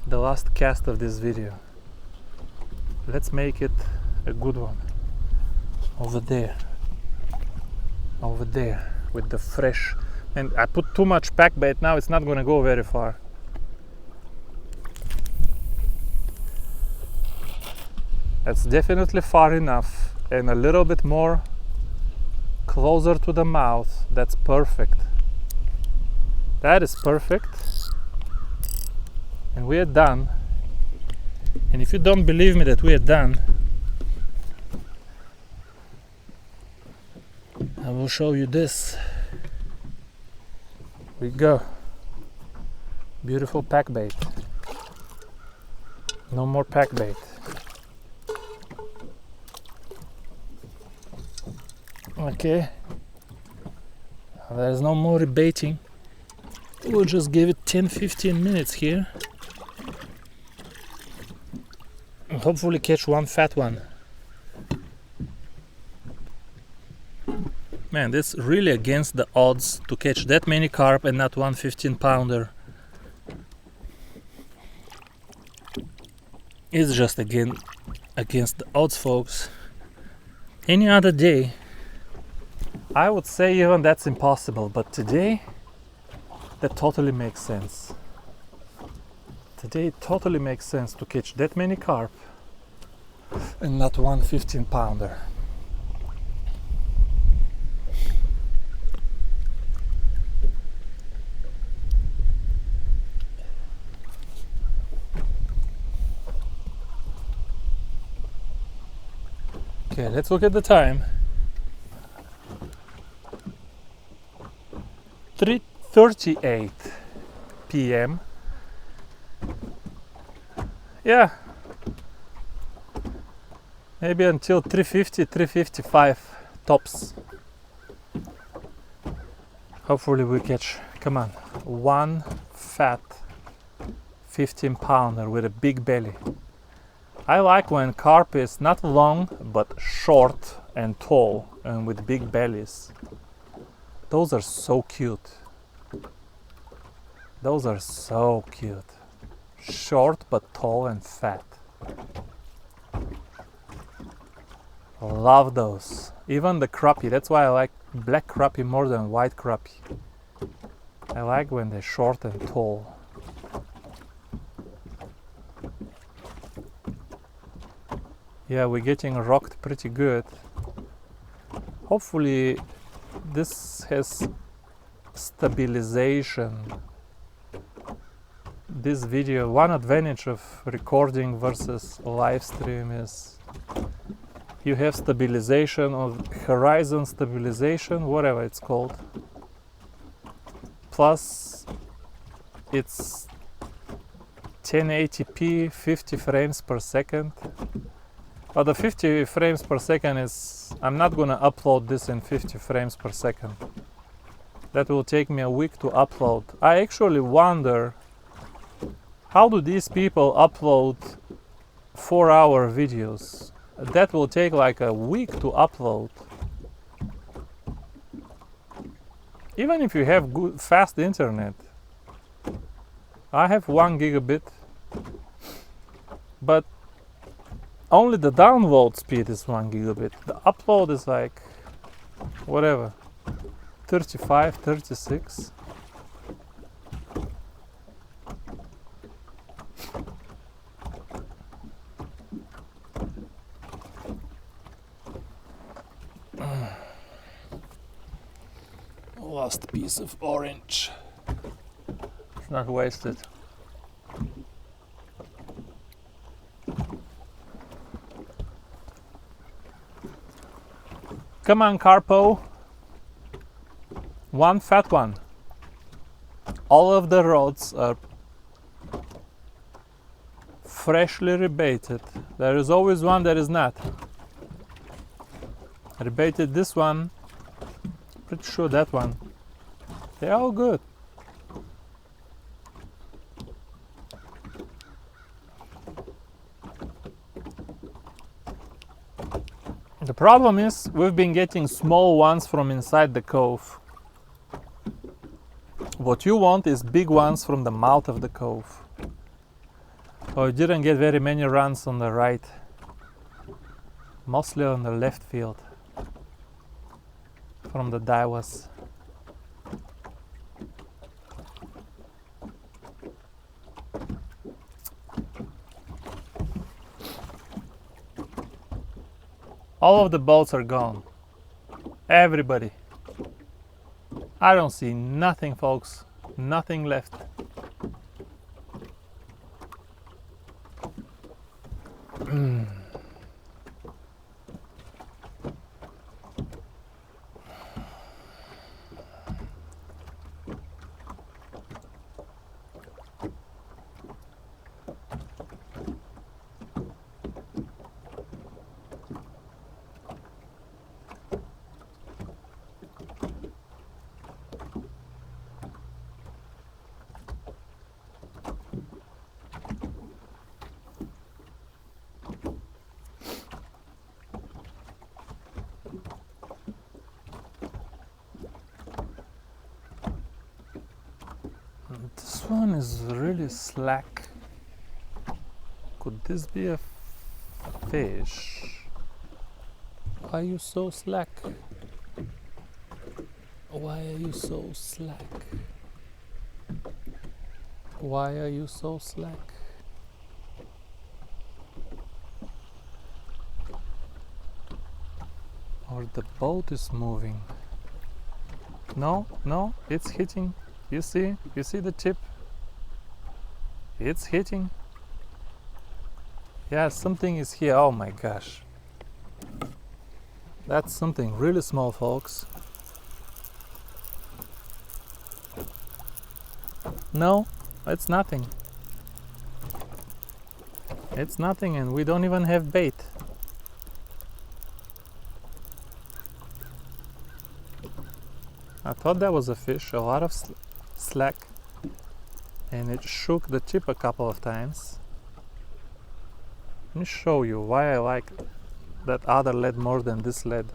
A: The last cast of this video. Let's make it a good one. Over there with the fresh. And I put too much pack bait now, it's not gonna go very far. That's definitely far enough, and a little bit more closer to the mouth. That's perfect. That is perfect. And we are done. And if you don't believe me that we are done, I will show you this. We go. Beautiful pack bait. No more pack bait. Okay, there's no more rebaiting. We'll just give it 10-15 minutes here and hopefully catch one fat one. Man, this is really against the odds to catch that many carp and not one 15-pounder. It's just against the odds, folks. Any other day I would say even that's impossible, but today that totally makes sense. Today it totally makes sense to catch that many carp and not one 15-pounder. Okay, let's look at the time. 3:38 p.m. Yeah, maybe until 3:50, 3:55 tops. Hopefully we catch, come on, one fat 15-pounder with a big belly. I like when carp is not long but short and tall and with big bellies. Those are so cute. Those are so cute. Short but tall and fat. Love those. Even the crappie. That's why I like black crappie more than white crappie. I like when they're short and tall. Yeah, we're getting rocked pretty good. Hopefully this has stabilization. This video, one advantage of recording versus live stream is you have stabilization of horizon stabilization, whatever it's called. Plus it's 1080p 50 frames per second. But the 50 frames per second is, I'm not gonna upload this in 50 frames per second. That will take me a week to upload. I actually wonder, how do these people upload 4-hour videos? That will take like a week to upload. Even if you have good fast internet. I have 1 gigabit, but only the download speed is 1 gigabit. The upload is like, whatever, 35, 36. Last piece of orange. It's not wasted. Come on, Carpo. One fat one. All of the rods are freshly rebaited. There is always one that is not. I rebaited this one. Pretty sure that one. They're all good. The problem is we've been getting small ones from inside the cove. What you want is big ones from the mouth of the cove. So you didn't get very many runs on the right, mostly on the left field from the Daiwas. All of the boats are gone. Everybody. I don't see nothing, folks. Nothing left. This one is really slack. Could this be a fish? Why are you so slack? Why are you so slack? Why are you so slack? Or the boat is moving. No, no, it's hitting. You see the tip? It's hitting. Yeah, something is here. Oh my gosh. That's something really small, folks. No, it's nothing. It's nothing, and we don't even have bait. I thought that was a fish, a lot of slack, and it shook the tip a couple of times. Let me show you why I like that other lead more than this lead.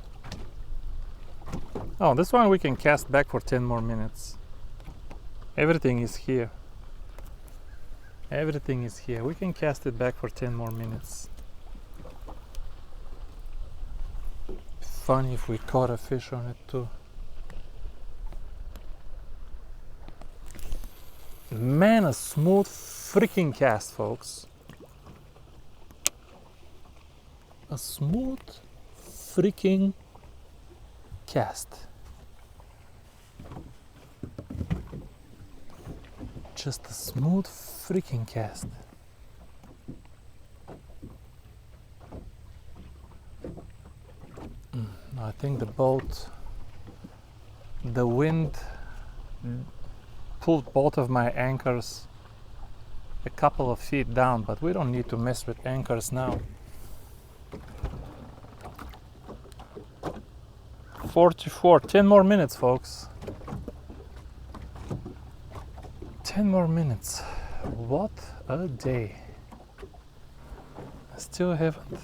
A: Oh, this one we can cast back for 10 more minutes. Everything is here. Everything is here. We can cast it back for 10 more minutes. Funny if we caught a fish on it too. Man, a smooth freaking cast, folks. A smooth freaking cast. Just a smooth freaking cast. I think the boat, the wind pulled both of my anchors a couple of feet down, but we don't need to mess with anchors now. 44, 10 more minutes, folks. 10 more minutes. What a day. I still haven't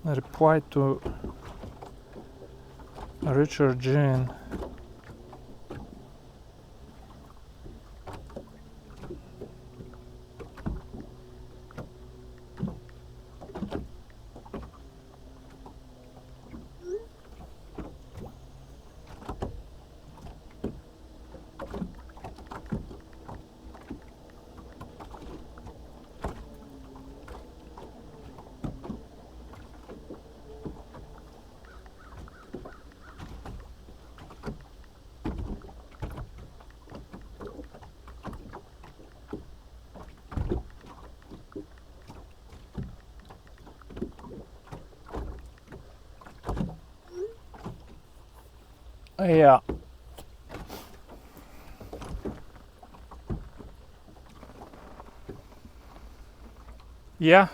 A: replied to Richard Jean. Yeah. Yeah,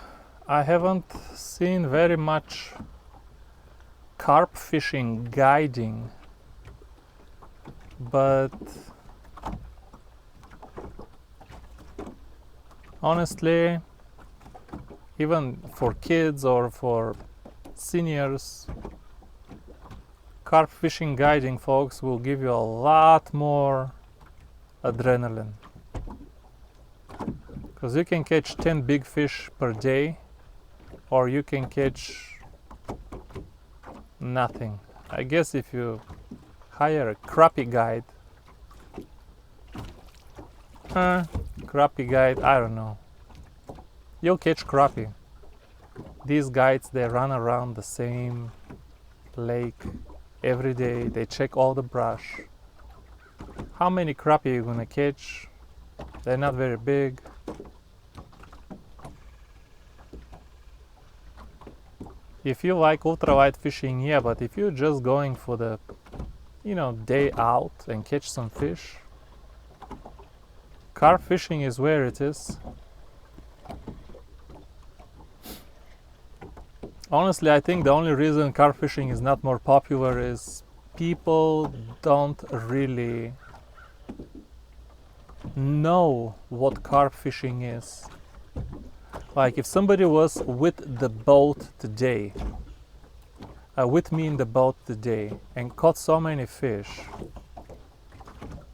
A: I haven't seen very much carp fishing guiding, but honestly, even for kids or for seniors, carp fishing guiding, folks, will give you a lot more adrenaline, because you can catch 10 big fish per day, or you can catch nothing. I guess if you hire a crappie guide, I don't know, you'll catch crappie. These guides, they run around the same lake every day. They check all the brush. How many crappie are you gonna catch? They're not very big. If you like ultralight fishing, yeah, but if you're just going for the, day out and catch some fish, carp fishing is where it is. Honestly, I think the only reason carp fishing is not more popular is people don't really know what carp fishing is. Like, if somebody was with the boat today, with me in the boat today, and caught so many fish,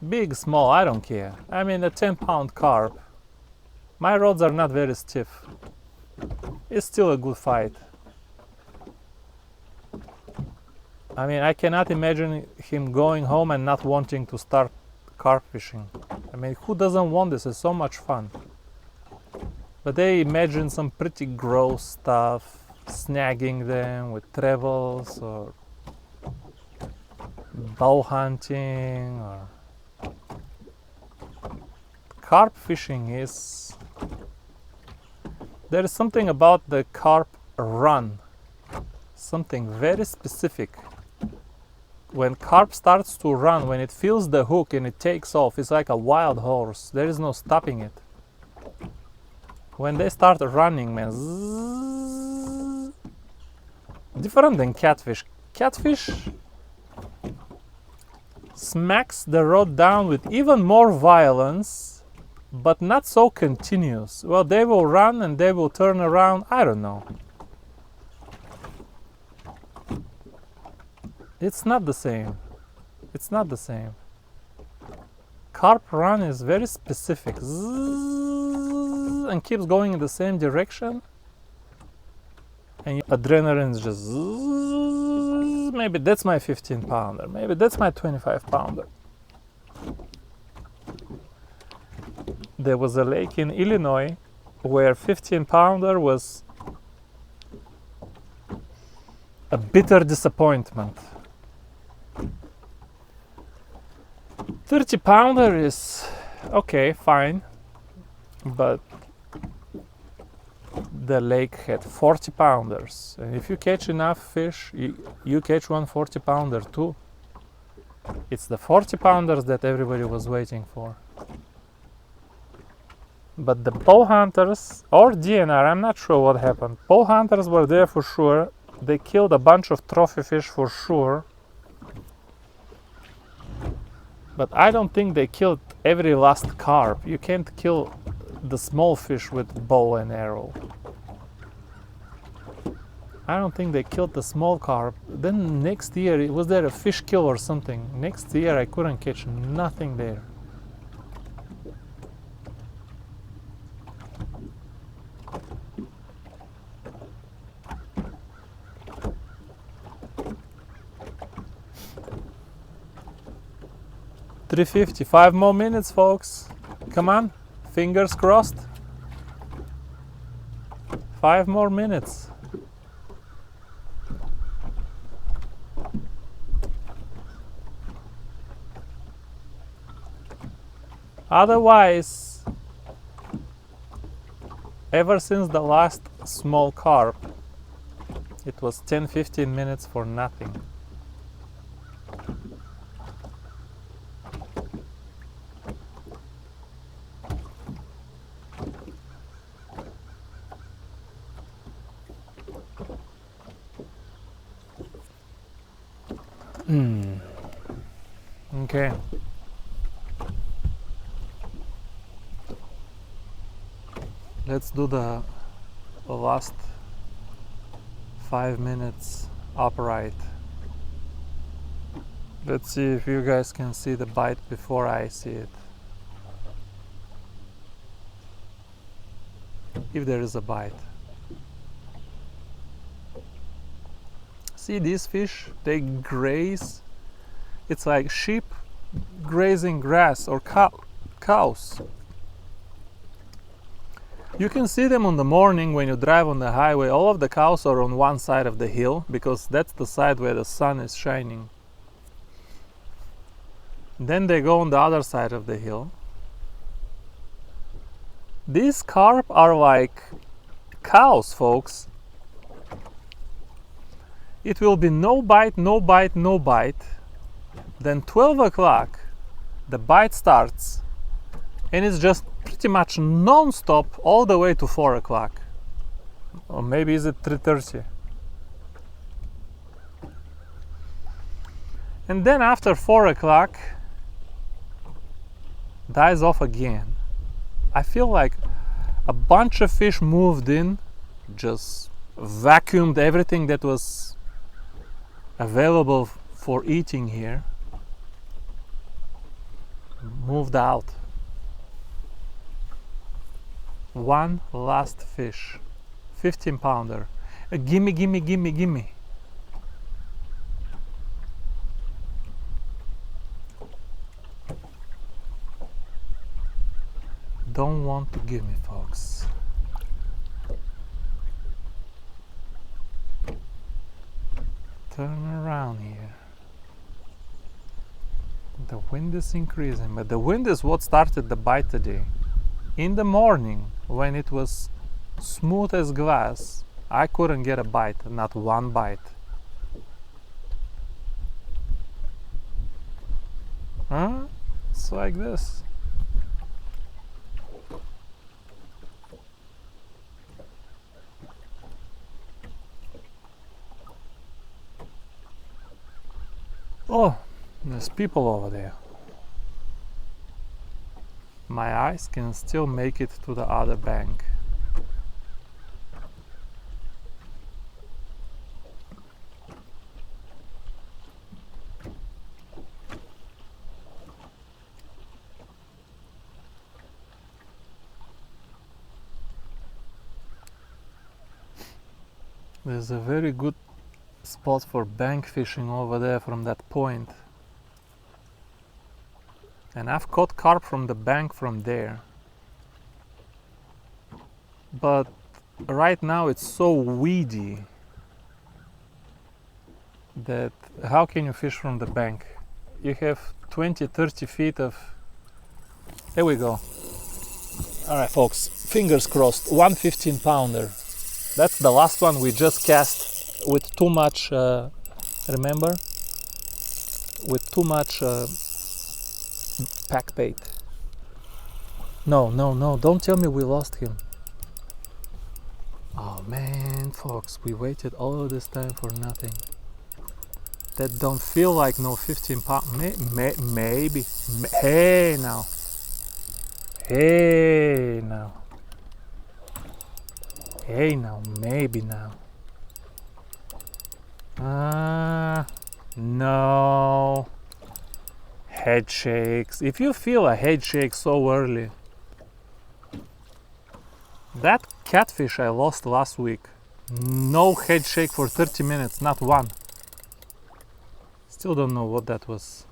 A: big, small, I don't care. I mean, a 10-pound carp, my rods are not very stiff. It's still a good fight. I mean, I cannot imagine him going home and not wanting to start carp fishing. I mean, who doesn't want this? It's so much fun. But they imagine some pretty gross stuff, snagging them with trebles or bow hunting. Or carp fishing is... There is something about the carp run, something very specific. When carp starts to run, when it feels the hook and it takes off, it's like a wild horse. There is no stopping it. When they start running, man, zzz, different than catfish. Catfish smacks the rod down with even more violence, but not so continuous. Well, they will run and they will turn around. I don't know. It's not the same. It's not the same. carp run is very specific. Zzz, and keeps going in the same direction. And adrenaline is just zzz. Maybe that's my 15 pounder. Maybe that's my 25 pounder. There was a lake in Illinois where 15 pounder was a bitter disappointment. 30 pounder is okay, fine, but the lake had 40 pounders, and if you catch enough fish, you catch one 40 pounder too. It's the 40 pounders that everybody was waiting for. But the bow hunters, or DNR, I'm not sure what happened. Bow hunters were there for sure. They killed a bunch of trophy fish for sure. But I don't think they killed every last carp. You can't kill the small fish with bow and arrow. I don't think they killed the small carp. Then next year, was there a fish kill or something? Next year I couldn't catch nothing there. $3.50, 5 more minutes, folks. Come on, fingers crossed. 5 more minutes. Otherwise, ever since the last small carp, it was 10-15 minutes for nothing. Okay. Let's do the last 5 minutes upright. Let's see if you guys can see the bite before I see it. If there is a bite. See these fish, they graze. It's like sheep grazing grass or cows. You can see them in the morning when you drive on the highway. All of the cows are on one side of the hill because that's the side where the sun is shining. Then they go on the other side of the hill. These carp are like cows, folks. It will be no bite, no bite, no bite. Then 12 o'clock, the bite starts, and it's just pretty much non-stop all the way to 4 o'clock. Or maybe is it 3:30? And then after 4 o'clock, dies off again. I feel like a bunch of fish moved in, just vacuumed everything that was available for eating here, moved out. One last fish, 15 pounder. Gimme, gimme, gimme, gimme. Don't want to give me, folks. Turn around here. The wind is increasing, but the wind is what started the bite today. In the morning, when it was smooth as glass, I couldn't get a bite, not one bite. Huh? It's like this. Oh, there's people over there. My eyes can still make it to the other bank. There's a very good spot for bank fishing over there from that point. And I've caught carp from the bank from there. But right now it's so weedy that how can you fish from the bank? You have 20-30 feet of... There we go. Alright folks, fingers crossed, 1 15-pounder. That's the last one we just cast with too much, remember? With too much pack bait. No, don't tell me we lost him. Oh man, folks, we waited all of this time for nothing. That don't feel like no 15 pound, maybe. Hey now. Hey now. Hey now, maybe now. No. Head shakes. If you feel a head shake so early. That catfish I lost last week. No head shake for 30 minutes, not one. Still don't know what that was.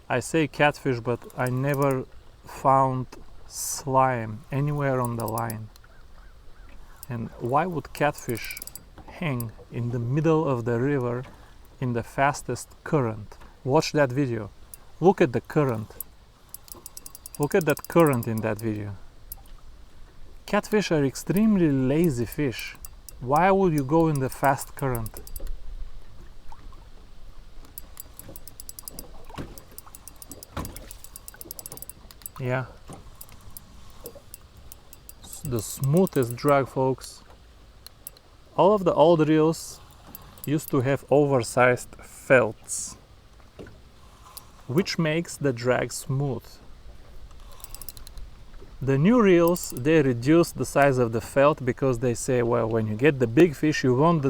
A: I say catfish, but I never found slime anywhere on the line. And why would catfish hang in the middle of the river in the fastest current? Watch that video. Look at the current. Look at that current in that video. Catfish are extremely lazy fish. Why would you go in the fast current? Yeah. The smoothest drag, folks. All of the old reels used to have oversized felts, which makes the drag smooth. The new reels, they reduce the size of the felt because they say, well, when you get the big fish, you want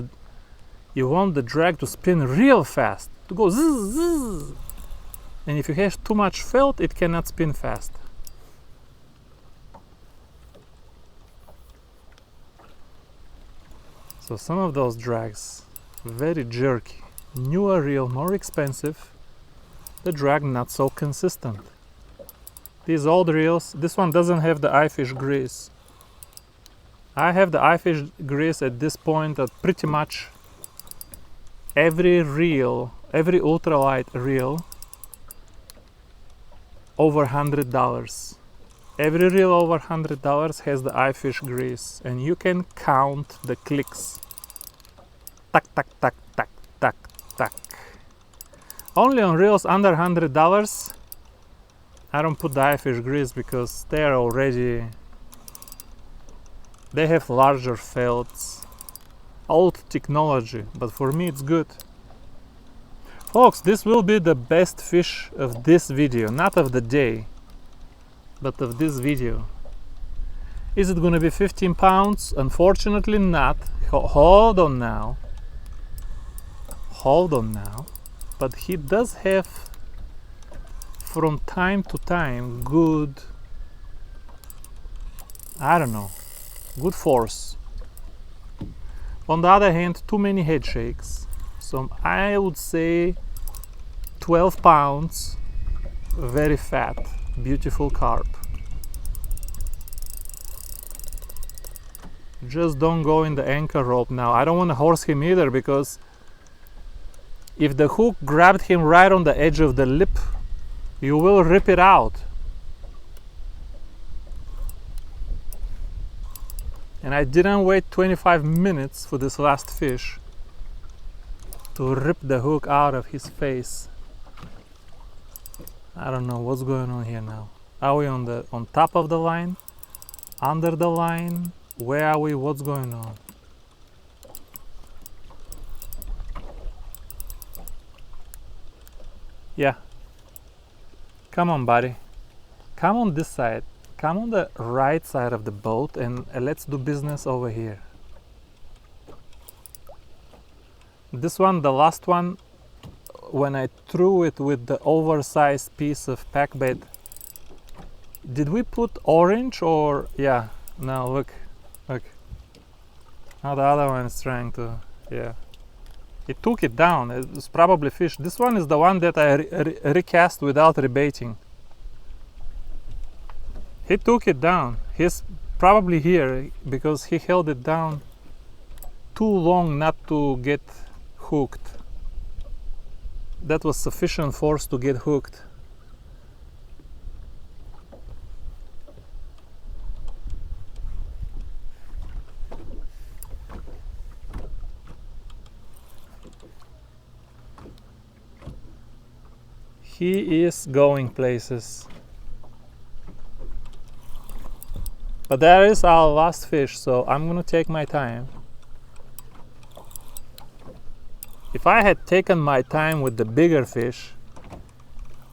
A: the drag to spin real fast, to go zzz, zzz. And if you have too much felt, it cannot spin fast. So some of those drags, very jerky. Newer reel, more expensive. The drag not so consistent. These old reels, this one doesn't have the eyefish grease. I have the eyefish grease at this point at pretty much every reel, every ultralight reel over $100. Every reel over $100 has the eyefish grease, and you can count the clicks. Tack, tack, tack, tack, tack, tack. Only on reels under $100, I don't put the eyefish grease because they are already, they have larger felts, old technology, but for me it's good. Folks, this will be the best fish of this video, not of the day, but of this video. Is it gonna be 15 pounds? Unfortunately not. Hold on now. Hold on now. But he does have from time to time good, I don't know, good force. On the other hand, too many head shakes. So I would say 12 pounds, very fat, beautiful carp. Just don't go in the anchor rope now. I don't want to horse him either, because if the hook grabbed him right on the edge of the lip, you will rip it out. And I didn't wait 25 minutes for this last fish to rip the hook out of his face. I don't know what's going on here now. Are we on top of the line? Under the line? Where are we? What's going on? Yeah. Come on, buddy. Come on this side. Come on the right side of the boat and let's do business over here. This one, the last one, when I threw it with the oversized piece of pack bait, did we put orange or, yeah, now look, look. Now the other one is trying to, yeah. He took it down. It's probably fish. This one is the one that I recast without rebaiting. He took it down. He's probably here because he held it down too long not to get hooked. That was sufficient force to get hooked. He is going places. But that is our last fish, so I'm gonna take my time. If I had taken my time with the bigger fish,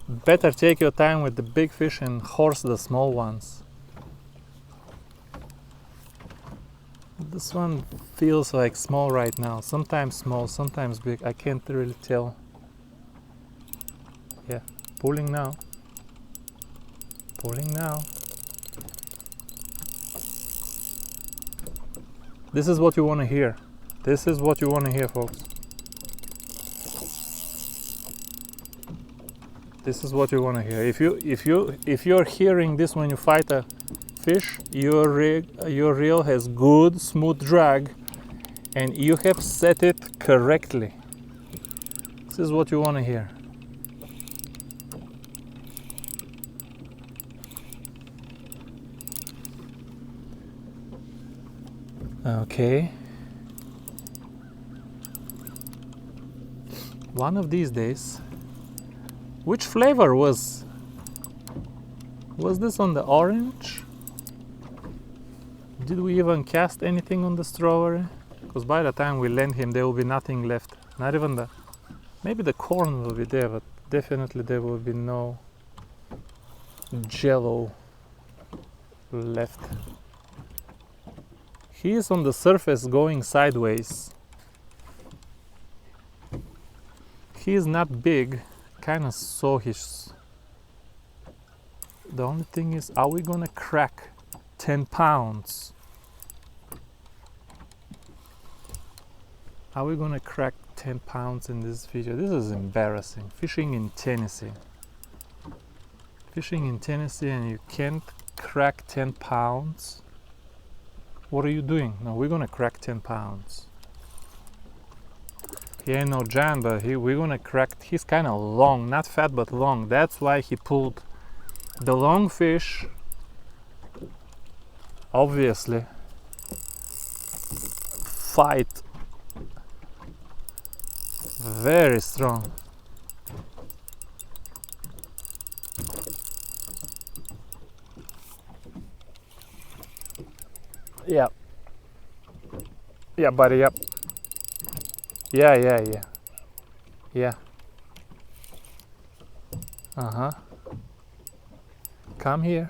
A: better take your time with the big fish and horse the small ones. This one feels like small right now. Sometimes small, sometimes big. I can't really tell. Yeah, pulling now. Pulling now. This is what you want to hear. This is what you want to hear, folks. This is what you want to hear. If you're hearing this when you fight a fish, your reel has good smooth drag, and you have set it correctly. This is what you want to hear. Okay. One of these days. Which flavor was this on the orange? Did we even cast anything on the strawberry? Because by the time we land him, there will be nothing left. Not even the, maybe the corn will be there, but definitely there will be no jello left. He is on the surface going sideways. He is not big, kind of sawish. The only thing is, are we gonna crack 10 pounds? Are we gonna crack 10 pounds in this video? This is embarrassing. Fishing in Tennessee. Fishing in Tennessee and you can't crack 10 pounds? What are you doing? No, we're gonna crack 10 pounds. He ain't no giant, but we're gonna crack. He's kind of long, not fat but long. That's why he pulled the long fish. Obviously, fight very strong. Yeah. Yeah, buddy, yep. Yeah. Yeah. Uh-huh. Come here.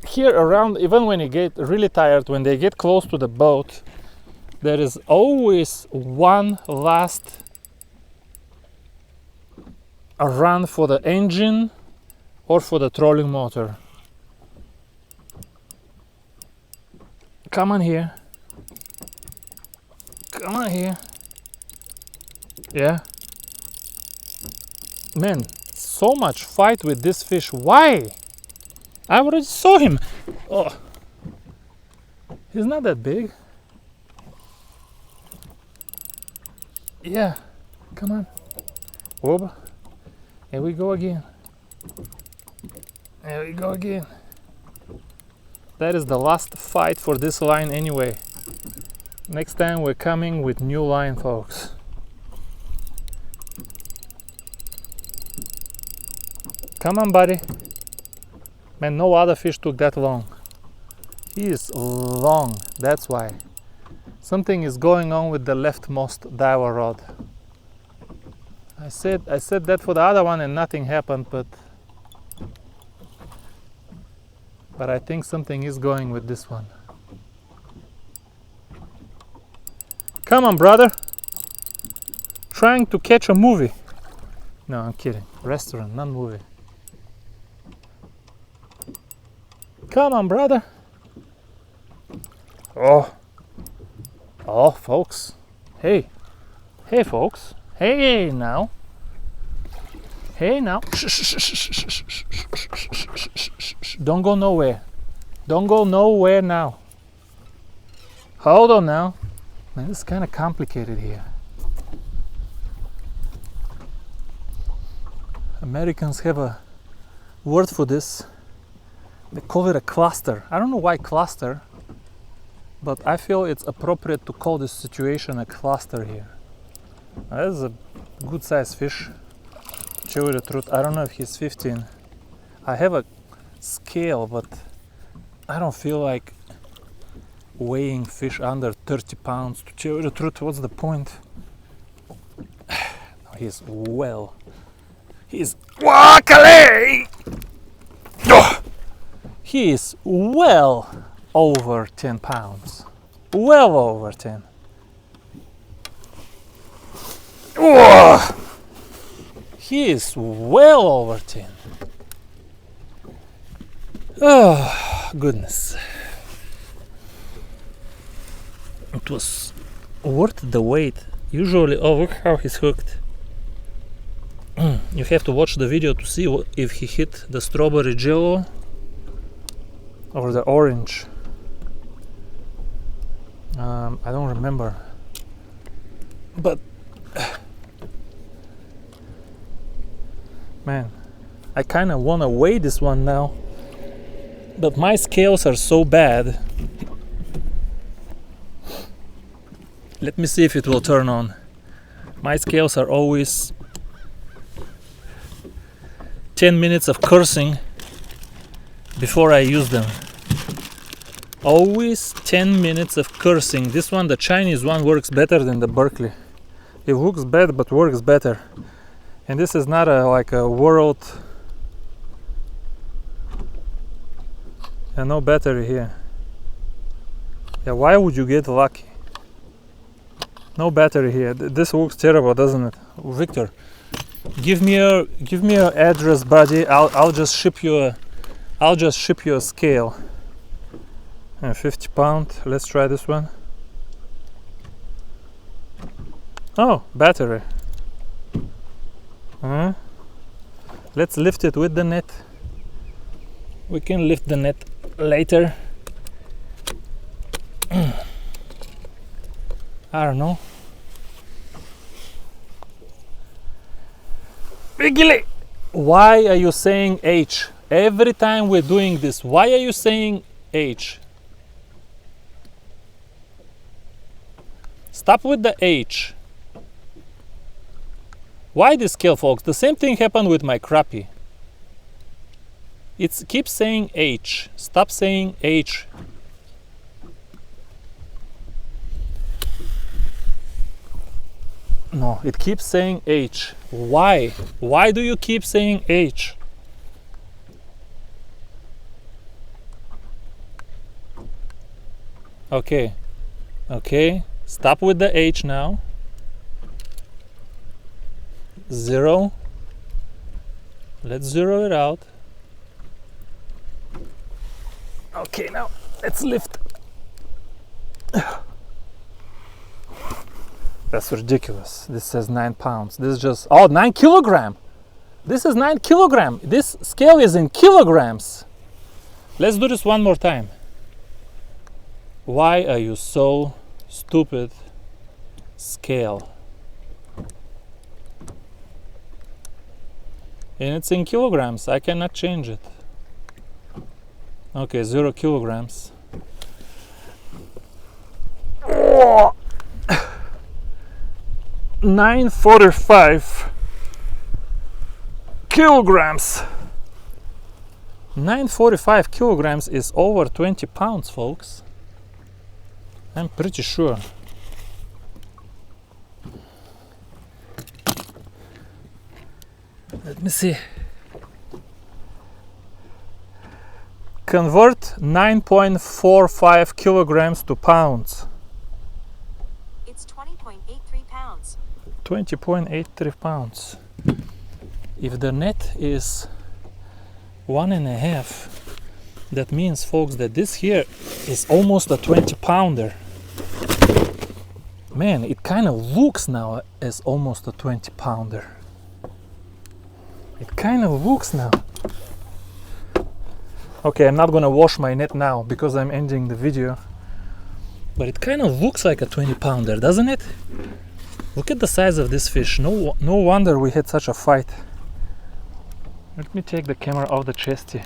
A: Here around, even when you get really tired, when they get close to the boat, there is always one last run for the engine or for the trolling motor. Come on here. Come on here. Yeah. Man, so much fight with this fish. Why? I already saw him. Oh. He's not that big. Yeah. Come on. Whoop. Here we go again. There we go again. That is the last fight for this line anyway. Next time we're coming with new line, folks. Come on, buddy. Man, no other fish took that long. He is long, that's why. Something is going on with the leftmost diver rod. I said that for the other one and nothing happened, but I think something is going with this one. Come on, brother. Trying to catch a movie. No, I'm kidding. Restaurant, not movie. Come on, brother. Oh, folks. Hey, folks. Hey, now. Hey, now. Don't go nowhere. Don't go nowhere now. Hold on now. Man, this is kind of complicated here. Americans have a word for this. They call it a cluster. I don't know why cluster, but I feel it's appropriate to call this situation a cluster here. That is a good sized fish. To tell you the truth, I don't know if he's 15. I have a scale, but I don't feel like weighing fish under 30 pounds. To tell you the truth, what's the point? He's well. He's Wakale! He is well over 10 pounds. Well over 10. He is well over 10. Oh, goodness. It was worth the wait. Usually, oh, look how he's hooked. You have to watch the video to see if he hit the strawberry jello or the orange. I don't remember. But man, I kind of want to weigh this one now. But my scales are so bad. Let me see if it will turn on. My scales are always 10 minutes of cursing before I use them. Always 10 minutes of cursing. This one, the Chinese one, works better than the Berkeley. It looks bad but works better. And this is not like a world. No battery here. Yeah, why would you get lucky? No battery here. This looks terrible, doesn't it? Victor, give me your address, buddy. I'll just ship you a scale. 50 pound. Let's try this one. Oh, battery. Let's lift it with the net. We can lift the net later. I don't know. Bigly! Why are you saying H? Every time we're doing this, why are you saying H? Stop with the H. Why this scale, folks? The same thing happened with my crappie. It keeps saying H. Stop saying H. No, it keeps saying H. Why? Why do you keep saying H? Okay. Okay. Stop with the H now. 0. Let's zero it out. Okay, now let's lift. That's ridiculous. This says 9 pounds. This is just, 9 kilogram. This is 9 kilogram. This scale is in kilograms. Let's do this one more time. Why are you so stupid? Scale. And it's in kilograms. I cannot change it. Okay, 0 kilograms. 945 kilograms. 945 kilograms is over 20 pounds, folks. I'm pretty sure. Let me see. Convert 9.45 kilograms to pounds.
B: It's 20.83 pounds.
A: 20.83 pounds. If the net is 1.5 That means, folks, that this here is almost a 20 pounder. Man, it kind of looks now as almost a 20 pounder. It kind of looks now. Okay, I'm not gonna wash my net now because I'm ending the video. But it kind of looks like a 20 pounder, doesn't it? Look at the size of this fish. No wonder we had such a fight. Let me take the camera off the chesty.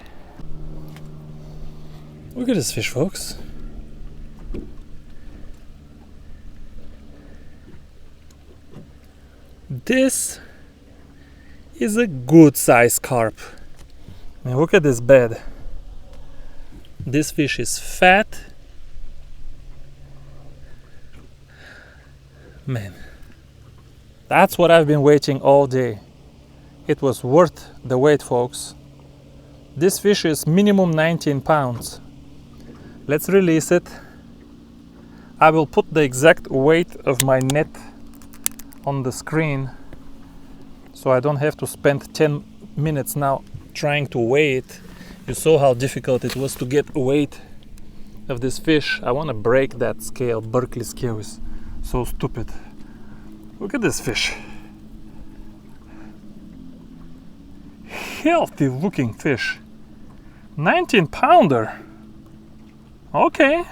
A: Look at this fish, folks. This is a good size carp. I mean, look at this bed. This fish is fat. Man, that's what I've been waiting all day. It was worth the wait, folks. This fish is minimum 19 pounds. Let's release it. I will put the exact weight of my net on the screen so I don't have to spend 10 minutes now trying to weigh it. You saw how difficult it was to get weight of this fish. I want to break that scale. Berkeley scale is so stupid. Look at this fish. Healthy looking fish. 19 pounder. Okay.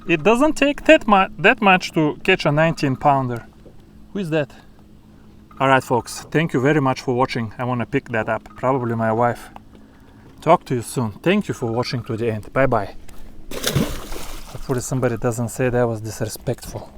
A: It doesn't take that much to catch a 19 pounder. Who is that? Alright, folks, thank you very much for watching. I want to pick that up. Probably my wife. Talk to you soon. Thank you for watching to the end. Bye bye. Hopefully somebody doesn't say that was disrespectful.